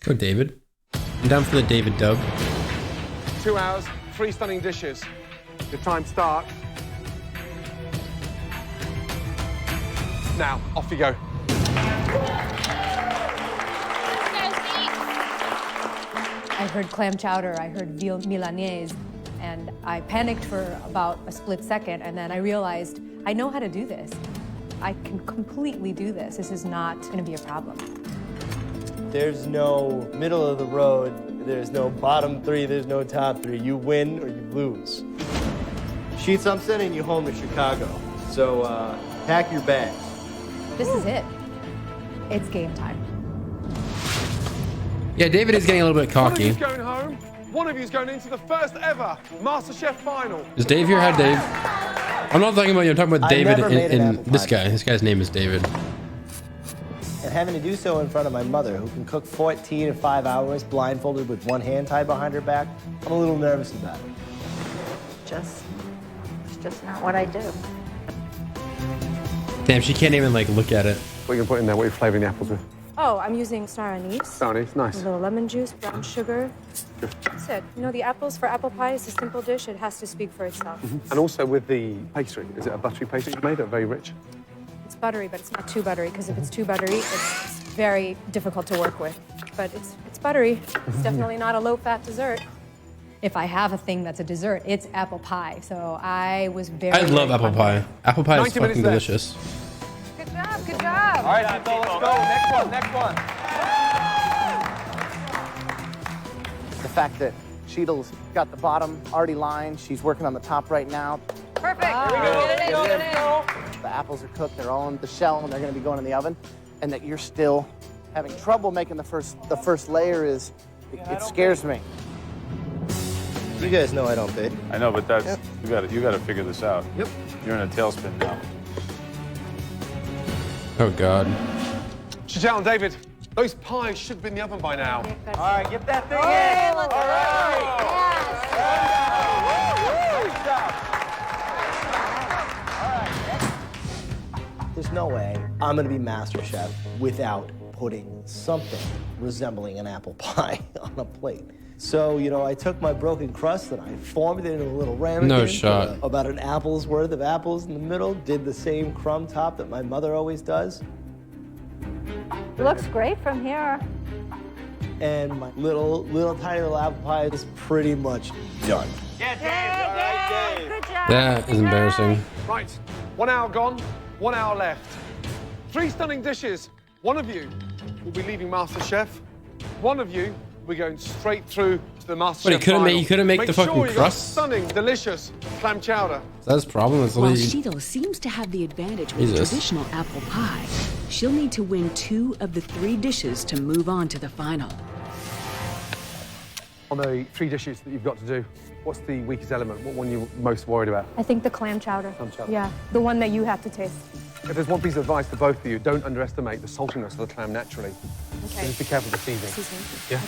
Speaker 4: Go, David. I'm down for the David dub.
Speaker 5: 2 hours, 3 stunning dishes. Your time starts now. Off you go.
Speaker 12: I heard clam chowder, I heard veal Milanese, and I panicked for about a split second, and then I realized I know how to do this. I can completely do this. This is not going to be a problem.
Speaker 8: There's no middle of the road. There's no bottom 3. There's no top 3. You win or you lose. Sheets, I'm sending you home to Chicago. So pack your bags.
Speaker 12: This is it. It's game time.
Speaker 4: Yeah, David is getting a little bit
Speaker 5: One of
Speaker 4: cocky.
Speaker 5: you's going home. One of you's going into the first ever MasterChef final.
Speaker 4: Is Dave here? Hi, Dave. I'm not talking about you. I'm talking about
Speaker 8: I
Speaker 4: David
Speaker 8: never made an
Speaker 4: and
Speaker 8: apple
Speaker 4: this
Speaker 8: pie.
Speaker 4: guy. This guy's name is David.
Speaker 8: And having to do so in front of my mother, who can cook 14 in 5 hours, blindfolded with one hand tied behind her back, I'm a little nervous about it.
Speaker 21: It's just not what I do.
Speaker 4: Damn, she can't even like look at it.
Speaker 5: What are you going to put in there? What are you flavoring the apples with?
Speaker 12: Oh, I'm using star anise.
Speaker 5: Star anise, nice.
Speaker 12: A little lemon juice, brown sugar. That's it. You know, the apples for apple pie is a simple dish. It has to speak for itself.
Speaker 5: And also with the pastry, is it a buttery pastry you made? Or very rich?
Speaker 12: It's buttery, but it's not too buttery, because if it's too buttery, it's very difficult to work with. But it's buttery. It's definitely not a low-fat dessert. If I have a thing that's a dessert, it's apple pie. So I was very
Speaker 4: I love apple pie. Apple pie is
Speaker 5: 90 minutes
Speaker 4: fucking
Speaker 5: left.
Speaker 4: delicious.
Speaker 12: Good job, good job.
Speaker 9: All right, people, let's go. Next one.
Speaker 15: The fact that Cheadle's got the bottom already lined, she's working on the top right now.
Speaker 12: Perfect.
Speaker 9: Here we go.
Speaker 15: The apples are cooked, they're all in the shell, and they're gonna be going in the oven, and that you're still having trouble making the first layer it scares me.
Speaker 8: You guys know I don't bake.
Speaker 10: I know, but that's you got to figure this out.
Speaker 3: Yep.
Speaker 10: You're in a tailspin now.
Speaker 4: Oh God.
Speaker 5: Chantal and David, those pies should be in the oven by now.
Speaker 15: All right, get that thing in.
Speaker 11: Let's
Speaker 15: All right.
Speaker 8: There's no way I'm gonna be Master Chef without putting something resembling an apple pie on a plate. So, you know, I took my broken crust and I formed it into a little ramekin.
Speaker 4: No shot.
Speaker 8: Put about an apple's worth of apples in the middle, did the same crumb top that my mother always does.
Speaker 12: Looks great from here.
Speaker 8: And my little tiny little apple pie is pretty much done.
Speaker 12: Good job.
Speaker 4: That is embarrassing.
Speaker 5: Right, 1 hour gone, 1 hour left. 3 stunning dishes. One of you will be leaving MasterChef. One of you will be going straight through to the MasterChef
Speaker 4: But he couldn't make the fucking
Speaker 5: sure you got
Speaker 4: crust?
Speaker 5: stunning, delicious clam chowder.
Speaker 4: That's the problem. It's
Speaker 7: While
Speaker 4: lead.
Speaker 7: Sheetal seems to have the advantage with
Speaker 4: Jesus.
Speaker 7: traditional apple pie, she'll need to win 2 of the 3 dishes to move on to the final.
Speaker 5: On the 3 dishes that you've got to do, what's the weakest element? What one are you most worried about?
Speaker 12: I think the clam chowder.
Speaker 5: Clam chowder.
Speaker 12: Yeah, the one that you have to taste.
Speaker 5: If there's one piece of advice for both of you, don't underestimate the saltiness of the clam naturally.
Speaker 12: Okay.
Speaker 5: Just be careful with the seasoning. Yeah.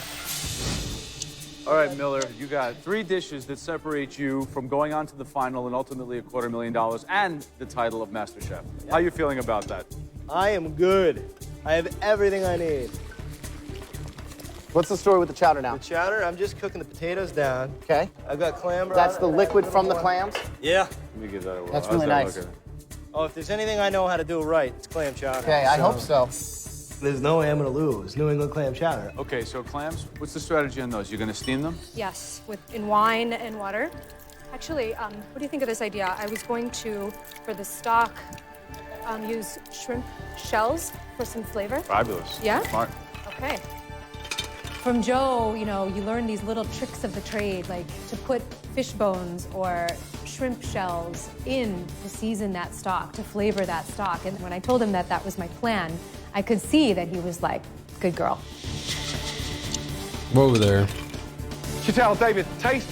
Speaker 10: All right, Miller, you got 3 dishes that separate you from going on to the final and ultimately $250,000 and the title of Master Chef. How are you feeling about that?
Speaker 8: I am good. I have everything I need.
Speaker 15: What's the story with the chowder now?
Speaker 8: The chowder, I'm just cooking the potatoes down.
Speaker 15: Okay.
Speaker 8: I've got clam.
Speaker 15: That's the liquid from the clams?
Speaker 8: Yeah.
Speaker 10: Let me give that a whirl.
Speaker 15: That's
Speaker 10: How's
Speaker 15: really
Speaker 10: that
Speaker 15: nice.
Speaker 10: looking?
Speaker 8: Oh, if there's anything I know how to do right, it's clam chowder.
Speaker 15: Okay, I hope so.
Speaker 8: There's no way I'm gonna lose. New England clam chowder.
Speaker 10: Okay, so clams, what's the strategy on those? You're gonna steam them?
Speaker 12: Yes, in wine and water. Actually, what do you think of this idea? I was going to, for the stock, use shrimp shells for some flavor.
Speaker 10: Fabulous.
Speaker 12: Yeah?
Speaker 10: Smart.
Speaker 12: Okay. From Joe, you know, you learn these little tricks of the trade, like to put fish bones or shrimp shells in to season that stock, to flavor that stock. And when I told him that that was my plan, I could see that he was like, good girl.
Speaker 4: Whoa there.
Speaker 5: Chantal, David, taste,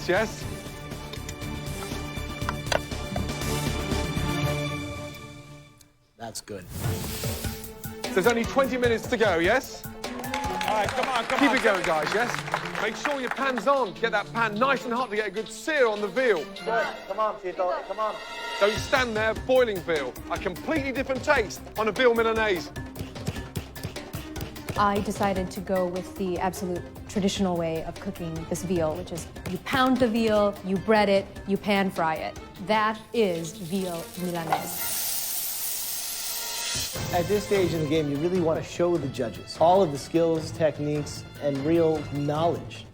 Speaker 5: yes?
Speaker 8: That's good.
Speaker 5: There's only 20 minutes to go, yes?
Speaker 10: All right, come on.
Speaker 5: Keep it going, guys, yes? Make sure your pan's on. Get that pan nice and hot to get a good sear on the veal.
Speaker 8: Good. Come on, Tito. Come on.
Speaker 5: Don't stand there boiling veal. A completely different taste on a veal Milanese.
Speaker 12: I decided to go with the absolute traditional way of cooking this veal, which is you pound the veal, you bread it, you pan fry it. That is veal Milanese.
Speaker 8: At this stage in the game, you really want to show the judges all of the skills, techniques, and real knowledge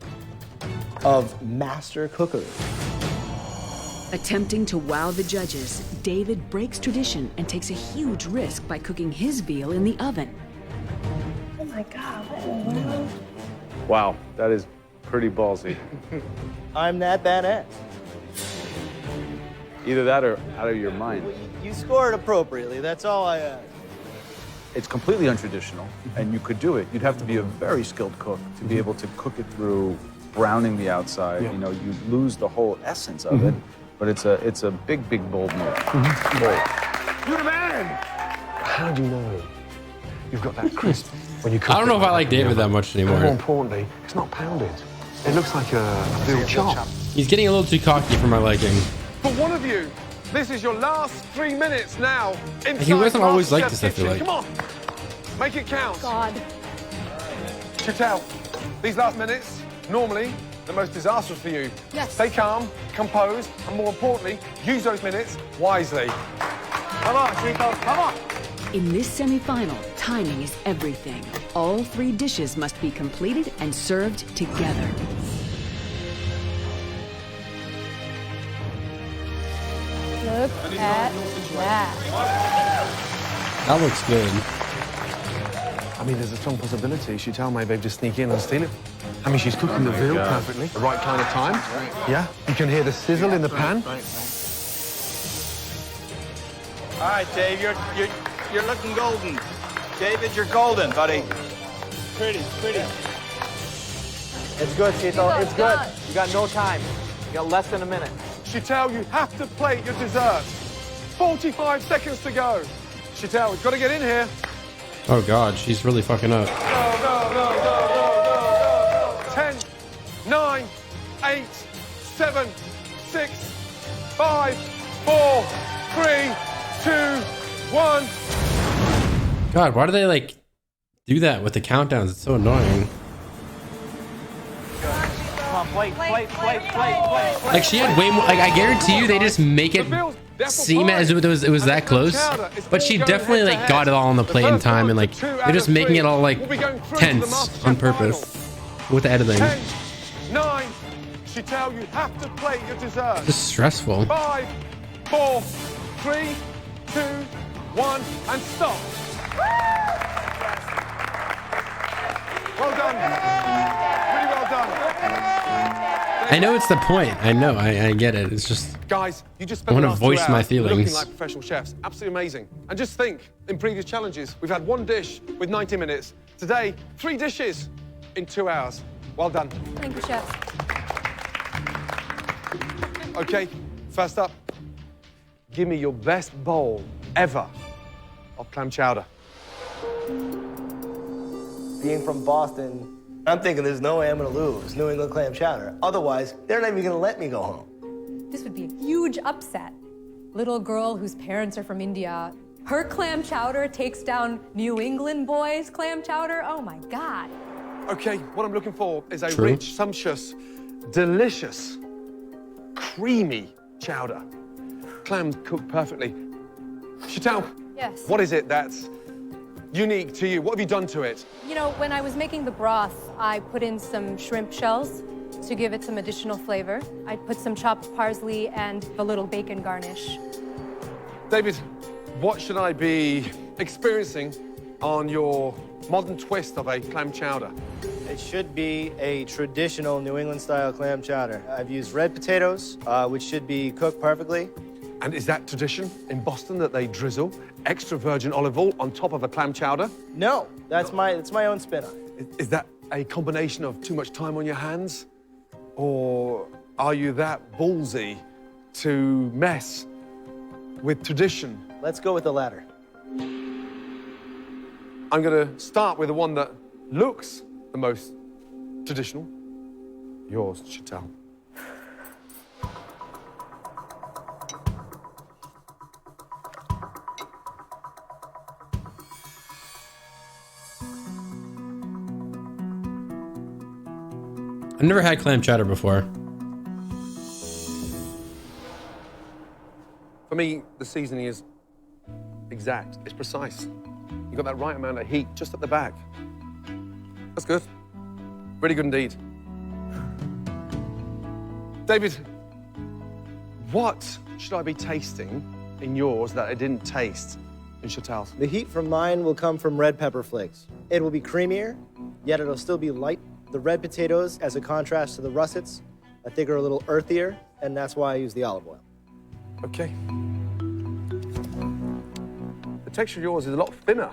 Speaker 8: of master cookery.
Speaker 7: Attempting to wow the judges, David breaks tradition and takes a huge risk by cooking his veal in the oven.
Speaker 12: Oh my God, what in the world?
Speaker 10: Wow, that is pretty ballsy.
Speaker 8: I'm that badass.
Speaker 10: Either that or out of your mind.
Speaker 8: You scored appropriately. That's all I ask.
Speaker 10: It's completely untraditional, and you could do it. You'd have to be a very skilled cook to be able to cook it through browning the outside. You know, you lose the whole essence of it, but it's a big, bold move. Bold.
Speaker 5: You're the man! How do you know you've got that crisp when you cook
Speaker 4: I don't know
Speaker 5: it?
Speaker 4: if I like David that much
Speaker 5: And more
Speaker 4: anymore.
Speaker 5: importantly, it's not pounded. It looks like a veal chop.
Speaker 4: He's getting a little too cocky for my liking.
Speaker 5: For one of you, this is your last 3 minutes now.
Speaker 4: He wasn't always like
Speaker 5: MasterChef's
Speaker 4: this, I feel
Speaker 5: kitchen.
Speaker 4: like.
Speaker 5: Come on, make it count.
Speaker 12: God.
Speaker 5: Chantal, these last minutes, normally the most disastrous for you.
Speaker 12: Yes.
Speaker 5: Stay calm, composed, and more importantly, use those minutes wisely. Come on, Chico, come on.
Speaker 7: In this semi-final, timing is everything. All 3 dishes must be completed and served together.
Speaker 12: Look at that.
Speaker 4: That looks good.
Speaker 5: I mean, there's a strong possibility Chantal may be able to sneak in and steal it. I mean, she's cooking the veal perfectly, the right kind of time. Yeah, you can hear the sizzle in the pan.
Speaker 13: All right, Dave, you're looking golden. David, you're golden, buddy. Pretty.
Speaker 8: It's good, Chito. It's good. You got no time. You got less than a minute.
Speaker 5: Chital, you have to plate your dessert. 45 seconds to go. Chital, we've got to get in here.
Speaker 4: Oh God, she's really fucking up.
Speaker 5: Go. 10, 9, 8, 7, 6, 5, 4, 3, 2, 1.
Speaker 4: God, why do they like do that with the countdowns? It's so annoying.
Speaker 8: Come on, plate.
Speaker 4: Like she had way more. Like I guarantee you, they just make it seem as if it was that close. But she definitely like got it all on the plate in time, and like they're just making it all like tense on purpose with the editing.
Speaker 5: 10, 9. Chital, you have to plate your dessert.
Speaker 4: Just stressful.
Speaker 5: 5, 4, 3, 2, 1, and stop. Well done. Really well done.
Speaker 4: I know it's the point. I know. I get it. It's just.
Speaker 5: Guys, you just
Speaker 4: I
Speaker 5: spent
Speaker 4: want
Speaker 5: the
Speaker 4: to
Speaker 5: last
Speaker 4: voice
Speaker 5: 2
Speaker 4: my
Speaker 5: hours
Speaker 4: feelings.
Speaker 5: looking like professional chefs. Absolutely amazing. And just think, in previous challenges, we've had 1 dish with 90 minutes. Today, 3 dishes in 2 hours. Well done.
Speaker 12: Thank you, Chef.
Speaker 5: Okay, first up, give me your best bowl ever of clam chowder.
Speaker 8: Being from Boston, I'm thinking there's no way I'm gonna lose New England clam chowder. Otherwise, they're not even gonna let me go home.
Speaker 12: This would be a huge upset. Little girl whose parents are from India, her clam chowder takes down New England boys' clam chowder. Oh my God.
Speaker 5: Okay, what I'm looking for is a
Speaker 4: True.
Speaker 5: rich, sumptuous, delicious, creamy chowder. Clams cooked perfectly. Chital,
Speaker 12: Yes.
Speaker 5: what is it that's unique to you? What have you done to it?
Speaker 12: You know, when I was making the broth, I put in some shrimp shells to give it some additional flavor. I put some chopped parsley and a little bacon garnish.
Speaker 5: David, what should I be experiencing on your modern twist of a clam chowder?
Speaker 8: It should be a traditional New England style clam chowder. I've used red potatoes, which should be cooked perfectly.
Speaker 5: And is that tradition in Boston that they drizzle extra virgin olive oil on top of a clam chowder?
Speaker 8: No, that's my own spin on it.
Speaker 5: Is that a combination of too much time on your hands? Or are you that ballsy to mess with tradition?
Speaker 8: Let's go with the latter.
Speaker 5: I'm gonna start with the one that looks the most traditional. Yours, Chital.
Speaker 4: I've never had clam chowder before.
Speaker 5: For me, the seasoning is exact. It's precise. You got that right amount of heat just at the back. That's good. Really good indeed. David, what should I be tasting in yours that I didn't taste in Chital's?
Speaker 8: The heat from mine will come from red pepper flakes. It will be creamier, yet it'll still be light. The red potatoes, as a contrast to the russets, I think are a little earthier, and that's why I use the olive oil.
Speaker 5: Okay. The texture of yours is a lot thinner.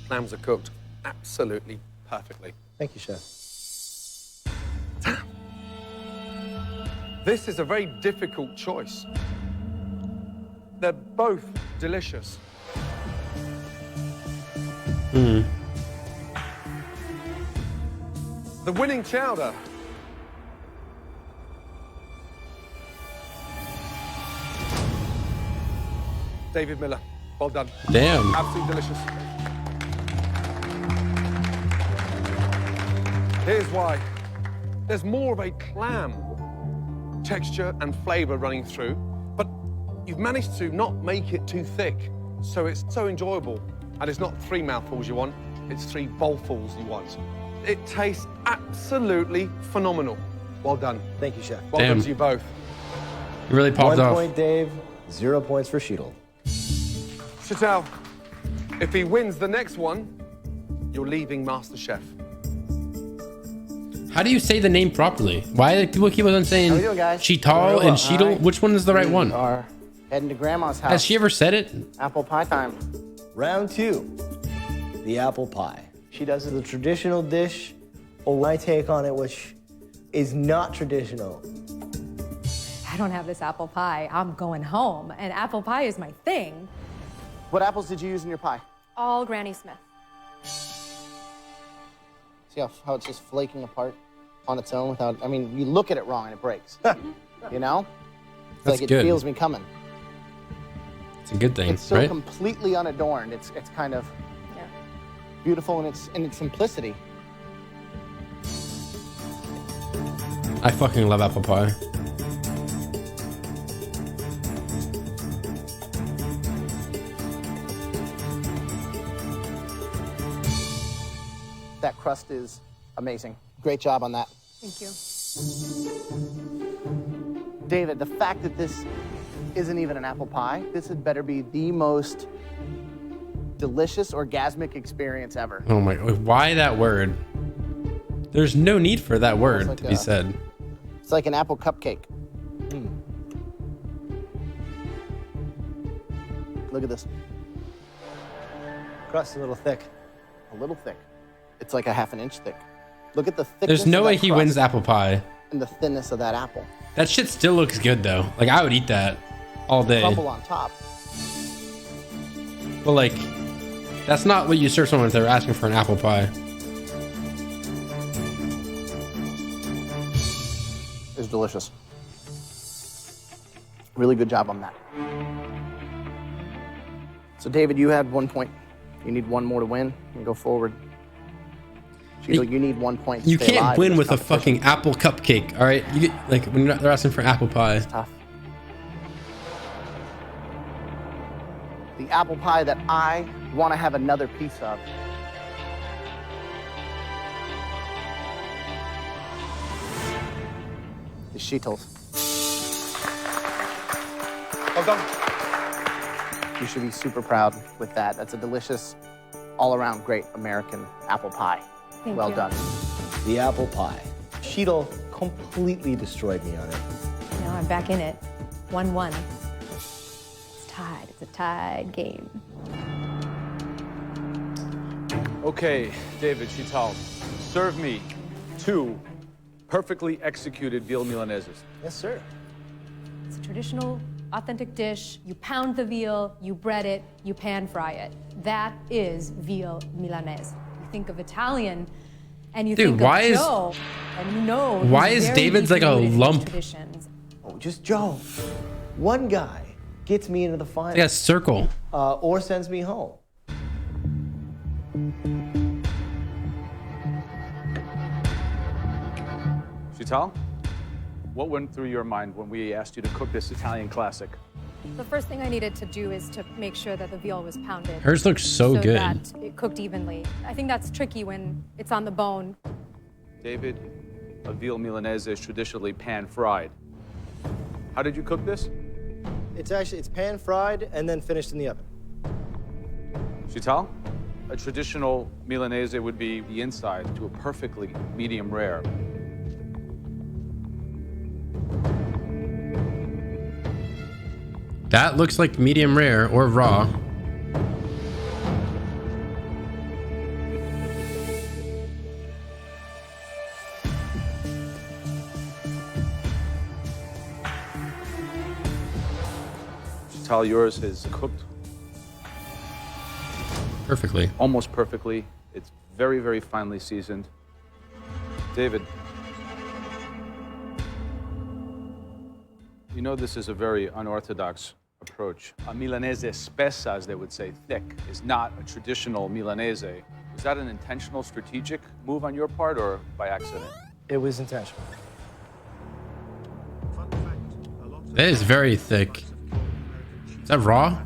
Speaker 5: Clams are cooked absolutely perfectly.
Speaker 8: Thank you, Chef.
Speaker 5: This is a very difficult choice. They're both delicious.
Speaker 4: Hmm.
Speaker 5: The winning chowder. David Miller, well done.
Speaker 4: Damn.
Speaker 5: Absolutely delicious. Here's why. There's more of a clam texture and flavor running through, but you've managed to not make it too thick, so it's so enjoyable. And it's not 3 mouthfuls you want, it's 3 bowlfuls you want. It tastes absolutely phenomenal. Well done.
Speaker 8: Thank you, Chef.
Speaker 5: Well done to you both.
Speaker 4: You really popped
Speaker 8: 1
Speaker 4: off.
Speaker 8: point, Dave. 0 points for Sheetal.
Speaker 5: Chital, If he wins the next one, you're leaving MasterChef.
Speaker 4: How do you say the name properly? Why do people keep on saying
Speaker 15: How we doing, guys?
Speaker 4: Cheetal and Sheetal?
Speaker 15: Alright.
Speaker 4: Which one is the right
Speaker 15: We
Speaker 4: one?
Speaker 15: are heading to Grandma's house.
Speaker 4: Has she ever said it?
Speaker 15: Apple pie time.
Speaker 8: Round 2, the apple pie. She does the traditional dish, or my take on it, which is not traditional.
Speaker 12: I don't have this apple pie. I'm going home, and apple pie is my thing.
Speaker 15: What apples did you use in your pie?
Speaker 12: All Granny Smith.
Speaker 15: See how it's just flaking apart on its own without, I mean, you look at it wrong and it breaks. You know? It's
Speaker 4: That's
Speaker 15: like it
Speaker 4: good.
Speaker 15: feels me coming.
Speaker 4: It's a good thing,
Speaker 15: It's so
Speaker 4: right?
Speaker 15: completely unadorned. It's kind of beautiful in its simplicity.
Speaker 4: I fucking love apple pie.
Speaker 15: That crust is amazing. Great job on that.
Speaker 12: Thank you.
Speaker 15: David, the fact that this isn't even an apple pie, this had better be the most delicious, orgasmic experience ever.
Speaker 4: Oh my, why that word? There's no need for that word
Speaker 15: like
Speaker 4: to be said.
Speaker 15: It's like an apple cupcake. Look at this.
Speaker 8: Crust a little thick.
Speaker 15: A little thick. It's like a half an inch thick. Look at the thickness.
Speaker 4: There's no
Speaker 15: of
Speaker 4: way
Speaker 15: that
Speaker 4: he
Speaker 15: crust
Speaker 4: wins apple pie.
Speaker 15: and the thinness of that apple.
Speaker 4: That shit still looks good though. Like I would eat that all day.
Speaker 15: Crumble on top.
Speaker 4: But like, that's not what you serve someone if they're asking for an apple pie.
Speaker 15: It's delicious. Really good job on that. So David, you had 1 point. You need one more to win and go forward. Cheeto, you need 1 point to
Speaker 4: You
Speaker 15: stay
Speaker 4: can't
Speaker 15: alive
Speaker 4: win
Speaker 15: in this
Speaker 4: with a fucking apple cupcake, all right? You get like when they're asking for apple pie. It's
Speaker 15: tough. The apple pie that I want to have another piece of. The Cheetos.
Speaker 5: Well done.
Speaker 15: You should be super proud with that. That's a delicious, all-around great American apple pie.
Speaker 12: Thank
Speaker 15: well
Speaker 12: you.
Speaker 15: done.
Speaker 8: The apple pie. Cheetal completely destroyed me on it.
Speaker 12: Now I'm back in it. 1-1. It's tied. It's a tied game.
Speaker 10: Okay, David Cheetal, serve me 2 perfectly executed veal milaneses.
Speaker 8: Yes, sir.
Speaker 12: It's a traditional, authentic dish. You pound the veal, you bread it, you pan fry it. That is veal Milanese. You think of Italian, and you
Speaker 4: Dude,
Speaker 12: think
Speaker 4: why
Speaker 12: of
Speaker 4: is-
Speaker 12: Joe, and you know
Speaker 4: why
Speaker 12: he's
Speaker 4: is
Speaker 12: very
Speaker 4: David's like
Speaker 12: deeply
Speaker 4: a
Speaker 12: rooted in
Speaker 4: lump?
Speaker 12: traditions.
Speaker 8: Oh, just Joe. One guy gets me into the final.
Speaker 4: Like a circle.
Speaker 8: Or sends me home.
Speaker 10: Cheetal, what went through your mind when we asked you to cook this Italian classic?
Speaker 12: The first thing I needed to do is to make sure that the veal was pounded.
Speaker 4: Hers looks so good.
Speaker 12: that it cooked evenly. I think that's tricky when it's on the bone.
Speaker 10: David, a veal milanese is traditionally pan-fried. How did you cook this?
Speaker 8: It's pan fried and then finished in the oven.
Speaker 10: Cheetal, a traditional milanese would be the inside to a perfectly medium rare.
Speaker 4: That looks like medium rare or raw.
Speaker 10: Cheetal, yours is cooked
Speaker 4: Perfectly.
Speaker 10: almost perfectly. It's very, very finely seasoned. David, you know this is a very unorthodox approach. A Milanese spessa, as they would say, thick, is not a traditional Milanese. Was that an intentional strategic move on your part or by accident?
Speaker 8: It was intentional.
Speaker 4: That is very thick. Is that raw?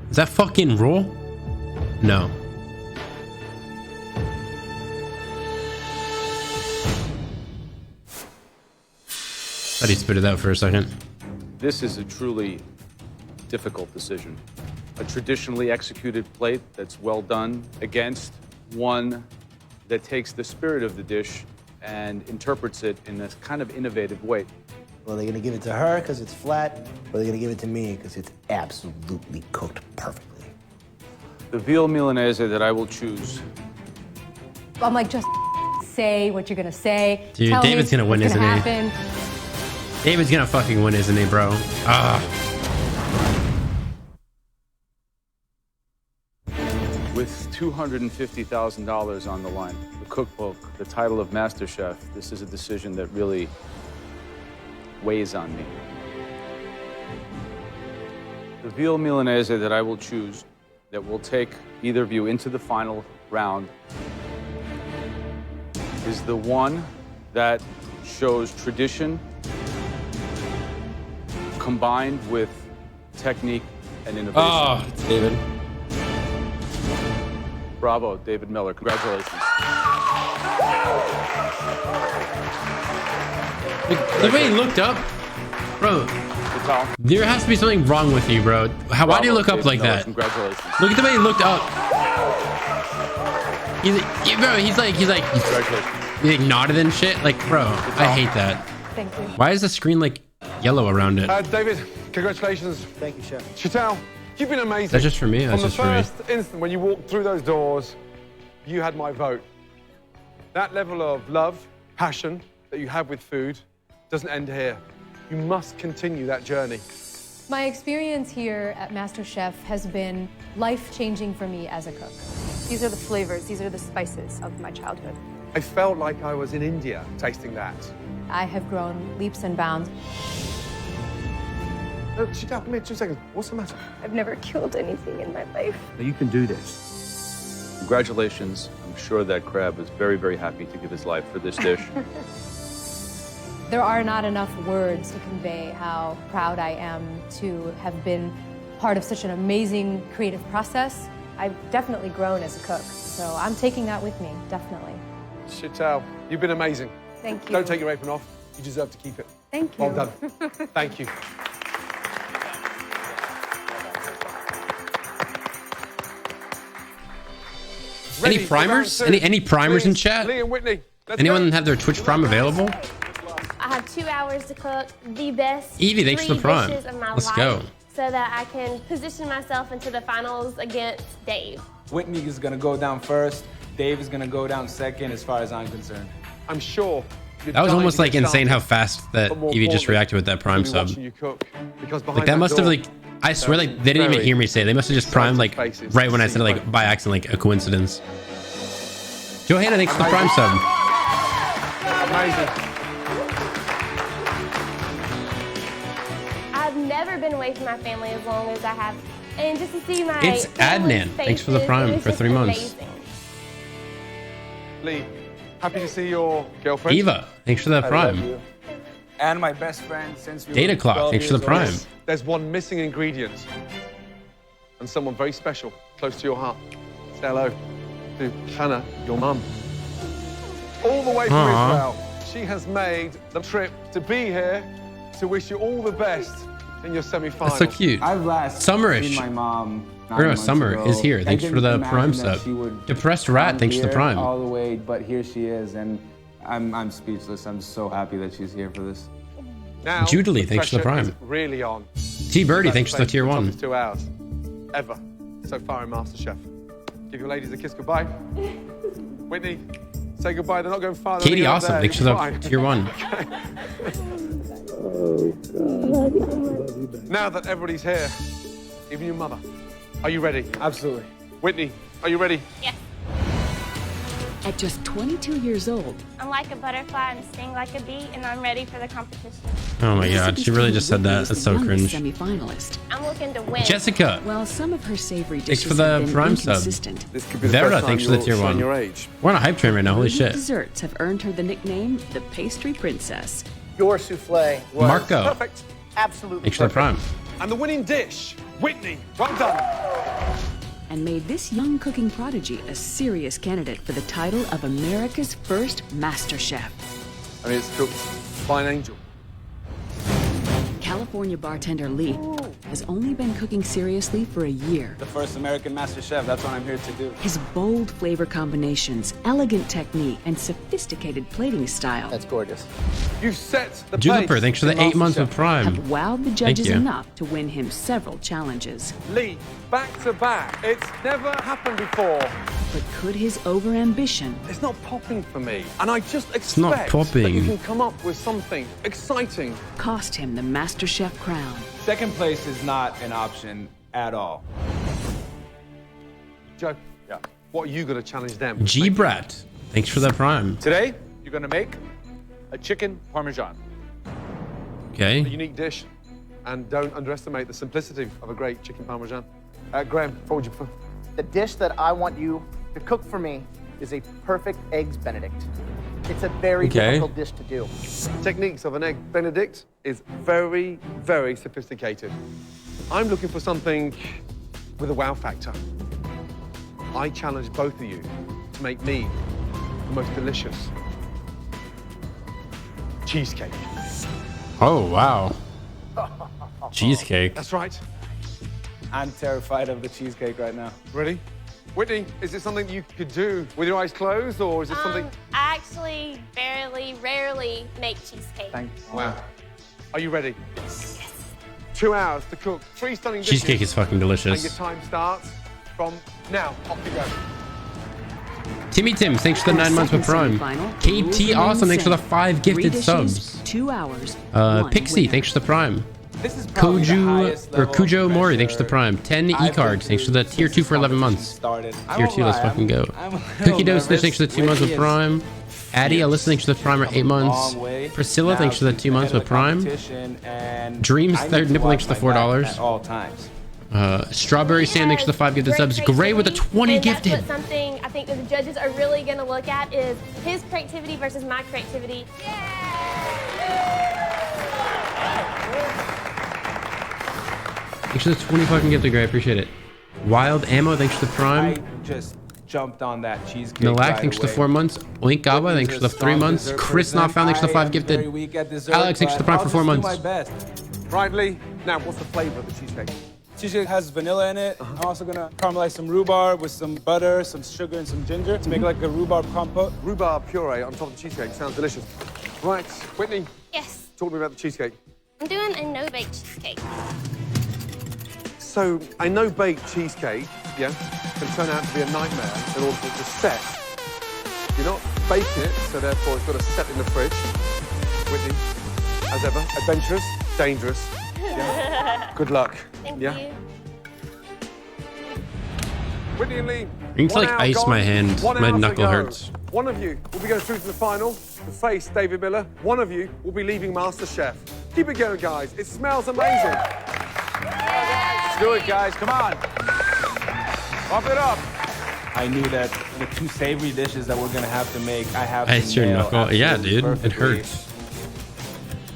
Speaker 4: Is that fucking raw? No. Thought he spit it out for a second.
Speaker 10: This is a truly difficult decision. A traditionally executed plate that's well done against one that takes the spirit of the dish and interprets it in this kind of innovative way.
Speaker 8: Well, they're gonna give it to her because it's flat, or they're gonna give it to me because it's absolutely cooked perfectly.
Speaker 10: The veal Milanese that I will choose.
Speaker 12: I'm like, just say what you're gonna say.
Speaker 4: Dude,
Speaker 12: Tell
Speaker 4: David's
Speaker 12: me
Speaker 4: gonna win,
Speaker 12: what's
Speaker 4: isn't
Speaker 12: gonna
Speaker 4: he?
Speaker 12: happen.
Speaker 4: David's gonna fucking win, isn't he, bro?
Speaker 10: With $250,000 on the line, the cookbook, the title of Master Chef, this is a decision that really weighs on me. The veal Milanese that I will choose, that will take either of you into the final round, is the one that shows tradition combined with technique and innovation.
Speaker 4: Oh, it's David.
Speaker 10: Bravo, David Miller. Congratulations.
Speaker 4: The way he looked up, bro. There has to be something wrong with you, bro. Why do you look up like that?
Speaker 10: Congratulations.
Speaker 4: Look at the way he looked up. He's like nodded and shit. Like, bro, I hate that.
Speaker 12: Thank you.
Speaker 4: Why is the screen like yellow around it?
Speaker 5: David, congratulations.
Speaker 8: Thank you, Chef.
Speaker 5: Chital, you've been amazing.
Speaker 4: That's just for me. That's just for me.
Speaker 5: From the first instant when you walked through those doors, you had my vote. That level of love, passion that you have with food doesn't end here. You must continue that journey.
Speaker 12: My experience here at MasterChef has been life-changing for me as a cook.
Speaker 19: These are the flavors, these are the spices of my childhood.
Speaker 5: I felt like I was in India tasting that.
Speaker 12: I have grown leaps and bounds.
Speaker 5: Chital, come here, 2 seconds. What's the matter?
Speaker 19: I've never killed anything in my life.
Speaker 10: You can do this. Congratulations. I'm sure that crab is very, very happy to give his life for this dish.
Speaker 12: There are not enough words to convey how proud I am to have been part of such an amazing creative process. I've definitely grown as a cook, so I'm taking that with me, definitely.
Speaker 5: Chital, you've been amazing.
Speaker 12: Thank you.
Speaker 5: Don't take your apron off. You deserve to keep it.
Speaker 12: Thank you.
Speaker 5: Well done. Thank you.
Speaker 4: Any primers? Any primers in chat?
Speaker 5: Lee and Whitney,
Speaker 4: Anyone have their Twitch Prime available?
Speaker 14: I have 2 hours to cook the best
Speaker 4: Evie, thanks for the Prime.
Speaker 14: dishes of my
Speaker 4: Let's
Speaker 14: life
Speaker 4: go.
Speaker 14: so that I can position myself into the finals against Dave.
Speaker 9: Whitney is gonna go down first. Dave is gonna go down second, as far as I'm concerned.
Speaker 5: I'm sure.
Speaker 4: That was almost like insane how fast that Evie just reacted with that Prime sub. Like that must have like, I swear like they didn't even hear me say it. They must have just primed like right when I said it, like by accident, like a coincidence. Johanna, thanks for the Prime sub.
Speaker 5: Amazing.
Speaker 14: I've never been away from my family as long as I have. And just to see my
Speaker 4: It's
Speaker 14: family's
Speaker 4: Adnan. Thanks for the
Speaker 14: faces,
Speaker 4: Prime
Speaker 14: it was
Speaker 4: for
Speaker 14: just
Speaker 4: 3 months.
Speaker 14: amazing.
Speaker 5: Lee, happy to see your girlfriend.
Speaker 4: Eva, thanks for the Prime.
Speaker 9: And my best friend since we
Speaker 4: Data
Speaker 9: were
Speaker 4: Clock,
Speaker 9: 12
Speaker 4: thanks for the
Speaker 9: years
Speaker 4: Prime.
Speaker 9: old.
Speaker 5: There's one missing ingredient. And someone very special, close to your heart. Say hello to Hannah, your mum. All the way from
Speaker 4: Aww.
Speaker 5: Israel. She has made the trip to be here to wish you all the best in your semi-final.
Speaker 4: That's so cute.
Speaker 9: I've last
Speaker 4: Summerish.
Speaker 9: seen my mom.
Speaker 4: Or no, Summer is here. Thanks for the Prime sub. Depressed Rat, thanks for the Prime.
Speaker 9: All the way, but here she is, and I'm speechless. I'm so happy that she's here for this.
Speaker 5: Now,
Speaker 4: Jubilee, thanks for the
Speaker 5: pressure
Speaker 4: Prime.
Speaker 5: is really on.
Speaker 4: T Birdie, thanks for the
Speaker 5: Let's
Speaker 4: tier
Speaker 5: play
Speaker 4: 1.
Speaker 5: toughest 2 hours ever so far in MasterChef. Give your ladies a kiss goodbye. Whitney, say goodbye. They're not going far. They're
Speaker 4: Katie,
Speaker 5: leaving up
Speaker 4: awesome.
Speaker 5: there.
Speaker 4: Thanks for
Speaker 5: You're
Speaker 4: the
Speaker 5: fine.
Speaker 4: tier 1.
Speaker 5: Now that everybody's here, even your mother, are you ready?
Speaker 9: Absolutely.
Speaker 5: Whitney, are you ready?
Speaker 14: Yes.
Speaker 7: At just 22 years old,
Speaker 14: I'm like a butterfly and sting like a bee, and I'm ready for the competition.
Speaker 4: Oh my god, she really just said that. That's so cringe.
Speaker 7: Semi-finalist.
Speaker 14: I'm looking to win.
Speaker 4: Jessica,
Speaker 7: While some of her savory
Speaker 4: thanks
Speaker 7: dishes
Speaker 4: for the
Speaker 7: have been
Speaker 4: Prime sub.
Speaker 7: inconsistent,
Speaker 4: Vera, thanks for the tier 1. We're on a hype train right now, holy
Speaker 7: her
Speaker 4: shit.
Speaker 7: desserts have earned her the nickname the Pastry Princess.
Speaker 15: Your souffle was
Speaker 4: Marco,
Speaker 5: Perfect.
Speaker 15: absolutely
Speaker 4: thanks for the
Speaker 15: perfect.
Speaker 4: Prime.
Speaker 5: And the winning dish, Whitney. Well done.
Speaker 7: And made this young cooking prodigy a serious candidate for the title of America's first Master Chef.
Speaker 5: I mean, it's cooked by an angel.
Speaker 7: California bartender Lee has only been cooking seriously for a year.
Speaker 18: The first American master chef, that's what I'm here to do.
Speaker 7: His bold flavor combinations, elegant technique, and sophisticated plating style.
Speaker 8: That's gorgeous.
Speaker 5: You've set the
Speaker 4: Juniper,
Speaker 5: pace
Speaker 4: thanks for the
Speaker 5: in
Speaker 4: 8 months
Speaker 5: MasterChef.
Speaker 4: of Prime.
Speaker 7: Have wowed the
Speaker 4: Thank
Speaker 7: judges
Speaker 4: you.
Speaker 7: enough to win him several challenges.
Speaker 5: Lee, back to back. It's never happened before.
Speaker 7: But could his overambition
Speaker 5: It's not popping for me. And I just expect
Speaker 4: not
Speaker 5: that
Speaker 4: popping.
Speaker 5: you can come up with something exciting.
Speaker 7: cost him the MasterChef crown?
Speaker 9: Second place is not an option at all.
Speaker 5: Joe, what are you going to challenge them?
Speaker 4: G-Brat, thanks for the Prime.
Speaker 10: Today, you're gonna make a chicken parmesan.
Speaker 4: Okay.
Speaker 5: A unique dish. And don't underestimate the simplicity of a great chicken parmesan. Graham, what would you prefer?
Speaker 15: The dish that I want you to cook for me is a perfect eggs Benedict. It's a very difficult dish to do.
Speaker 5: Techniques of an egg Benedict is very, very sophisticated. I'm looking for something with a wow factor. I challenge both of you to make me the most delicious cheesecake.
Speaker 4: Oh, wow. Cheesecake.
Speaker 5: That's right.
Speaker 18: I'm terrified of the cheesecake right now.
Speaker 5: Ready? Whitney, is it something you could do with your eyes closed, or is it something...
Speaker 14: I actually rarely make cheesecake.
Speaker 5: Wow. Are you ready? Yes. 2 hours to cook 3 stunning dishes.
Speaker 4: Cheesecake is fucking delicious.
Speaker 5: And your time starts from now. Off you go.
Speaker 4: Timmy Tim, thanks for the 9 months with Prime. KT Awesome, thanks for the 5 gifted subs.
Speaker 7: 2 hours.
Speaker 4: Pixie, thanks for the Prime.
Speaker 9: This is probably the highest level
Speaker 4: Cujo
Speaker 9: of
Speaker 4: Mori, thanks for the Prime. 10
Speaker 9: I've
Speaker 4: e-cards, thanks for the tier 2 for 11 months.
Speaker 9: Started.
Speaker 4: Tier 2, let's fucking go. Cookie Dough, thanks for the 2 months with Prime. Addie, Alyssa, thanks for the Prime for 8 months. Priscilla, thanks for the 2 months with Prime. Dreams, third nipple, thanks for the $4.
Speaker 9: At all times.
Speaker 4: Strawberry Sam, thanks for the 5 gifted subs. Gray with the 20
Speaker 14: and
Speaker 4: gifted.
Speaker 14: That's what something I think that the judges are really going to look at is his creativity versus my creativity.
Speaker 4: Thanks for the 20 fucking gifted, Gray, I appreciate it. Wild Ammo, thanks for the Prime.
Speaker 9: I just jumped on that cheesecake.
Speaker 4: Nalak, thanks for the 4 months. Oink Gaba, thanks for the 3 months. Chris Not Found, thanks for the 5 gifted. Alex, thanks for the Prime for 4 months.
Speaker 5: Right, Lee. Now, what's the flavor of the cheesecake?
Speaker 18: Cheesecake has vanilla in it. I'm also gonna caramelize some rhubarb with some butter, some sugar, and some ginger to make like a rhubarb compote.
Speaker 5: Rhubarb puree on top of the cheesecake. Sounds delicious. Right, Whitney.
Speaker 14: Yes.
Speaker 5: Talk to me about the cheesecake.
Speaker 14: I'm doing a no-bake cheesecake.
Speaker 5: So, a no-bake cheesecake, can turn out to be a nightmare in order for it to set. You're not baking it, so therefore it's got to set in the fridge. Whitney, as ever, adventurous, dangerous. Yeah. Good luck.
Speaker 14: Thank you.
Speaker 5: Whitney and Lee.
Speaker 4: I need to like ice my hand. My knuckle hurts.
Speaker 5: One of you will be going through to the final to face David Miller. One of you will be leaving MasterChef. Keep it going, guys. It smells amazing.
Speaker 10: Let's do it, guys. Come on. Pump it up.
Speaker 9: I knew that the 2 savory dishes that we're gonna have to make, I have to
Speaker 4: Ice your
Speaker 9: nail
Speaker 4: knuckle. Yeah,
Speaker 9: absolutely
Speaker 4: dude. It
Speaker 9: perfectly.
Speaker 4: hurts.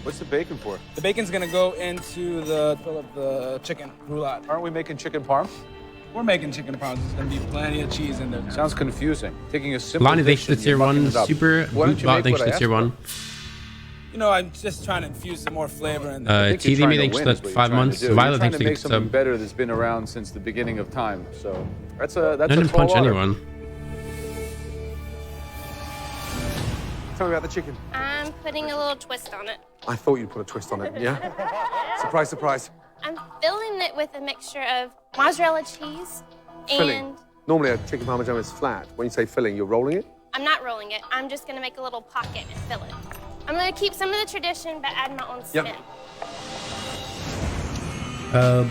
Speaker 10: What's the bacon for?
Speaker 18: The bacon's gonna go into the fill of the chicken roulade.
Speaker 10: Aren't we making chicken parm?
Speaker 18: We're making chicken parm. There's gonna be plenty of cheese in there.
Speaker 10: Sounds confusing. Taking a simple
Speaker 4: Lonnie, thanks
Speaker 10: dish
Speaker 4: for the
Speaker 10: and you're
Speaker 4: tier
Speaker 10: mucking
Speaker 4: 1.
Speaker 10: it up.
Speaker 4: Super
Speaker 10: Why don't you
Speaker 4: Bootbot,
Speaker 10: make
Speaker 4: thanks
Speaker 10: what
Speaker 4: for the
Speaker 10: I
Speaker 4: tier
Speaker 10: asked
Speaker 4: 1.
Speaker 18: You know, I'm just trying to infuse some more flavor in there.
Speaker 10: I think you're
Speaker 4: TVMe,
Speaker 10: trying to
Speaker 4: thanks
Speaker 10: win
Speaker 4: for
Speaker 10: is
Speaker 4: the
Speaker 10: what you're
Speaker 4: 5
Speaker 10: trying to
Speaker 4: months.
Speaker 10: do. You're
Speaker 4: Violet,
Speaker 10: trying
Speaker 4: thanks
Speaker 10: to
Speaker 4: for
Speaker 10: make
Speaker 4: the
Speaker 10: something
Speaker 4: sub.
Speaker 10: better that's been around since the beginning of time. So that's a
Speaker 4: I didn't
Speaker 10: tall
Speaker 4: punch
Speaker 10: order.
Speaker 4: anyone.
Speaker 5: Tell me about the chicken.
Speaker 14: I'm putting a little twist on it.
Speaker 5: I thought you'd put a twist on it, yeah? Surprise, surprise.
Speaker 14: I'm filling it with a mixture of mozzarella cheese
Speaker 5: Filling.
Speaker 14: and
Speaker 5: Normally a chicken parmesan is flat. When you say filling, you're rolling it?
Speaker 14: I'm not rolling it. I'm just gonna make a little pocket and fill it. I'm gonna keep some of the tradition, but add my own spin.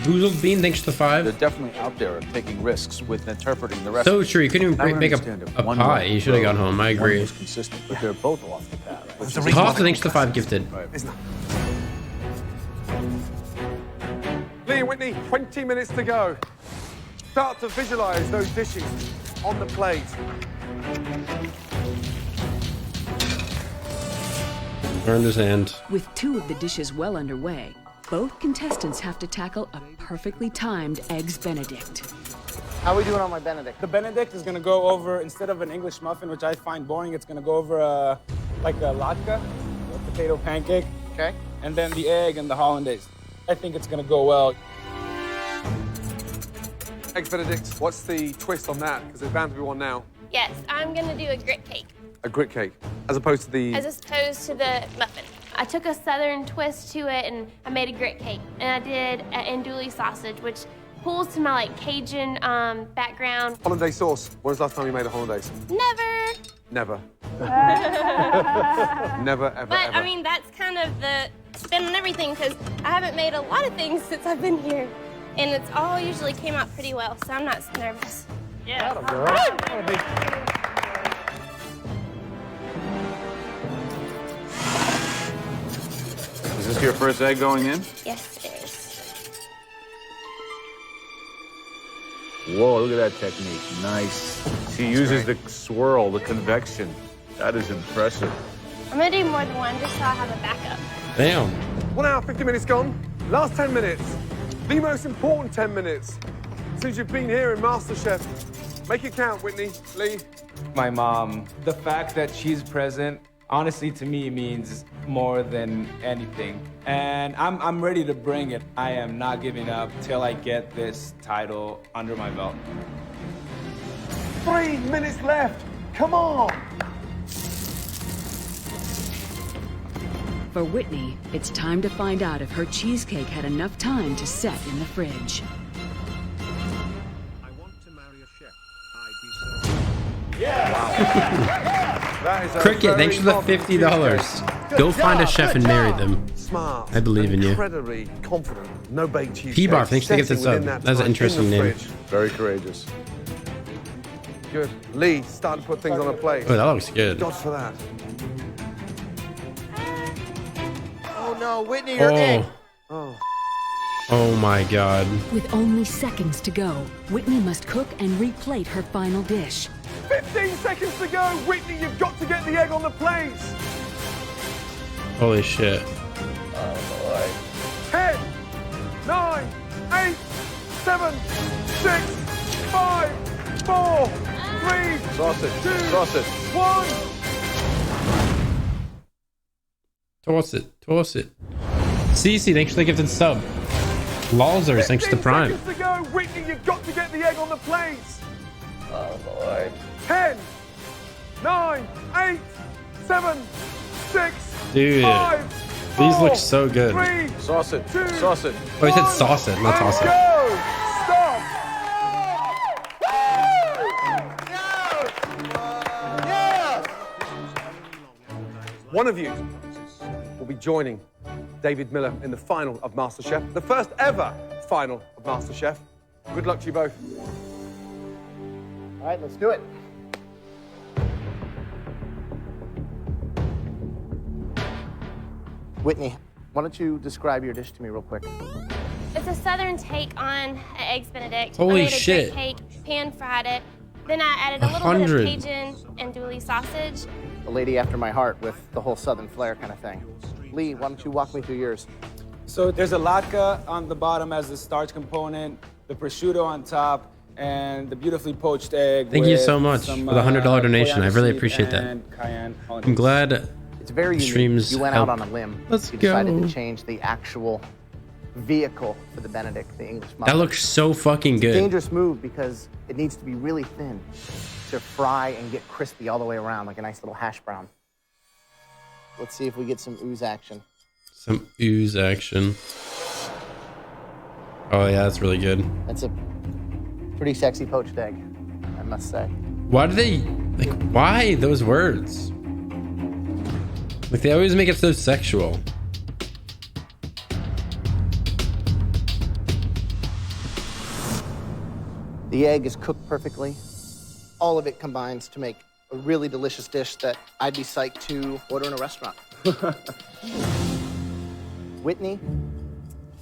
Speaker 4: Boozled Bean, thanks for the 5.
Speaker 10: They're definitely out there taking risks with interpreting the recipe.
Speaker 4: So true, you couldn't even make a pie. You should have gone home. I agree.
Speaker 10: One was consistent, but they're both off the path.
Speaker 4: Costa, thanks for the 5 gifted.
Speaker 5: Lee and Whitney, 20 minutes to go. Start to visualize those dishes on the plate.
Speaker 4: Burned his hand.
Speaker 7: With 2 of the dishes well underway, both contestants have to tackle a perfectly timed Eggs Benedict.
Speaker 15: How are we doing on my Benedict?
Speaker 18: The Benedict is gonna go over, instead of an English muffin, which I find boring, it's gonna go over like a latke, a potato pancake.
Speaker 15: Okay.
Speaker 18: And then the egg and the hollandaise. I think it's gonna go well.
Speaker 5: Eggs Benedict, what's the twist on that? Because there's bound to be one now.
Speaker 14: Yes, I'm gonna do a grit cake.
Speaker 5: A grit cake, as opposed to the...
Speaker 14: As opposed to the muffin. I took a southern twist to it and I made a grit cake. And I did an andouille sausage, which pulls to my like Cajun background.
Speaker 5: Hollandaise sauce. When was the last time you made a hollandaise?
Speaker 14: Never.
Speaker 5: Never. Never, ever,
Speaker 14: But
Speaker 5: ever.
Speaker 14: I mean, that's kind of the spin on everything because I haven't made a lot of things since I've been here. And it's all usually came out pretty well, so I'm not nervous. Yeah.
Speaker 10: Is this your first egg going in?
Speaker 14: Yes, it is.
Speaker 10: Whoa, look at that technique. Nice. She uses the swirl, the convection. That is impressive.
Speaker 14: I'm gonna do more than one just so I have a backup.
Speaker 4: Damn.
Speaker 5: 1 hour, 50 minutes gone. Last 10 minutes. The most important 10 minutes since you've been here in MasterChef. Make it count, Whitney, Lee.
Speaker 9: My mom, the fact that she's present, honestly, to me, means more than anything. And I'm ready to bring it. I am not giving up till I get this title under my belt.
Speaker 5: 3 minutes left. Come on.
Speaker 7: For Whitney, it's time to find out if her cheesecake had enough time to set in the fridge.
Speaker 5: That is a
Speaker 4: Cricket, thanks for the
Speaker 5: very
Speaker 4: $50. Go find a chef and marry them.
Speaker 5: Smart.
Speaker 4: I believe in you.
Speaker 5: Incredibly confident. No baked cheese.
Speaker 4: P-Bar, thanks for getting this up. That's an interesting name.
Speaker 10: Very courageous.
Speaker 5: Good. Lee, start to put things on a plate.
Speaker 4: Oh, that looks good.
Speaker 5: God for that.
Speaker 15: Oh no, Whitney, you're in.
Speaker 5: Oh.
Speaker 4: Oh my God.
Speaker 7: With only seconds to go, Whitney must cook and replate her final dish.
Speaker 5: 15 seconds to go. Whitney, you've got to get the egg on the plate.
Speaker 4: Holy shit.
Speaker 15: Oh boy.
Speaker 5: 10, 9, 8, 7, 6, 5, 4, 3,
Speaker 10: Sausage.
Speaker 5: 2,
Speaker 10: Sausage.
Speaker 5: 1.
Speaker 4: Toss it. Toss it. Cece, thanks for the gifted sub. Lalzers, thanks to the Prime.
Speaker 5: 15 seconds to go. Whitney, you've got to get the egg on the plate.
Speaker 15: Oh boy.
Speaker 5: 10, 9, 8, 7, 6,
Speaker 4: Dude,
Speaker 5: 5,
Speaker 4: these
Speaker 5: 4,
Speaker 4: look so good.
Speaker 5: 3,
Speaker 10: Sausage.
Speaker 5: 2,
Speaker 10: Sausage.
Speaker 4: Oh, he said sauce it, not toss it.
Speaker 5: Go! Stop! One of you will be joining David Miller in the final of MasterChef, the first ever final of MasterChef. Good luck to you both.
Speaker 15: All right, let's do it. Whitney, why don't you describe your dish to me real quick?
Speaker 14: It's a southern take on eggs Benedict.
Speaker 4: Holy
Speaker 14: I made a
Speaker 4: shit.
Speaker 14: grit cake, pan fried it. Then I added a little
Speaker 4: 100.
Speaker 14: bit of Cajun andouille sausage.
Speaker 15: A lady after my heart with the whole southern flair kind of thing. Lee, why don't you walk me through yours?
Speaker 9: So there's a latke on the bottom as the starch component, the prosciutto on top, and the beautifully poached egg.
Speaker 4: Thank you
Speaker 9: with
Speaker 4: so much
Speaker 9: some,
Speaker 4: for the $100 donation. I
Speaker 9: coriander
Speaker 4: really
Speaker 9: seed
Speaker 4: appreciate that.
Speaker 9: and cayenne.
Speaker 4: I'm glad
Speaker 15: It's very unique.
Speaker 4: streams
Speaker 15: You went
Speaker 4: help.
Speaker 15: out on a limb.
Speaker 4: Let's
Speaker 15: You decided
Speaker 4: go.
Speaker 15: to change the actual vehicle for the Benedict, the English muffin.
Speaker 4: That looks so fucking
Speaker 15: It's a
Speaker 4: good.
Speaker 15: dangerous move because it needs to be really thin to fry and get crispy all the way around, like a nice little hash brown. Let's see if we get some ooze action.
Speaker 4: Some ooze action. Oh yeah, that's really good.
Speaker 15: That's a pretty sexy poached egg, I must say.
Speaker 4: Why do they, like, why those words? Like, they always make it so sexual.
Speaker 15: The egg is cooked perfectly. All of it combines to make a really delicious dish that I'd be psyched to order in a restaurant. Whitney,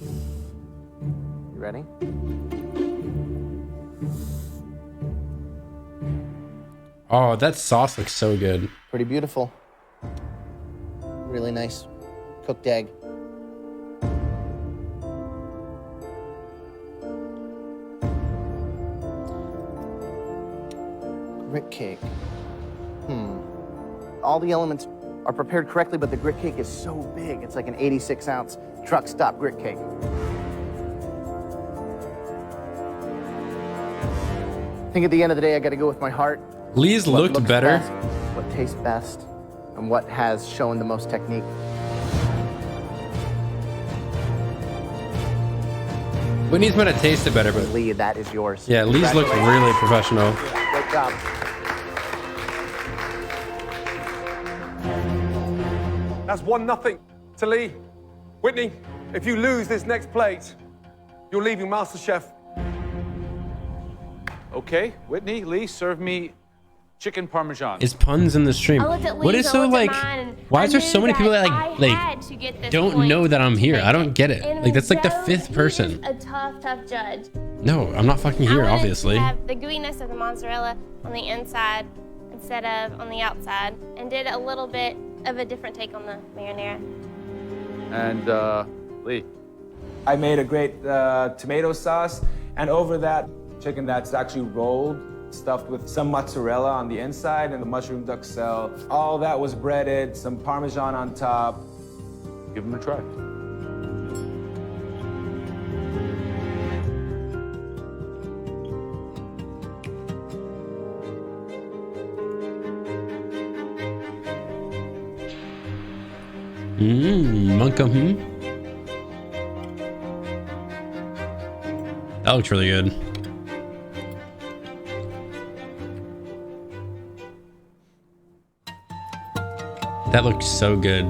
Speaker 15: you ready?
Speaker 4: Oh, that sauce looks so good.
Speaker 15: Pretty beautiful. Really nice cooked egg. Grit cake. All the elements are prepared correctly, but the grit cake is so big. It's like an 86-ounce truck stop grit cake. think at the end of the day, I got to go with my heart.
Speaker 4: Lee's
Speaker 15: What
Speaker 4: looked
Speaker 15: looks
Speaker 4: better.
Speaker 15: best, what tastes best, and what has shown the most technique.
Speaker 4: Whitney's might have tasted better, but
Speaker 15: Lee, that is yours.
Speaker 4: yeah, Lee's looked really professional.
Speaker 15: Great job.
Speaker 5: That's 1-0 to Lee. Whitney, if you lose this next plate, you're leaving MasterChef.
Speaker 10: Okay, Whitney, Lee, serve me chicken parmesan.
Speaker 4: Is Punz in the stream?
Speaker 14: I looked at
Speaker 4: What
Speaker 14: Lee's,
Speaker 4: is
Speaker 14: I
Speaker 4: so
Speaker 14: looked at
Speaker 4: like?
Speaker 14: mine, and
Speaker 4: Why
Speaker 14: I
Speaker 4: is there
Speaker 14: knew
Speaker 4: so many people that
Speaker 14: I had to get this
Speaker 4: don't
Speaker 14: point
Speaker 4: know that I'm
Speaker 14: to
Speaker 4: here?
Speaker 14: make
Speaker 4: I don't get it.
Speaker 14: And
Speaker 4: Like that's like the
Speaker 14: Joe,
Speaker 4: 5th
Speaker 14: he
Speaker 4: person.
Speaker 14: is a tough judge.
Speaker 4: No, I'm not fucking
Speaker 14: I
Speaker 4: here,
Speaker 14: wanted
Speaker 4: obviously.
Speaker 14: to have the gooiness of the mozzarella on the inside instead of on the outside, and did a little bit of a different take on the marinara.
Speaker 10: And Lee.
Speaker 9: I made a great tomato sauce, and over that, chicken that's actually rolled, stuffed with some mozzarella on the inside and the mushroom duxelle. All that was breaded, some Parmesan on top.
Speaker 10: Give them a try.
Speaker 4: Monka, That looks really good. That looks so good.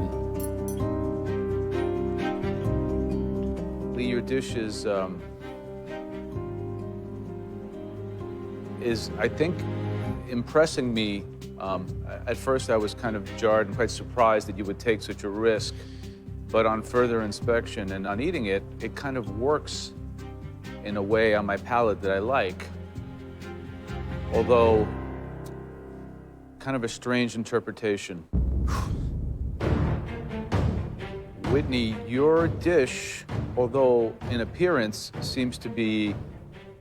Speaker 10: Lee, your dish is I think impressing me. At first, I was kind of jarred and quite surprised that you would take such a risk. But on further inspection and on eating it, it kind of works in a way on my palate that I like. Although, kind of a strange interpretation. Whitney, your dish, although in appearance seems to be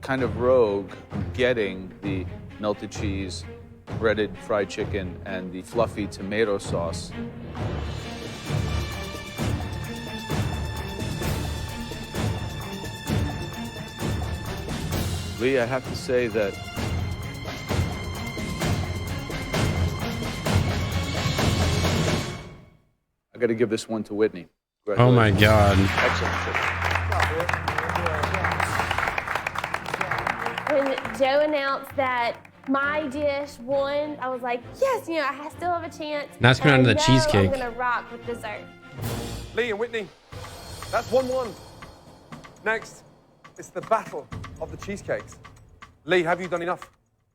Speaker 10: kind of rogue, getting the melted cheese, breaded fried chicken, and the fluffy tomato sauce. Lee, I have to say that I got to give this one to Whitney.
Speaker 4: Oh my God.
Speaker 10: Excellent.
Speaker 14: When Joe announced that my dish won, I was like, yes, you know, I still have a chance.
Speaker 4: Now it's going on to the
Speaker 14: I know
Speaker 4: cheesecake.
Speaker 14: I'm gonna rock with dessert.
Speaker 5: Lee and Whitney, that's 1-1. Next, it's the battle of the cheesecakes. Lee, have you done enough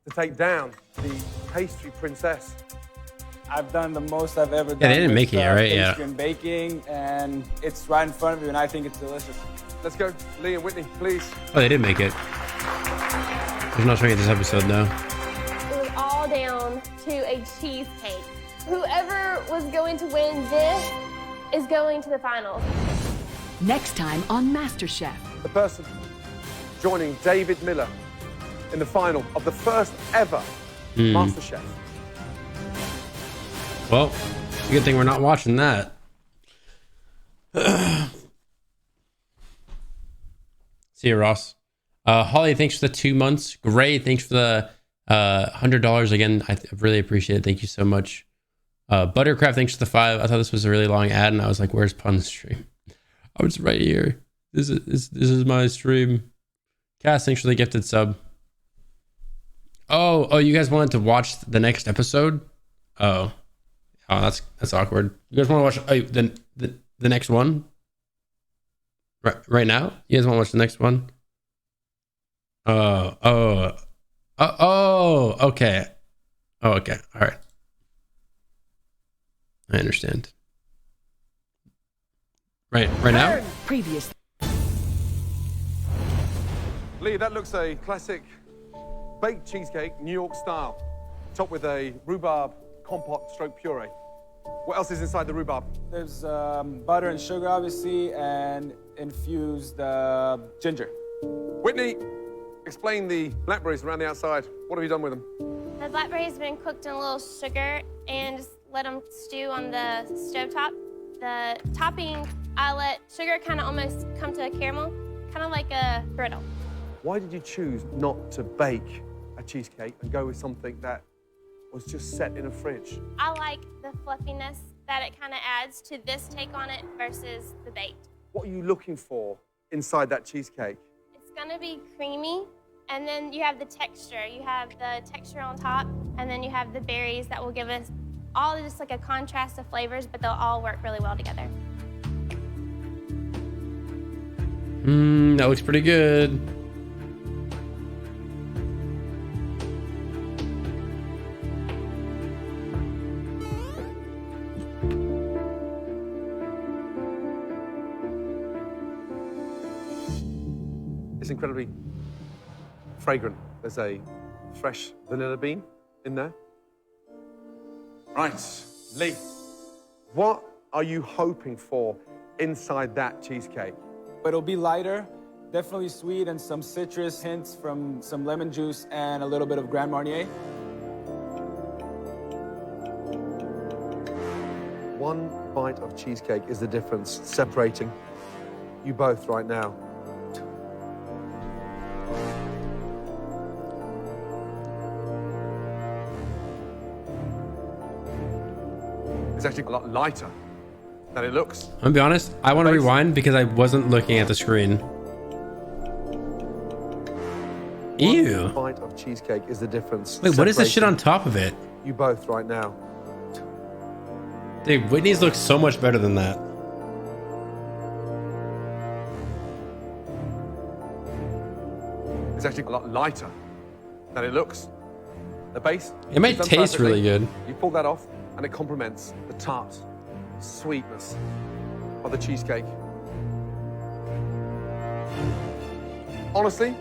Speaker 5: to take down the pastry princess?
Speaker 9: I've done the most I've ever done.
Speaker 4: Yeah, they didn't make it yet, right? Yeah.
Speaker 9: Pastry and baking, and it's right in front of you, and I think it's delicious.
Speaker 5: Let's go, Lee and Whitney, please.
Speaker 4: Oh, they did make it. I'm not showing it this episode though.
Speaker 14: It was all down to a cheesecake. Whoever was going to win this is going to the finals.
Speaker 7: Next time on MasterChef.
Speaker 5: The person joining David Miller in the final of the first ever MasterChef.
Speaker 4: Well, it's a good thing we're not watching that. See you, Ross. Holly, thanks for the 2 months. Gray, thanks for the $100 again. I really appreciate it. Thank you so much. Buttercraft, thanks for the 5. I thought this was a really long ad, and I was like, "Where's Pun's stream?" I was right here. This is my stream. Cass, thanks for the gifted sub. Oh, you guys wanted to watch the next episode? Oh, that's awkward. You guys want to watch the next one? Right now? You guys want to watch the next one? Okay. Oh, okay. All right. I understand. Right now?
Speaker 7: Previous.
Speaker 5: Lee, that looks a classic baked cheesecake, New York style, topped with a rhubarb compote stroke puree. What else is inside the rhubarb?
Speaker 9: There's butter and sugar, obviously, and infused ginger.
Speaker 5: Whitney, explain the blackberries around the outside. What have you done with them?
Speaker 14: The blackberries have been cooked in a little sugar and just let them stew on the stovetop. The topping, I let sugar kind of almost come to a caramel, kind of like a brittle.
Speaker 5: Why did you choose not to bake a cheesecake and go with something that was just set in a fridge?
Speaker 14: I like the fluffiness that it kind of adds to this take on it versus the baked.
Speaker 5: What are you looking for inside that cheesecake?
Speaker 14: It's gonna be creamy, and then you have the texture. You have the texture on top, and then you have the berries that will give us all just like a contrast of flavors, but they'll all work really well together.
Speaker 4: That looks pretty good.
Speaker 5: It's incredibly fragrant. There's a fresh vanilla bean in there. Right, Lee, what are you hoping for inside that cheesecake?
Speaker 9: It'll be lighter, definitely sweet, and some citrus hints from some lemon juice and a little bit of Grand Marnier.
Speaker 5: One bite of cheesecake is the difference separating you both right now. It's actually a lot lighter than it looks.
Speaker 4: I'm gonna be honest, I want to rewind because I wasn't looking at the screen. Ew.
Speaker 5: One bite of cheesecake is the difference.
Speaker 4: Wait, what is this shit on top of it?
Speaker 5: You both right now.
Speaker 4: Dude, Whitney's looks so much better than that.
Speaker 5: It's actually a lot lighter than it looks. The base.
Speaker 4: It might
Speaker 5: is done
Speaker 4: taste really
Speaker 5: perfectly.
Speaker 4: good.
Speaker 5: You pull that off, and it complements the tart sweetness of the cheesecake. Honestly,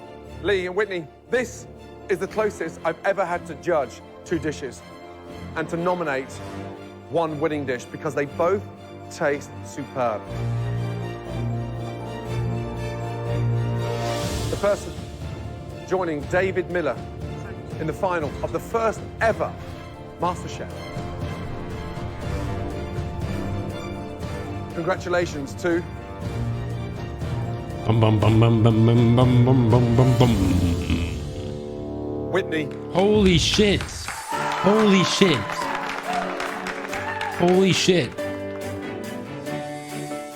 Speaker 5: Lee and Whitney, this is the closest I've ever had to judge two dishes and to nominate one winning dish because they both taste superb. The person joining David Miller in the final of the first ever MasterChef. Congratulations to
Speaker 4: Bum bum bum bum bum bum bum bum bum bum bum.
Speaker 5: Whitney.
Speaker 4: Holy shit! Holy shit! Holy shit!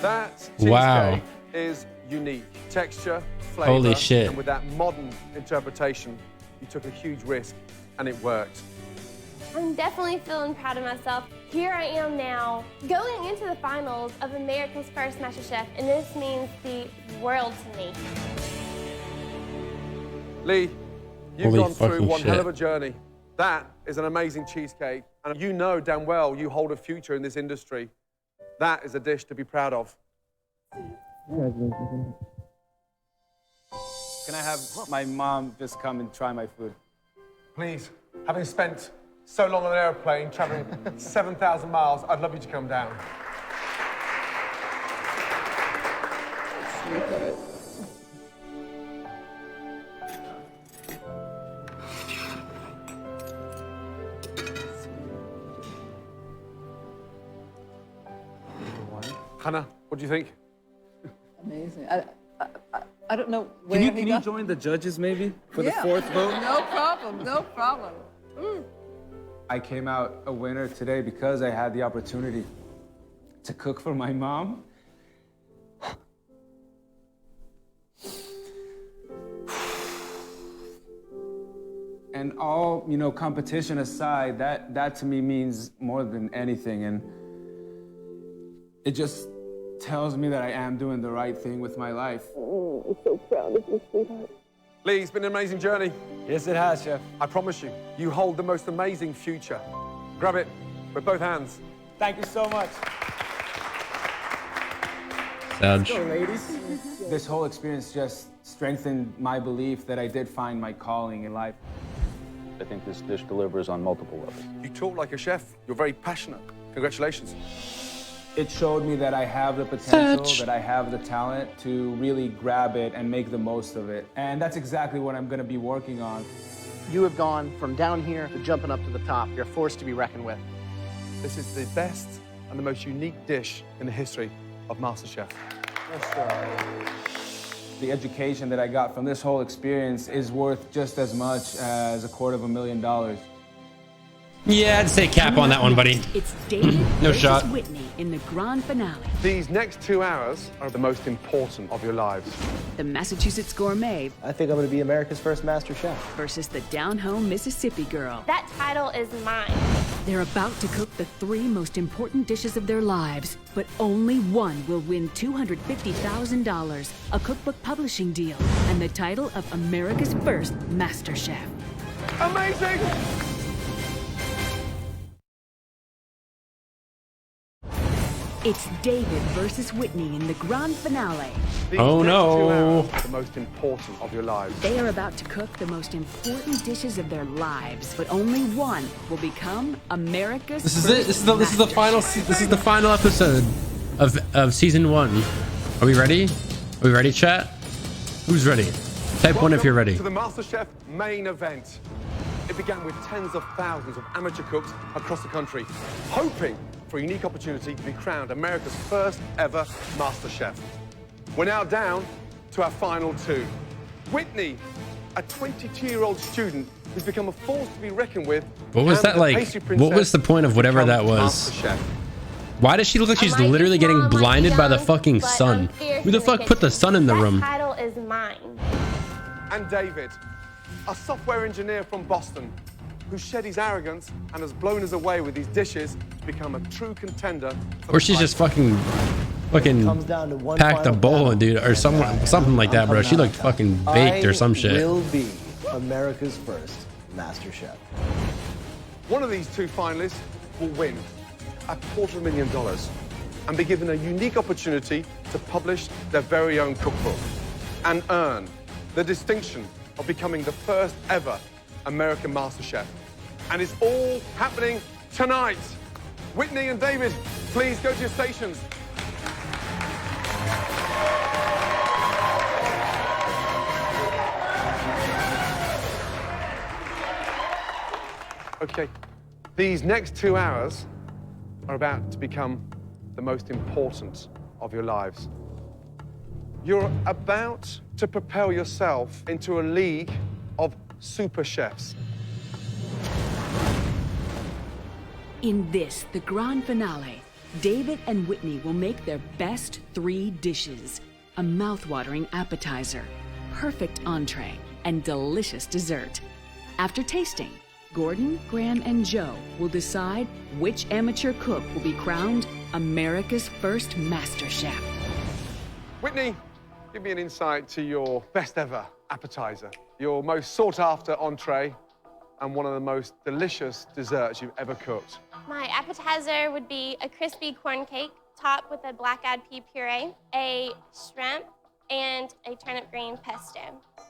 Speaker 5: That cheesecake
Speaker 4: Wow.
Speaker 5: is unique. Texture, flavor,
Speaker 4: Holy shit.
Speaker 5: and with that modern interpretation, you took a huge risk and it worked.
Speaker 14: I'm definitely feeling proud of myself. Here I am now, going into the finals of America's First MasterChef, and this means the world to me.
Speaker 5: Lee, you've
Speaker 4: Holy
Speaker 5: gone through
Speaker 4: fucking
Speaker 5: one hell
Speaker 4: shit.
Speaker 5: of a journey. That is an amazing cheesecake, and you know damn well you hold a future in this industry. That is a dish to be proud of.
Speaker 9: Can I have my mom just come and try my food?
Speaker 5: Please, having spent so long on an airplane, traveling 7,000 miles, I'd love you to come down. Hannah, what do you think?
Speaker 17: Amazing. I don't know where
Speaker 9: Can you join the judges maybe for the fourth vote?
Speaker 17: No problem, no problem.
Speaker 9: I came out a winner today because I had the opportunity to cook for my mom. And all, competition aside, that to me means more than anything. And it just tells me that I am doing the right thing with my life.
Speaker 14: I'm so proud of you, sweetheart.
Speaker 5: Lee, it's been an amazing journey.
Speaker 9: Yes, it has, Chef.
Speaker 5: I promise you, you hold the most amazing future. Grab it with both hands.
Speaker 9: Thank you so much.
Speaker 4: Let's
Speaker 9: go, ladies. This whole experience just strengthened my belief that I did find my calling in life.
Speaker 10: I think this dish delivers on multiple levels.
Speaker 5: You talk like a chef. You're very passionate. Congratulations.
Speaker 9: It showed me that I have the potential, that I have the talent to really grab it and make the most of it. And that's exactly what I'm going to be working on.
Speaker 15: You have gone from down here to jumping up to the top. You're a force to be reckoned with.
Speaker 5: This is the best and the most unique dish in the history of MasterChef.
Speaker 18: The education that I got from this whole experience is worth just as much as $250,000.
Speaker 4: Yeah, I'd say cap on that one, buddy.
Speaker 7: It's David
Speaker 4: No
Speaker 7: versus
Speaker 4: shot.
Speaker 7: Whitney in the grand finale.
Speaker 5: These next 2 hours are the most important of your lives.
Speaker 7: The Massachusetts gourmet
Speaker 8: I think I'm going to be America's first master chef.
Speaker 7: versus the down-home Mississippi girl.
Speaker 14: That title is mine.
Speaker 7: They're about to cook the 3 most important dishes of their lives, but only one will win $250,000, a cookbook publishing deal, and the title of America's first master chef.
Speaker 5: Amazing!
Speaker 7: It's David versus Whitney in the grand finale.
Speaker 5: These
Speaker 4: Oh,
Speaker 5: next
Speaker 4: no.
Speaker 5: 2 hours are the most important of your lives.
Speaker 7: They are about to cook the most important dishes of their lives, but only one will become America's
Speaker 4: This is
Speaker 7: first
Speaker 4: it. This is the
Speaker 7: master
Speaker 4: final.
Speaker 7: chef.
Speaker 4: This is the final episode of season 1. Are we ready? Are we ready, chat? Who's ready? Type 1 if you're ready.
Speaker 5: To the MasterChef main event. It began with tens of thousands of amateur cooks across the country, hoping for a unique opportunity to be crowned America's first ever MasterChef. We're now down to our final 2. Whitney, a 22-year-old student who's become a force to be reckoned with.
Speaker 4: What was
Speaker 5: and
Speaker 4: that
Speaker 5: the
Speaker 4: like?
Speaker 5: pastry
Speaker 4: What was the
Speaker 5: princess
Speaker 4: point of whatever that
Speaker 5: becomes
Speaker 4: was?
Speaker 5: MasterChef.
Speaker 4: Why does she look like she's literally getting blinded by the fucking sun? Who the fuck put the sun in the room?
Speaker 14: That title is mine.
Speaker 5: And David, a software engineer from Boston, who shed his arrogance and has blown us away with his dishes to become a true contender.
Speaker 4: Or she's just fucking
Speaker 8: Comes down to one
Speaker 4: packed a
Speaker 8: final
Speaker 4: bowl,
Speaker 8: battle.
Speaker 4: dude, or something like that, bro. She looked fucking baked or some shit.
Speaker 8: I will be America's first master chef.
Speaker 5: One of these 2 finalists will win $250,000 and be given a unique opportunity to publish their very own cookbook and earn the distinction of becoming the first ever American MasterChef. And it's all happening tonight. Whitney and David, please go to your stations. Okay, these next 2 hours are about to become the most important of your lives. You're about to propel yourself into a league of super chefs.
Speaker 7: In this, the grand finale, David and Whitney will make their best 3 dishes. A mouth-watering appetizer, perfect entree, and delicious dessert. After tasting, Gordon, Graham, and Joe will decide which amateur cook will be crowned America's first master chef.
Speaker 5: Whitney, give me an insight to your best ever appetizer, your most sought-after entree, and one of the most delicious desserts you've ever cooked.
Speaker 14: My appetizer would be a crispy corn cake topped with a black-eyed pea puree, a shrimp, and a turnip green pesto.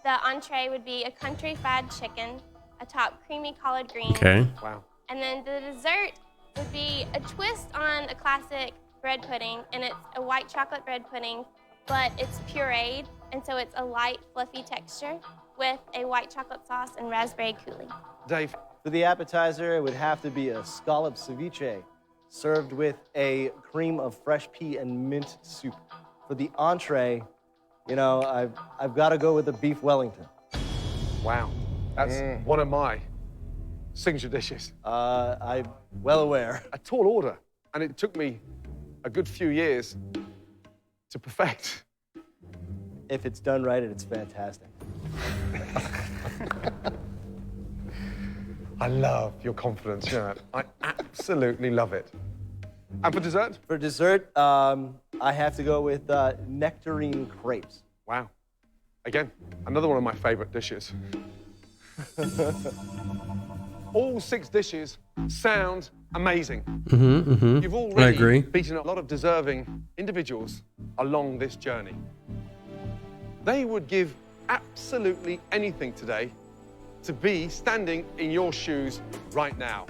Speaker 14: The entree would be a country fried chicken, atop creamy collard greens.
Speaker 4: Okay.
Speaker 5: Wow.
Speaker 14: And then the dessert would be a twist on a classic bread pudding, and it's a white chocolate bread pudding, but it's pureed, and so it's a light, fluffy texture with a white chocolate sauce and raspberry coulis.
Speaker 5: Dave?
Speaker 8: For the appetizer, it would have to be a scallop ceviche, served with a cream of fresh pea and mint soup. For the entree, you know, I've got to go with a beef Wellington.
Speaker 5: Wow. That's one of my signature dishes.
Speaker 8: I'm well aware.
Speaker 5: A tall order, and it took me a good few years to perfect.
Speaker 8: If it's done right, it's fantastic.
Speaker 5: I love your confidence, you know. I absolutely love it. And for dessert?
Speaker 8: For dessert, I have to go with nectarine crepes.
Speaker 5: Wow. Again, another one of my favorite dishes. All 6 dishes sound amazing. You've already
Speaker 4: I agree.
Speaker 5: beaten a lot of deserving individuals along this journey. They would give absolutely anything today to be standing in your shoes right now.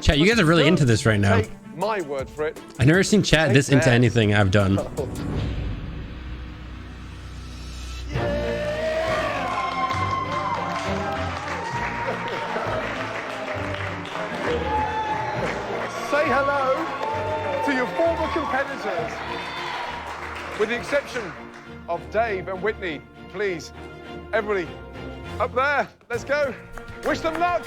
Speaker 4: Chat, you guys are really into this right now.
Speaker 5: Take my word for it.
Speaker 4: I've never seen chat this into anything I've done.
Speaker 5: Say hello to your former competitors. With the exception of Dave and Whitney, please. Everybody, up there, let's go. Wish them luck.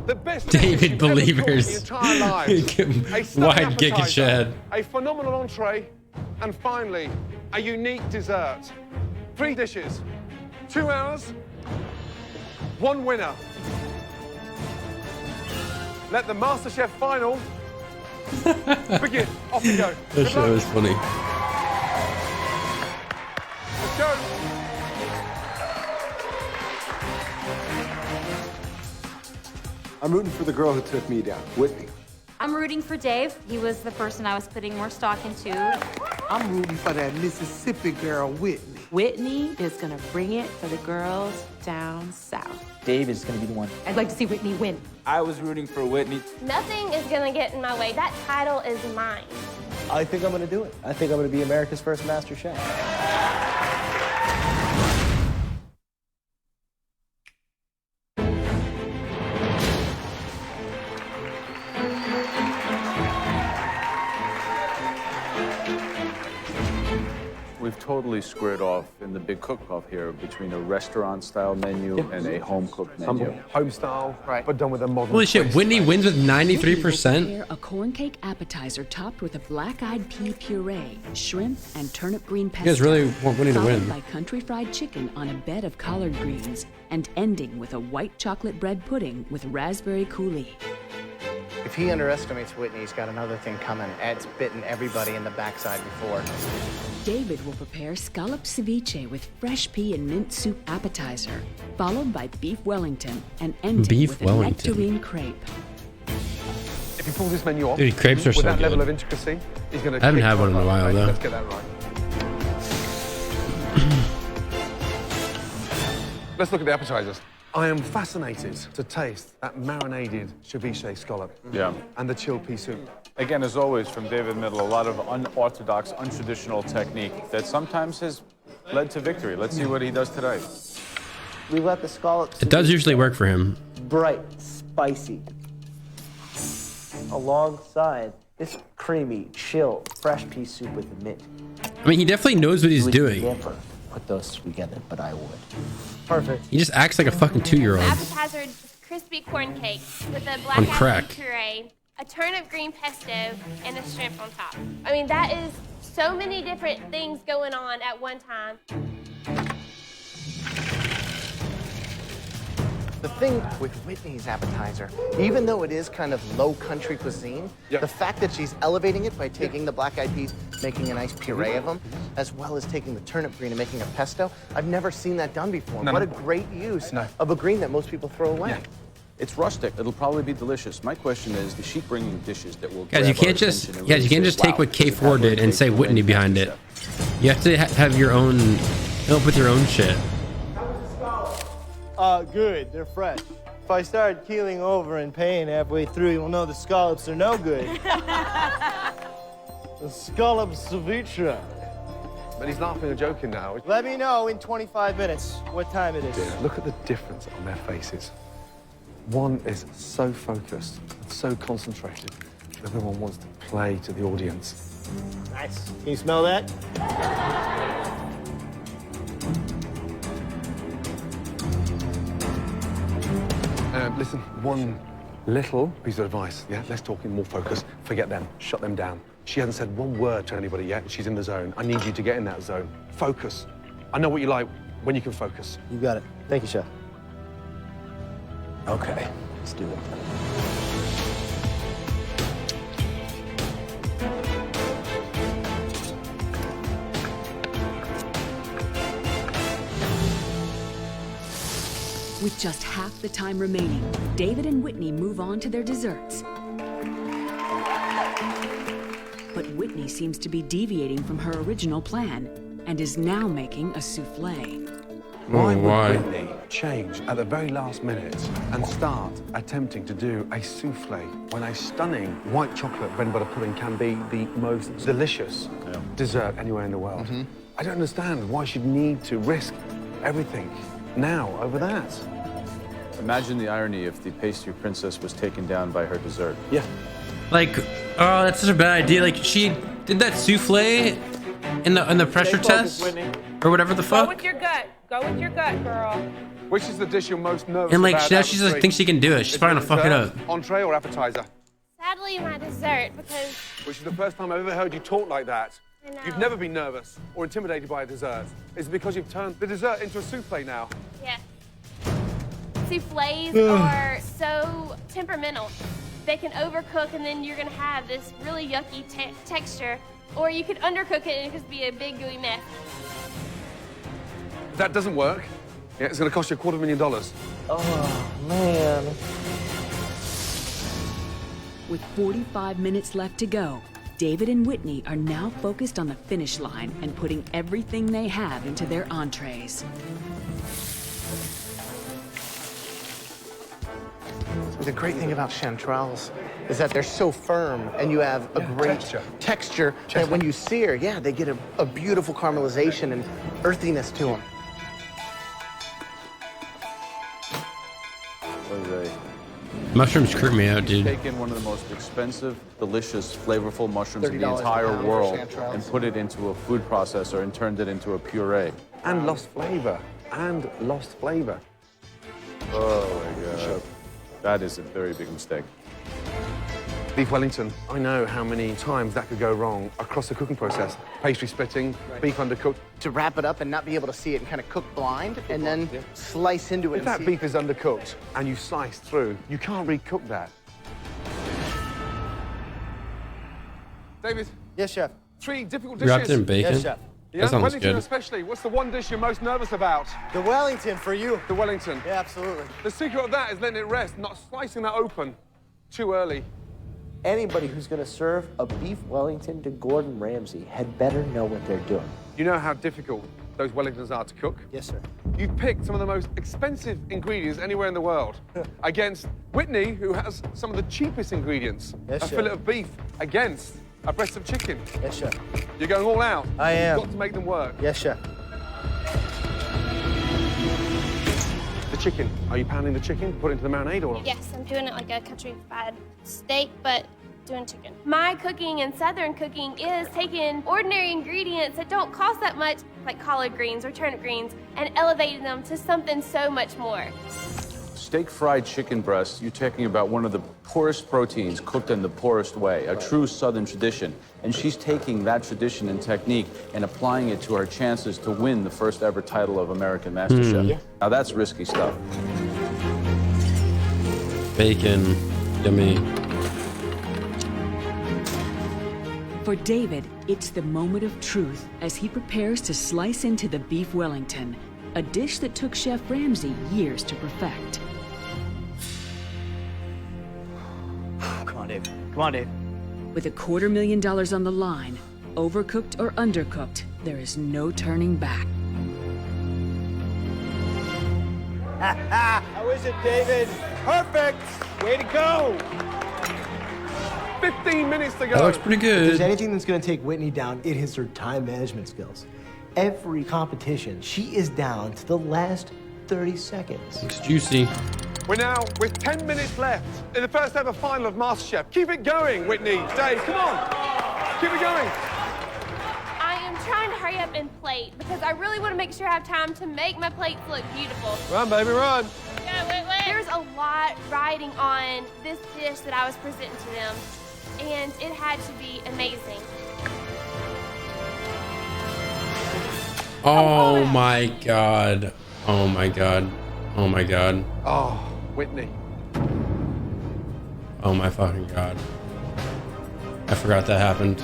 Speaker 5: The best
Speaker 4: David
Speaker 5: believers.
Speaker 4: Wide gig shed.
Speaker 5: A phenomenal entree, and finally, a unique dessert. 3 dishes, 2 hours, 1 winner. Let the MasterChef final begin. Off we go.
Speaker 4: That show is funny.
Speaker 5: Let's go.
Speaker 6: I'm rooting for the girl who took me down, Whitney.
Speaker 2: I'm rooting for Dave. He was the person I was putting more stock into.
Speaker 22: I'm rooting for that Mississippi girl, Whitney.
Speaker 23: Whitney is gonna bring it for the girls down south.
Speaker 8: Dave is gonna be the one.
Speaker 2: I'd like to see Whitney win.
Speaker 9: I was rooting for Whitney.
Speaker 14: Nothing is gonna get in my way. That title is mine.
Speaker 8: I think I'm gonna do it. I think I'm gonna be America's first Master Chef.
Speaker 10: We've totally squared off in the big cook-off here between a restaurant-style menu and a home-cooked menu.
Speaker 5: Home style, right, but done with a modern
Speaker 4: Holy shit,
Speaker 5: twist.
Speaker 4: Whitney wins with
Speaker 7: Whitney will
Speaker 4: 93%.
Speaker 7: prepare a corn cake appetizer topped with a black-eyed pea puree, shrimp, and turnip green pesto.
Speaker 4: You guys really want Whitney to win.
Speaker 7: Followed by country fried chicken on a bed of collard greens, and ending with a white chocolate bread pudding with raspberry coulis.
Speaker 15: If he underestimates Whitney, he's got another thing coming. Ed's bitten everybody in the backside before.
Speaker 7: David will prepare scallop ceviche with fresh pea and mint soup appetizer, followed by beef Wellington, and ending
Speaker 4: Beef
Speaker 7: with
Speaker 4: Wellington.
Speaker 7: a nectarine crepe.
Speaker 5: If you pull this menu off,
Speaker 4: Dude, crepes are
Speaker 5: with
Speaker 4: so
Speaker 5: that level
Speaker 4: good.
Speaker 5: of intricacy, he's going to.
Speaker 4: I haven't had one in a while, though.
Speaker 5: Let's get that right. Let's look at the appetizers. I am fascinated to taste that marinated ceviche scallop.
Speaker 10: Yeah.
Speaker 5: And the chilled pea soup.
Speaker 10: Again, as always, from David Middle, a lot of unorthodox, untraditional technique that sometimes has led to victory. Let's see what he does today.
Speaker 8: We let the scallops.
Speaker 4: It does usually work for him.
Speaker 8: Bright, spicy. Alongside this creamy, chilled, fresh pea soup with the mint.
Speaker 4: I mean, he definitely knows what he's doing.
Speaker 8: Never put those together, but I would. Perfect.
Speaker 4: He just acts like a fucking 2-year-old.
Speaker 14: Appetizer, crispy corn cake with a
Speaker 4: On
Speaker 14: black
Speaker 4: crack.
Speaker 14: apple puree, a turnip green pesto, and a shrimp on top. I mean, that is so many different things going on at one time.
Speaker 15: The thing with Whitney's appetizer, even though it is kind of low country cuisine, the fact that she's elevating it by taking the black-eyed peas, making a nice puree of them, as well as taking the turnip green and making a pesto, I've never seen that done before. What a great use of a green that most people throw away.
Speaker 10: It's rustic. It'll probably be delicious. My question is she bringing dishes that will
Speaker 4: Guys, you
Speaker 10: grab our
Speaker 4: can't just
Speaker 10: attention and
Speaker 4: guys,
Speaker 10: really
Speaker 4: you can't
Speaker 10: say,
Speaker 4: just take
Speaker 10: wow,
Speaker 4: what
Speaker 10: this is
Speaker 4: K4
Speaker 10: how
Speaker 4: did and
Speaker 10: they
Speaker 4: say
Speaker 10: make
Speaker 4: Whitney
Speaker 10: a
Speaker 4: behind it. You have to have your own, come up with your own shit.
Speaker 8: Good. They're fresh. If I start keeling over and paying halfway through, you'll know the scallops are no good. The scallop ceviche.
Speaker 5: But he's laughing and joking now.
Speaker 8: Let me know in 25 minutes what time it is.
Speaker 5: Look at the difference on their faces. One is so focused, so concentrated. The other one wants to play to the audience.
Speaker 8: Nice. Can you smell that?
Speaker 5: Listen, one little piece of advice, yeah? Let's talk in more focus. Forget them. Shut them down. She hasn't said one word to anybody yet. She's in the zone. I need you to get in that zone. Focus. I know what you like when you can focus.
Speaker 8: You got it. Thank you, Chef. Okay, let's do it.
Speaker 7: With just half the time remaining, David and Whitney move on to their desserts. But Whitney seems to be deviating from her original plan and is now making a souffle.
Speaker 5: Why would Whitney change at the very last minute and start attempting to do a souffle when a stunning white chocolate bread and butter pudding can be the most delicious dessert anywhere in the world? I don't understand why she'd need to risk everything now over that.
Speaker 10: Imagine the irony if the pastry princess was taken down by her dessert.
Speaker 5: Yeah.
Speaker 4: Like, oh, that's such a bad idea. Like, she did that souffle in the pressure test or whatever the fuck.
Speaker 21: Go with your gut. Go with your gut, girl.
Speaker 5: Which is the dish you're most nervous
Speaker 4: And like,
Speaker 5: about?
Speaker 4: now she's like, thinks she can do it. She's probably gonna fuck it up.
Speaker 5: Entree or appetizer?
Speaker 14: Sadly, my dessert, because
Speaker 5: Which is the first time I've ever heard you talk like that.
Speaker 14: I know.
Speaker 5: You've never been nervous or intimidated by a dessert. Is it because you've turned the dessert into a souffle now?
Speaker 14: yeah. Souffles are so temperamental. They can overcook and then you're gonna have this really yucky texture, or you could undercook it and it could be a big gooey mess.
Speaker 5: That doesn't work. Yeah, it's gonna cost you $250,000.
Speaker 15: Oh, man.
Speaker 7: With 45 minutes left to go, David and Whitney are now focused on the finish line and putting everything they have into their entrees.
Speaker 15: The great thing about chanterelles is that they're so firm and you have a great texture that when you sear, yeah, they get a beautiful caramelization and earthiness to them.
Speaker 4: Mushrooms creep me out, dude.
Speaker 10: Taken one of the most expensive, delicious, flavorful mushrooms in the
Speaker 15: $30
Speaker 10: entire
Speaker 15: a pound
Speaker 10: world
Speaker 15: for chanterelles.
Speaker 10: and put it into a food processor and turned it into a puree.
Speaker 5: And lost flavor. And lost flavor.
Speaker 10: Oh my God. That is a very big mistake.
Speaker 5: Beef Wellington. I know how many times that could go wrong across the cooking process. Pastry splitting, beef undercooked.
Speaker 15: To wrap it up and not be able to see it and kind of cook blind and then slice into it.
Speaker 5: If that beef is undercooked and you slice through, you can't recook that. David.
Speaker 15: Yes, chef.
Speaker 5: 3 difficult dishes.
Speaker 4: Wrapped in bacon?
Speaker 15: Yes, chef.
Speaker 5: Yeah,
Speaker 4: That sounds
Speaker 5: Wellington
Speaker 4: good.
Speaker 5: especially. What's the one dish you're most nervous about?
Speaker 15: The Wellington for you.
Speaker 5: The Wellington.
Speaker 15: Yeah, absolutely.
Speaker 5: The secret of that is letting it rest, not slicing that open too early.
Speaker 8: Anybody who's going to serve a beef Wellington to Gordon Ramsay had better know what they're doing.
Speaker 5: You know how difficult those Wellingtons are to cook?
Speaker 15: Yes, sir.
Speaker 5: You've picked some of the most expensive ingredients anywhere in the world against Whitney, who has some of the cheapest ingredients.
Speaker 15: Yes,
Speaker 5: a
Speaker 15: chef.
Speaker 5: fillet of beef against a breast of chicken.
Speaker 15: Yes, chef.
Speaker 5: You're going all out.
Speaker 15: I am.
Speaker 5: You've got to make them work.
Speaker 15: Yes, chef.
Speaker 5: The chicken. Are you pounding the chicken? Put it into the marinade or?
Speaker 14: Yes, I'm doing it like a country fried steak, but doing chicken. My cooking and Southern cooking is taking ordinary ingredients that don't cost that much, like collard greens or turnip greens, and elevating them to something so much more.
Speaker 10: Steak fried chicken breast, you're talking about one of the poorest proteins cooked in the poorest way, a true Southern tradition. And she's taking that tradition and technique and applying it to her chances to win the first ever title of American MasterChef.
Speaker 4: Yeah.
Speaker 10: Now that's risky stuff.
Speaker 4: Bacon, yummy.
Speaker 7: For David, it's the moment of truth as he prepares to slice into the beef Wellington, a dish that took Chef Ramsay years to perfect.
Speaker 15: Come on, Dave. Come on, Dave.
Speaker 7: With $250,000 on the line, overcooked or undercooked, there is no turning back.
Speaker 15: How is it, David? Perfect. Way to go.
Speaker 5: 15 minutes to go.
Speaker 4: That looks pretty
Speaker 1: If there's
Speaker 4: good.
Speaker 1: anything that's going to take Whitney down, it is her time management skills. Every competition, she is down to the last 30 seconds.
Speaker 4: Looks juicy.
Speaker 5: We're now with 10 minutes left in the first ever final of MasterChef. Keep it going, Whitney. Dave, come on. Keep it going.
Speaker 14: I am trying to hurry up and plate because I really want to make sure I have time to make my plates look beautiful.
Speaker 5: Run, baby, run.
Speaker 14: There's a lot riding on this dish that I was presenting to them, and it had to be amazing.
Speaker 4: Oh my God. Oh my God. Oh my God.
Speaker 5: Oh, Whitney.
Speaker 4: Oh my fucking God. I forgot that happened.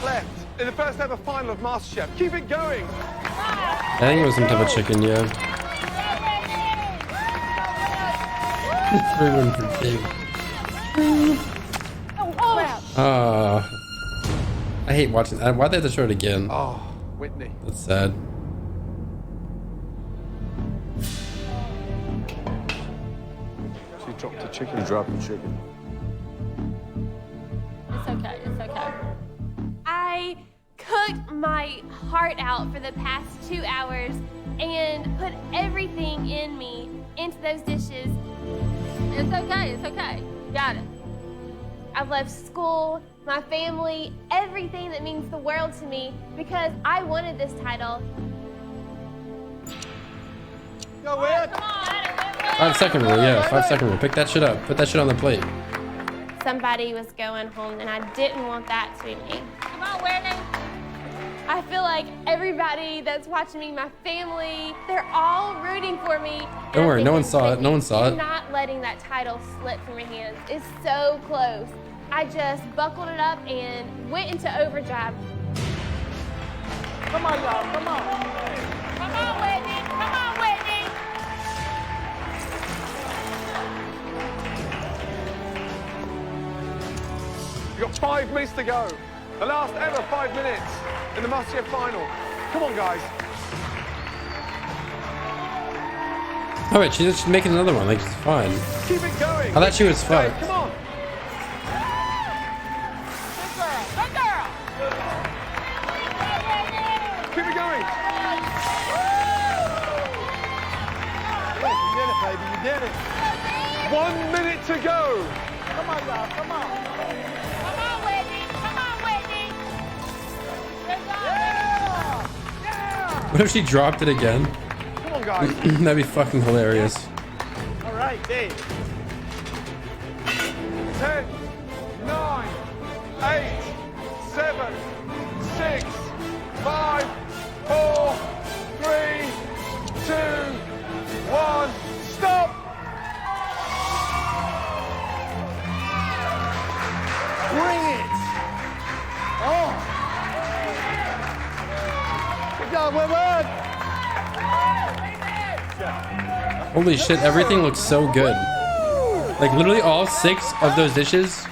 Speaker 5: Left in the first ever final of MasterChef. Keep it going.
Speaker 4: I think it was some type of chicken, yeah. 3-1 for David. I hate watching that. Why'd they have to show it again?
Speaker 5: Oh, Whitney.
Speaker 4: That's sad.
Speaker 5: She dropped the chicken.
Speaker 10: You dropped the chicken.
Speaker 14: It's okay, it's okay. Okay. I cooked my heart out for the past 2 hours and put everything in me into those dishes. It's okay, it's okay. You got it. I've left school, my family, everything that means the world to me because I wanted this title.
Speaker 5: Go win!
Speaker 4: 5 second rule, yeah, 5 second rule. Pick that shit up. Put that shit on the plate.
Speaker 14: Somebody was going home and I didn't want that to be me. Come on, Whitney. I feel like everybody that's watching me, my family, they're all rooting for me.
Speaker 4: Don't worry, no one saw it. No one saw it.
Speaker 14: Not letting that title slip from my hands is so close. I just buckled it up and went into overdrive.
Speaker 15: Come on, y'all, come on.
Speaker 14: Come on, Whitney. Come on, Whitney.
Speaker 5: You've got 5 minutes to go. The last ever 5 minutes in the MasterChef final. Come on, guys.
Speaker 4: Oh wait, she's making another one. Like, it's fine.
Speaker 5: Keep it going.
Speaker 4: I thought she was fucked.
Speaker 5: Come on.
Speaker 14: Good girl.
Speaker 5: Keep it going.
Speaker 15: You did it, baby, you did it.
Speaker 5: 1 minute to go.
Speaker 15: Come on, y'all, come on.
Speaker 14: Come on, Whitney. Come on, Whitney.
Speaker 4: What if she dropped it again?
Speaker 5: Come on, guys.
Speaker 4: That'd be fucking hilarious.
Speaker 15: All right, Dave.
Speaker 5: 10, 9, 8, 7, 6, 5, 4, 3, 2, 1. Stop!
Speaker 15: Bring it! Oh! Good job, Whitman!
Speaker 4: Holy shit, everything looks so good. Like, literally all 6 of those dishes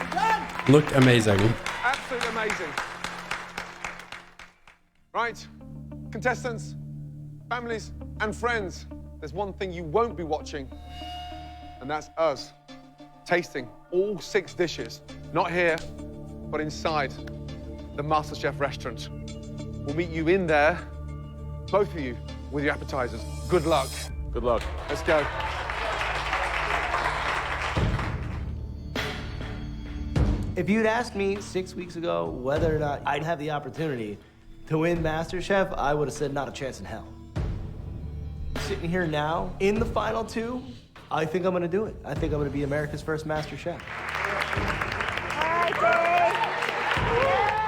Speaker 4: looked amazing.
Speaker 5: Absolutely amazing. Right, contestants, families, and friends, there's one thing you won't be watching, and that's us tasting all 6 dishes. Not here, but inside the MasterChef restaurant. We'll meet you in there, both of you, with your appetizers. Good luck.
Speaker 10: Good luck.
Speaker 5: Let's go.
Speaker 1: If you'd asked me 6 weeks ago whether or not I'd have the opportunity to win MasterChef, I would have said not a chance in hell. Sitting here now, in the final 2, I think I'm gonna do it. I think I'm gonna be America's first MasterChef.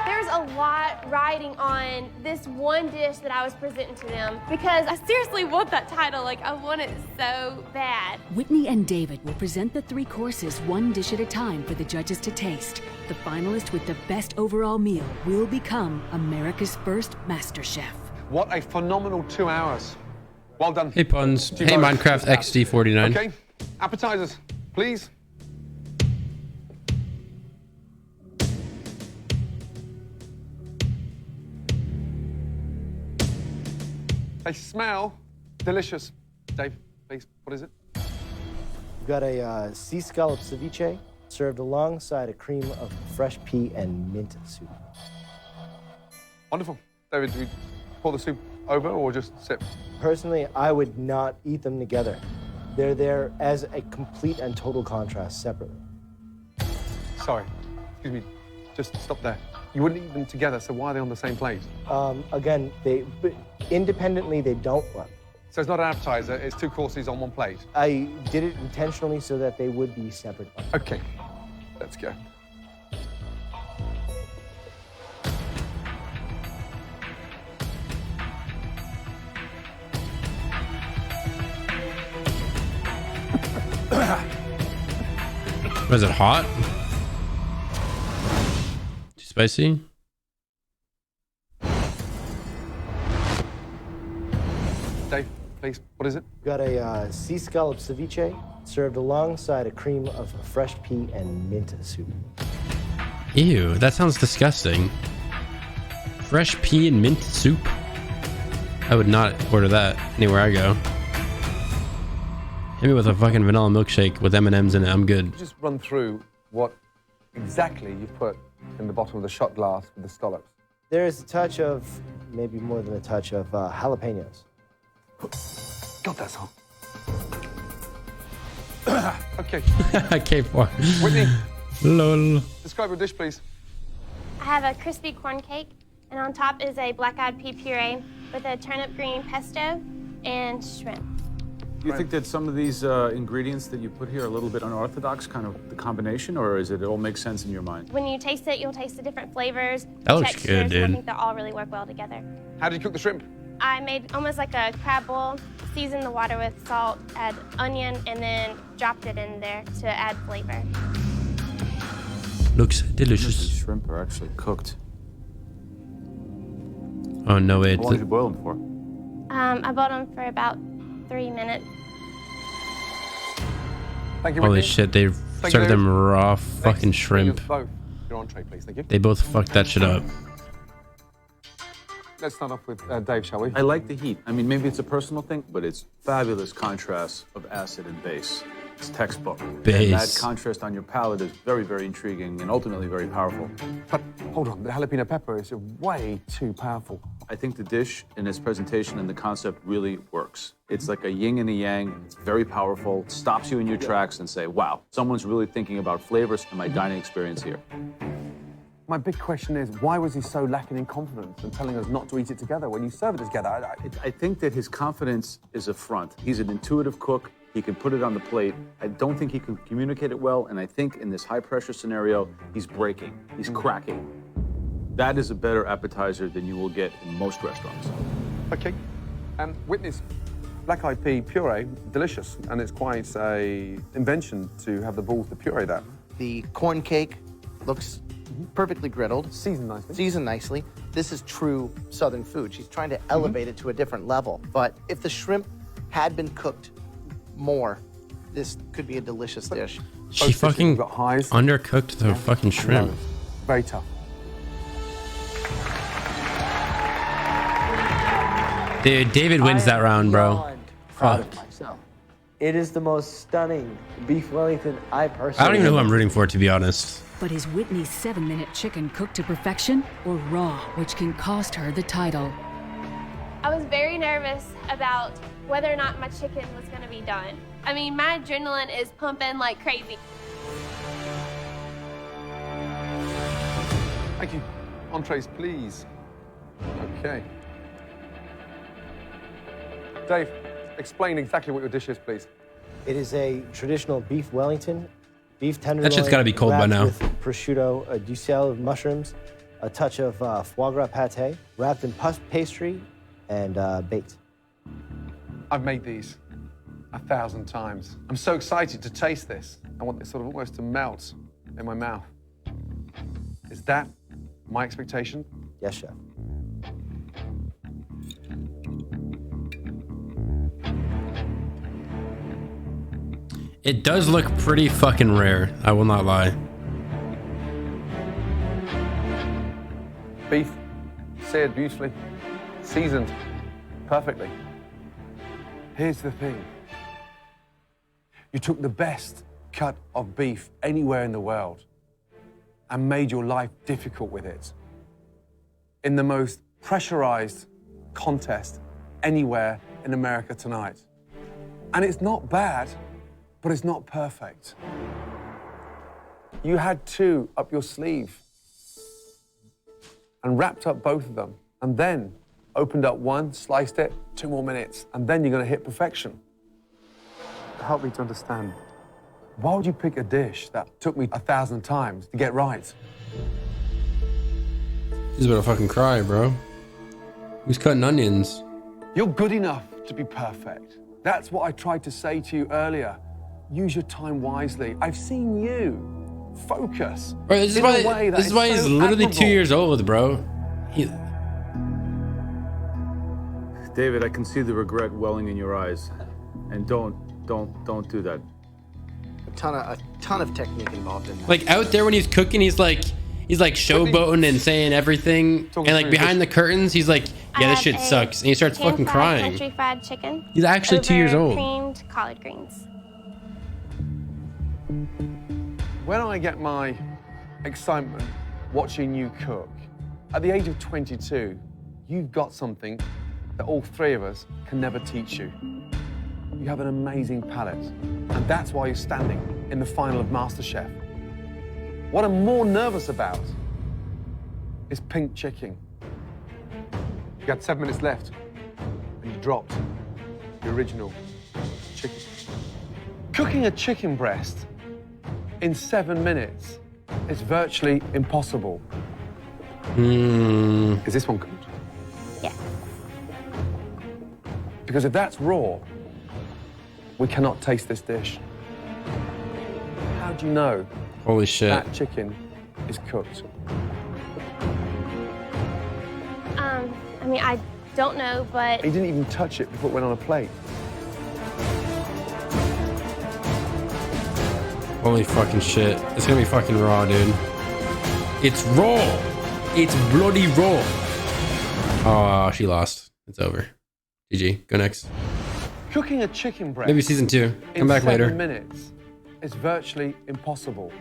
Speaker 14: There's a lot riding on this one dish that I was presenting to them because I seriously want that title. Like, I want it so bad.
Speaker 7: Whitney and David will present the 3 courses one dish at a time for the judges to taste. The finalist with the best overall meal will become America's first MasterChef.
Speaker 5: What a phenomenal 2 hours. Well done.
Speaker 4: Hey, Punz. Hey, Minecraft XD49.
Speaker 5: Okay, appetizers, please. They smell delicious. Dave, please, what is it?
Speaker 8: We've got a sea scallop ceviche served alongside a cream of fresh pea and mint soup.
Speaker 5: Wonderful. David, do we pour the soup over or just sip?
Speaker 8: Personally, I would not eat them together. They're there as a complete and total contrast separately.
Speaker 5: Sorry, excuse me, just stop there. You wouldn't eat them together, so why are they on the same plate?
Speaker 8: Again, independently, they don't work.
Speaker 5: So it's not an appetizer, it's 2 courses on 1 plate?
Speaker 8: I did it intentionally so that they would be separate.
Speaker 5: Okay, let's go.
Speaker 4: Was it hot? Too spicy?
Speaker 5: Dave, please, what is it?
Speaker 8: We've got a sea scallop ceviche served alongside a cream of fresh pea and mint soup.
Speaker 4: Ew, that sounds disgusting. Fresh pea and mint soup? I would not order that anywhere I go. Hit me with a fucking vanilla milkshake with M&Ms in it, I'm good.
Speaker 5: Just run through what exactly you put in the bottom of the shot glass with the scallops.
Speaker 8: There is a touch of, maybe more than a touch of jalapenos.
Speaker 5: God, that's hot. Okay.
Speaker 4: K4.
Speaker 5: Whitney,
Speaker 4: Lol.
Speaker 5: describe your dish, please.
Speaker 14: I have a crispy corn cake, and on top is a black-eyed pea puree with a turnip green pesto and shrimp.
Speaker 10: Do you think that some of these ingredients that you put here are a little bit unorthodox, kind of the combination, or is it all make sense in your mind?
Speaker 14: When you taste it, you'll taste the different flavors,
Speaker 4: That looks
Speaker 14: textures,
Speaker 4: good,
Speaker 14: and I
Speaker 4: dude.
Speaker 14: think they'll all really work well together.
Speaker 5: How did you cook the shrimp?
Speaker 14: I made almost like a crab bowl, seasoned the water with salt, add onion, and then dropped it in there to add flavor.
Speaker 4: Looks
Speaker 10: These
Speaker 4: delicious.
Speaker 10: shrimp are actually cooked.
Speaker 4: Oh no, wait.
Speaker 10: How long did you boil them for?
Speaker 14: I boiled them for about 3 minutes.
Speaker 5: Thank you,
Speaker 4: Holy
Speaker 5: Whitney.
Speaker 4: shit, they
Speaker 5: Thank
Speaker 4: served
Speaker 5: you.
Speaker 4: them raw fucking shrimp.
Speaker 5: Both. Your entree, please. Thank you.
Speaker 4: They both fucked that shit up.
Speaker 5: Let's start off with Dave, shall we?
Speaker 10: I like the heat. I mean, maybe it's a personal thing, but it's fabulous contrast of acid and base. It's textbook.
Speaker 4: Base.
Speaker 10: And that contrast on your palate is very, very intriguing and ultimately very powerful.
Speaker 5: But hold on, the jalapeno pepper is way too powerful.
Speaker 10: I think the dish and its presentation and the concept really works. It's like a yin and a yang. It's very powerful. It stops you in your tracks and say, wow, someone's really thinking about flavors and my dining experience here.
Speaker 5: My big question is, why was he so lacking in confidence and telling us not to eat it together when you serve it together?
Speaker 10: I think that his confidence is a front. He's an intuitive cook. He can put it on the plate. I don't think he can communicate it well, and I think in this high-pressure scenario, he's breaking. He's cracking. That is a better appetizer than you will get in most restaurants.
Speaker 5: Okay. Witness, black-eyed pea puree, delicious, and it's quite a invention to have the balls to puree that.
Speaker 15: The corn cake looks perfectly griddled.
Speaker 5: Seasoned nicely.
Speaker 15: Seasoned nicely. This is true Southern food. She's trying to elevate it to a different level. But if the shrimp had been cooked more, this could be a delicious dish.
Speaker 4: She fucking undercooked the fucking shrimp.
Speaker 5: Very tough.
Speaker 4: Dude, David wins that round, bro.
Speaker 1: Proud
Speaker 4: Fuck.
Speaker 1: of myself. It is the most stunning beef Wellington I personally.
Speaker 4: I don't even know who I'm rooting for, to be honest.
Speaker 7: But is Whitney's 7-minute chicken cooked to perfection or raw, which can cost her the title?
Speaker 14: I was very nervous about whether or not my chicken was going to be done. I mean, my adrenaline is pumping like crazy.
Speaker 5: Thank you. Entrees, please. Okay. Dave, explain exactly what your dish is, please.
Speaker 8: It is a traditional beef Wellington, beef tenderloin.
Speaker 4: That shit's gotta be cold by
Speaker 8: wrapped
Speaker 4: now.
Speaker 8: With prosciutto, a duxelle of mushrooms, a touch of foie gras pate, wrapped in puff pastry, and baked.
Speaker 5: I've made these 1,000 times. I'm so excited to taste this. I want this sort of almost to melt in my mouth. Is that my expectation?
Speaker 8: Yes, chef.
Speaker 4: It does look pretty fucking rare, I will not lie.
Speaker 5: Beef, seared beautifully, seasoned perfectly. Here's the thing. You took the best cut of beef anywhere in the world and made your life difficult with it. In the most pressurized contest anywhere in America tonight. And it's not bad, but it's not perfect. You had two up your sleeve and wrapped up both of them, and then opened up one, sliced it, 2 more minutes, and then you're gonna hit perfection. Help me to understand. Why would you pick a dish that took me 1,000 times to get right?
Speaker 4: He's about to fucking cry, bro. Who's cutting onions?
Speaker 5: You're good enough to be perfect. That's what I tried to say to you earlier. Use your time wisely. I've seen you focus.
Speaker 4: Bro, this is
Speaker 5: in
Speaker 4: why,
Speaker 5: a way that
Speaker 4: this is why he's
Speaker 5: so
Speaker 4: literally
Speaker 5: admirable.
Speaker 4: 2 years old, bro.
Speaker 10: David, I can see the regret welling in your eyes. And don't do that.
Speaker 15: A ton of technique involved in that.
Speaker 4: Like out there when he's cooking, he's like showboating and saying everything, and like behind the curtains, he's like, yeah, this shit sucks, and he starts fucking crying.
Speaker 14: Country fried chicken.
Speaker 4: He's actually 2 years
Speaker 14: over
Speaker 4: old.
Speaker 14: Creamed collard greens.
Speaker 5: When I get my excitement watching you cook. At the age of 22, you've got something that all three of us can never teach you. You have an amazing palate, and that's why you're standing in the final of MasterChef. What I'm more nervous about is pink chicken. You had 7 minutes left, and you dropped the original chicken. Cooking a chicken breast in 7 minutes is virtually impossible. Is this one cooked?
Speaker 14: Yeah.
Speaker 5: Because if that's raw, we cannot taste this dish. How do you know
Speaker 4: Holy shit.
Speaker 5: that chicken is cooked?
Speaker 14: I mean, I don't know, but
Speaker 5: He didn't even touch it before it went on a plate.
Speaker 4: Holy fucking shit. It's gonna be fucking raw, dude. It's raw. It's bloody raw. Oh, she lost. It's over. GG. Go next.
Speaker 5: Cooking a chicken breast
Speaker 4: Maybe season 2. Come back
Speaker 5: in
Speaker 4: later.
Speaker 5: 7 minutes is virtually impossible.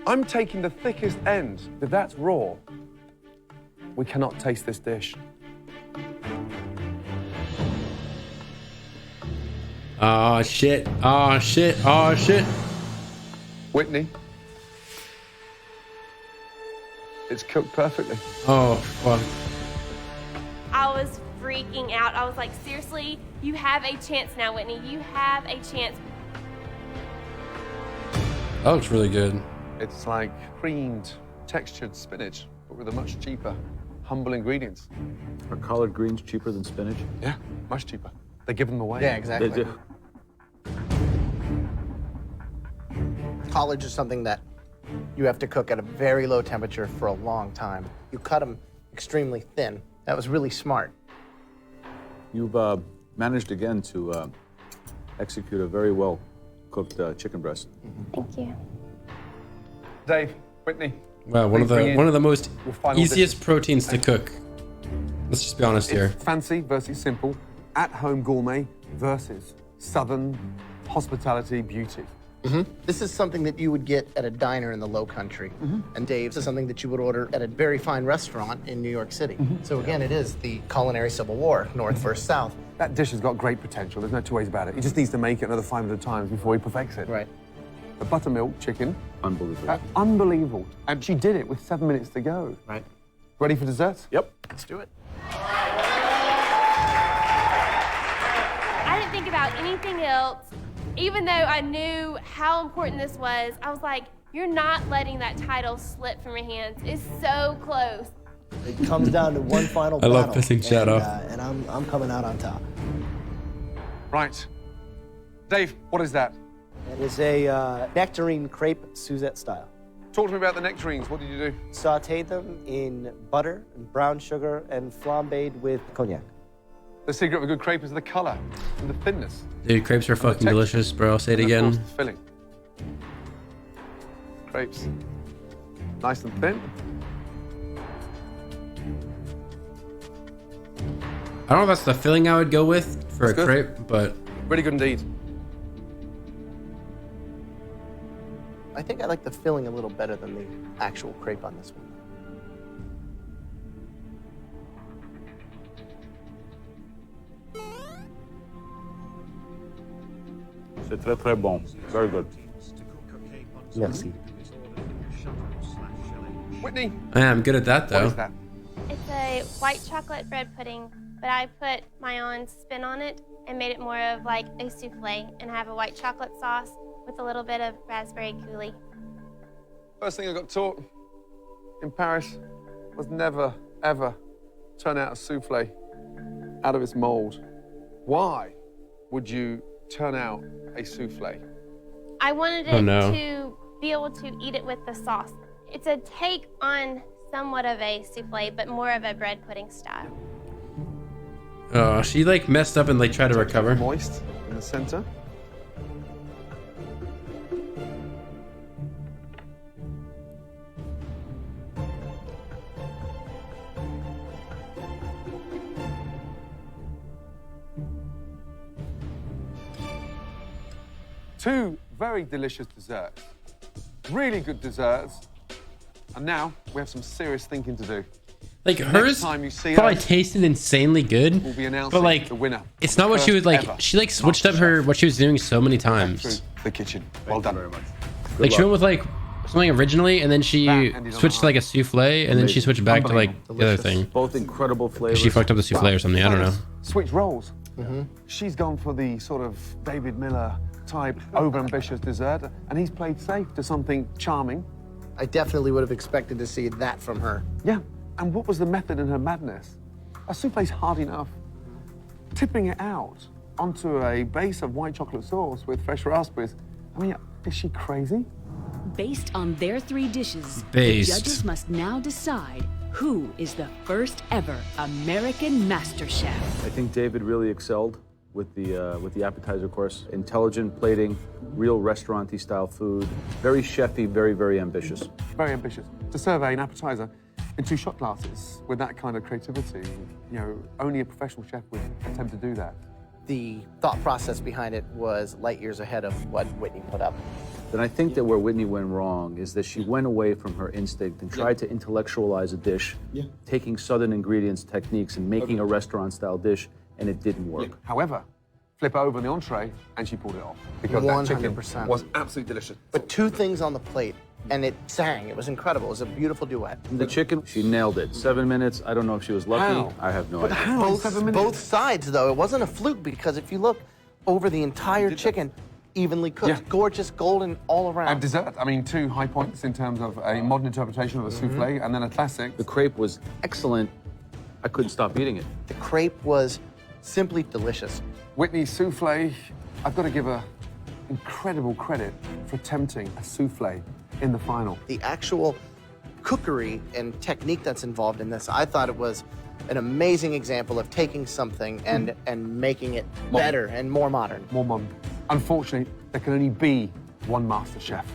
Speaker 5: I'm taking the thickest end. If that's raw, we cannot taste this dish.
Speaker 4: Oh shit. Oh shit. Oh shit.
Speaker 5: Whitney, it's cooked perfectly.
Speaker 4: Oh fuck.
Speaker 14: I was freaking out. I was like, seriously, you have a chance now, Whitney. You have a chance.
Speaker 4: That looks really good.
Speaker 5: It's like creamed, textured spinach, but with a much cheaper, humble ingredients.
Speaker 10: Are collard greens cheaper than spinach?
Speaker 5: Yeah, much cheaper. They give them away.
Speaker 15: Yeah, exactly.
Speaker 10: They do.
Speaker 15: Collard is something that you have to cook at a very low temperature for a long time. You cut them extremely thin. That was really smart.
Speaker 10: You've managed again to execute a very well cooked chicken breast.
Speaker 14: Thank you.
Speaker 5: Dave, Whitney.
Speaker 4: Wow, one of the most
Speaker 5: your final
Speaker 4: easiest
Speaker 5: dish.
Speaker 4: proteins to cook. Let's just be honest here.
Speaker 5: It's fancy versus simple, at-home gourmet versus southern hospitality beauty.
Speaker 15: This is something that you would get at a diner in the Low Country. And Dave's is something that you would order at a very fine restaurant in New York City. So again, it is the culinary civil war, North versus South.
Speaker 5: That dish has got great potential. There's no two ways about it. He just needs to make it another 500 times before he perfects it.
Speaker 15: Right.
Speaker 5: The buttermilk chicken.
Speaker 10: Unbelievable.
Speaker 5: Unbelievable. And she did it with 7 minutes to go.
Speaker 15: Right.
Speaker 5: Ready for dessert?
Speaker 10: Yep.
Speaker 15: Let's do it.
Speaker 14: I didn't think about anything else. Even though I knew how important this was, I was like, you're not letting that title slip from your hands. It's so close.
Speaker 1: It comes down to one final
Speaker 4: I
Speaker 1: battle.
Speaker 4: love pissing Chad off.
Speaker 1: And I'm coming out on top.
Speaker 5: Right. Dave, what is that?
Speaker 1: It is a nectarine crepe Suzette style.
Speaker 5: Talk to me about the nectarines. What did you do?
Speaker 1: Sauteed them in butter and brown sugar and flambéed with cognac.
Speaker 5: The secret of a good crepe is the color and the thinness.
Speaker 4: Dude, crepes are fucking delicious, bro. I'll say it
Speaker 5: And of course,
Speaker 4: again.
Speaker 5: the filling. Crepes. Nice and thin.
Speaker 4: I don't know if that's the filling I would go with for
Speaker 5: That's
Speaker 4: a
Speaker 5: good.
Speaker 4: crepe, but
Speaker 5: Really good indeed.
Speaker 15: I think I like the filling a little better than the actual crepe on this one.
Speaker 10: C'est très très bon. Very good.
Speaker 1: Merci.
Speaker 5: Whitney.
Speaker 4: I'm good at that
Speaker 5: What
Speaker 4: though.
Speaker 5: is that?
Speaker 14: It's a white chocolate bread pudding, but I put my own spin on it and made it more of like a souffle and have a white chocolate sauce with a little bit of raspberry coulis.
Speaker 5: First thing I got taught in Paris was never, ever turn out a souffle out of its mold. Why would you turn out a souffle?
Speaker 14: I wanted
Speaker 4: Oh,
Speaker 14: it
Speaker 4: no.
Speaker 14: to be able to eat it with the sauce. It's a take on somewhat of a souffle, but more of a bread pudding style.
Speaker 4: Oh, she like messed up and like tried to recover.
Speaker 5: Moist in the center. Two very delicious desserts. really good desserts. And now we have some serious thinking to do.
Speaker 4: Like
Speaker 5: Next
Speaker 4: hers
Speaker 5: time you see
Speaker 4: probably
Speaker 5: us,
Speaker 4: tasted insanely good,
Speaker 5: we'll be announcing
Speaker 4: but like
Speaker 5: the winner.
Speaker 4: it's not what she was like.
Speaker 5: Ever.
Speaker 4: She like switched up her what she was doing so many times.
Speaker 5: Through the kitchen. Well done. Very much.
Speaker 4: Like she went with like something originally, and then she switched to like a souffle, and then she switched back to like the other thing.
Speaker 10: Both incredible flavors.
Speaker 4: She fucked up the souffle or something. I don't know.
Speaker 5: Switch roles. She's gone for the sort of David Miller type overambitious dessert, and he's played safe to something charming.
Speaker 15: I definitely would have expected to see that from her.
Speaker 5: Yeah, and what was the method in her madness? A souffle's hard enough. Tipping it out onto a base of white chocolate sauce with fresh raspberries. I mean, is she crazy?
Speaker 7: Based on their 3 dishes,
Speaker 4: Based.
Speaker 7: the judges must now decide who is the first ever American Master Chef.
Speaker 10: I think David really excelled with the appetizer course. Intelligent plating, real restaurant-y style food, very chefy, very, very ambitious.
Speaker 5: Very ambitious. To serve an appetizer in 2 shot glasses with that kind of creativity, you know, only a professional chef would attempt to do that.
Speaker 15: The thought process behind it was light years ahead of what Whitney put up.
Speaker 10: Then I think that where Whitney went wrong is that she went away from her instinct and tried to intellectualize a dish, taking Southern ingredients, techniques, and making a restaurant-style dish, and it didn't work.
Speaker 5: However, flip over the entree, and she pulled it off. Because that chicken
Speaker 15: 100%.
Speaker 5: was absolutely delicious.
Speaker 15: But 2 things on the plate, and it sang. It was incredible. It was a beautiful duet.
Speaker 10: The chicken, she nailed it. 7 minutes. I don't know if she was lucky.
Speaker 15: How?
Speaker 10: I have no idea.
Speaker 15: Both sides, though. It wasn't a fluke, because if you look over the entire chicken, evenly cooked, gorgeous, golden all around.
Speaker 5: And dessert, I mean, 2 high points in terms of a modern interpretation of a souffle, and then a classic.
Speaker 10: The crepe was excellent. I couldn't stop eating it.
Speaker 15: The crepe was simply delicious.
Speaker 5: Whitney's souffle, I've got to give her incredible credit for attempting a souffle in the final.
Speaker 15: The actual cookery and technique that's involved in this, I thought it was an amazing example of taking something and making it better and more modern.
Speaker 5: More modern. Unfortunately, there can only be one master chef.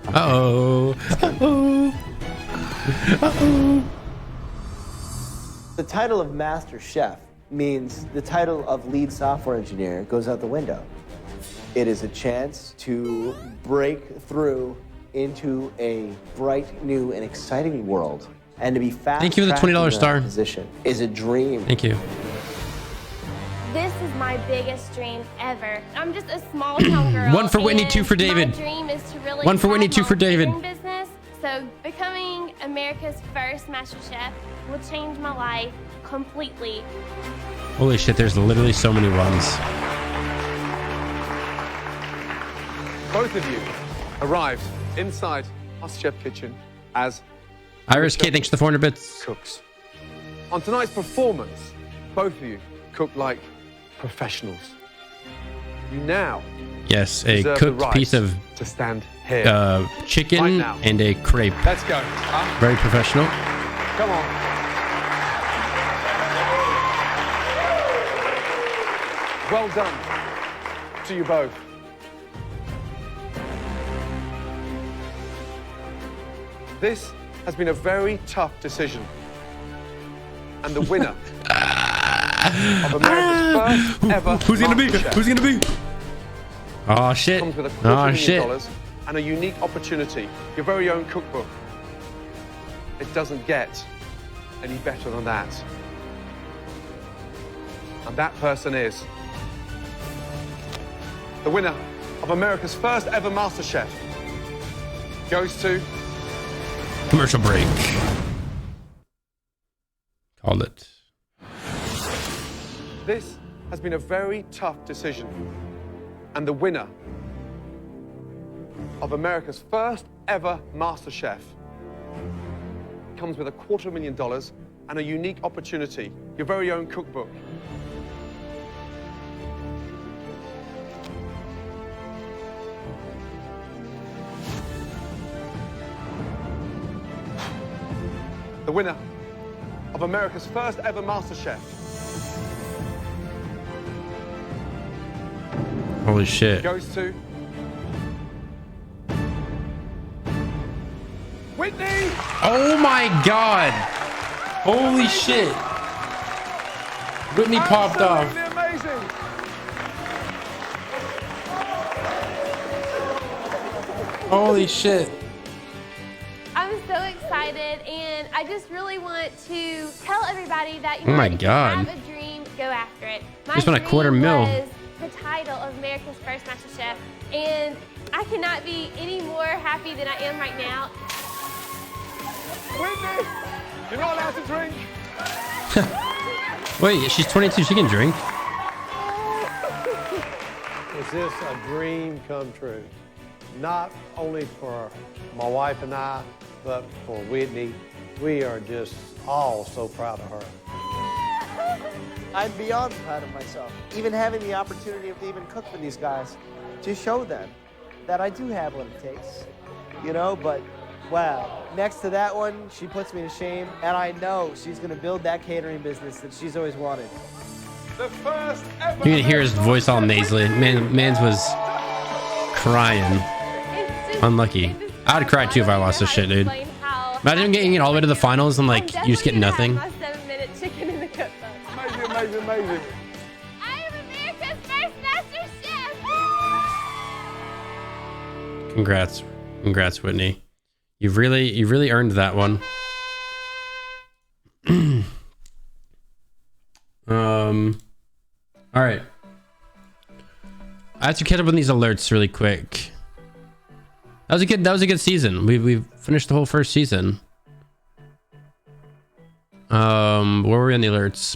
Speaker 4: Uh-oh. Uh-oh. Uh-oh.
Speaker 1: The title of Master Chef means the title of lead software engineer goes out the window. It is a chance to break through into a bright, new, and exciting world. And to be fast.
Speaker 4: Thank you for the $20 star.
Speaker 1: Position is a dream.
Speaker 4: Thank you.
Speaker 14: This is my biggest dream ever. I'm just a small town girl.
Speaker 4: 1 for Whitney, 2 for David.
Speaker 14: My dream is to really
Speaker 4: 1 for Whitney, 2 for David.
Speaker 14: business. So becoming America's first Master Chef will change my life completely.
Speaker 4: Holy shit, there's literally so many ones.
Speaker 5: Both of you arrived inside MasterChef kitchen as
Speaker 4: Iris K, thanks for the 400 bits.
Speaker 5: Cooks. On tonight's performance, both of you cooked like professionals. You now
Speaker 4: Yes, a
Speaker 5: deserve the
Speaker 4: cooked
Speaker 5: right
Speaker 4: piece of
Speaker 5: to stand here
Speaker 4: chicken
Speaker 5: right now.
Speaker 4: and a crepe.
Speaker 5: Let's go.
Speaker 4: Very professional.
Speaker 5: Come on. Well done to you both. This has been a very tough decision. And the winner of America's first ever
Speaker 4: Who's gonna be?
Speaker 5: MasterChef
Speaker 4: Who's gonna be? Oh shit.
Speaker 5: comes with a
Speaker 4: Oh
Speaker 5: $250,000
Speaker 4: shit.
Speaker 5: and a unique opportunity, your very own cookbook. It doesn't get any better than that. And that person is the winner of America's first ever MasterChef. Goes to
Speaker 4: Commercial break. Called it.
Speaker 5: This has been a very tough decision. And the winner of America's first ever MasterChef comes with a $250,000 and a unique opportunity, your very own cookbook. The winner of America's first ever MasterChef
Speaker 4: Holy shit.
Speaker 5: goes to Whitney!
Speaker 4: Oh my god. Holy shit. Whitney popped off.
Speaker 5: Absolutely amazing!
Speaker 4: Holy shit.
Speaker 14: I'm so excited, and I just really want to tell everybody that, you
Speaker 4: Oh
Speaker 14: know,
Speaker 4: my
Speaker 14: if
Speaker 4: God.
Speaker 14: you have a dream, go after it. My
Speaker 4: Just won a $250,000.
Speaker 14: was the title of America's First Master Chef, and I cannot be any more happy than I am right now.
Speaker 5: Whitney, you're not allowed to drink.
Speaker 4: Wait, she's 22. She can drink.
Speaker 3: Is this a dream come true? Not only for my wife and I, but for Whitney. We are just all so proud of her.
Speaker 8: I'm beyond proud of myself. Even having the opportunity to even cook for these guys, to show them that I do have what it takes, you know, but wow. Next to that one, she puts me to shame, and I know she's gonna build that catering business that she's always wanted.
Speaker 5: The first ever.
Speaker 4: You can hear his voice all nasally. Mans was crying. Unlucky. I'd cry too if I lost this shit, dude. Imagine getting it all the way to the finals and like you just get nothing.
Speaker 14: My 7-minute chicken in the cookbook.
Speaker 5: Amazing, amazing, amazing.
Speaker 14: I am America's First Master Chef.
Speaker 4: Congrats, Whitney. You've really earned that one. All right. I have to catch up on these alerts really quick. That was a good season. We've finished the whole first season. Where were we on the alerts?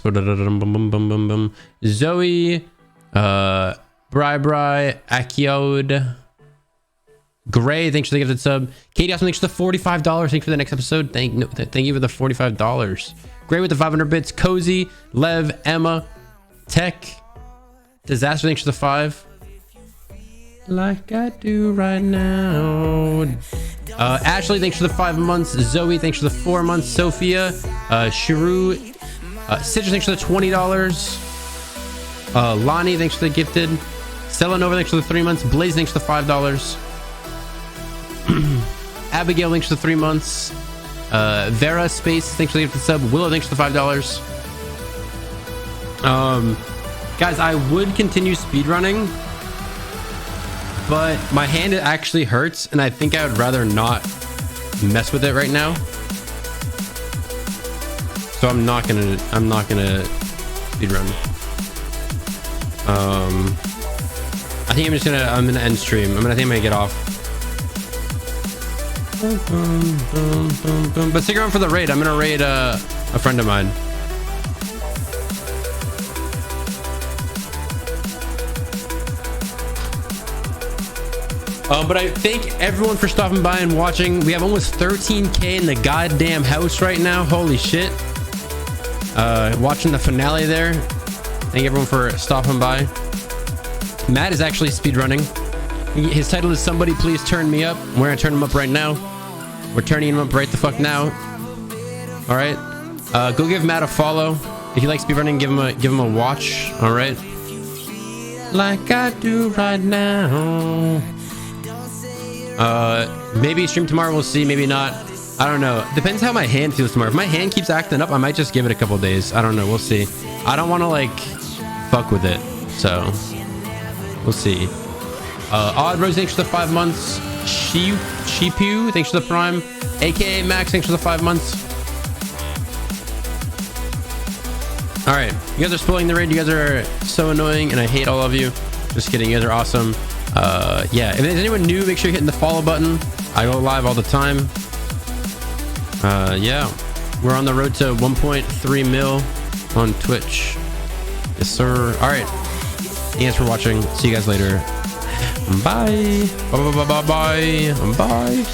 Speaker 4: Zoe, Bri, Akiod, Gray, thanks for the gifted sub. Katie also thanks for the $45. Thanks for the next episode. Thank you for the $45. Gray with the 500 bits. Cozy, Lev, Emma, Tech, Disaster, thanks for the 5. Like I do right now. Ashley, thanks for the 5 months. Zoe, thanks for the 4 months. Sophia, Shiru, Citrus, thanks for the $20. Lonnie, thanks for the gifted. Stella Nova, thanks for the 3 months. Blaze, thanks for the $5. Abigail, thanks for the 3 months. Vera Space, thanks for the gifted sub. Willow, thanks for the $5. Guys, I would continue speedrunning, but my hand actually hurts, and I think I would rather not mess with it right now. So I'm not gonna speedrun. I think I'm gonna end stream. I think I'm gonna get off. But stick around for the raid. I'm gonna raid a friend of mine. But I thank everyone for stopping by and watching. We have almost 13K in the goddamn house right now. Holy shit. Watching the finale there. Thank everyone for stopping by. Matt is actually speedrunning. His title is Somebody Please Turn Me Up. We're gonna turn him up right now. We're turning him up right the fuck now. All right. Go give Matt a follow. If you like speedrunning, give him a watch. All right. Like I do right now. Maybe stream tomorrow, we'll see, maybe not. I don't know. Depends how my hand feels tomorrow. If my hand keeps acting up, I might just give it a couple days. I don't know, we'll see. I don't want to like fuck with it, so we'll see. Odd Rose, thanks for the 5 months. Sheepu, thanks for the prime. AKA Max, thanks for the 5 months. All right, you guys are spoiling the raid. You guys are so annoying, and I hate all of you. Just kidding, you guys are awesome. Yeah, if there's anyone new, make sure you're hitting the follow button. I go live all the time. Yeah, we're on the road to 1.3 mil on Twitch. Yes, sir. All right, thanks for watching. See you guys later. Bye. Bye. Bye. Bye. Bye. Bye.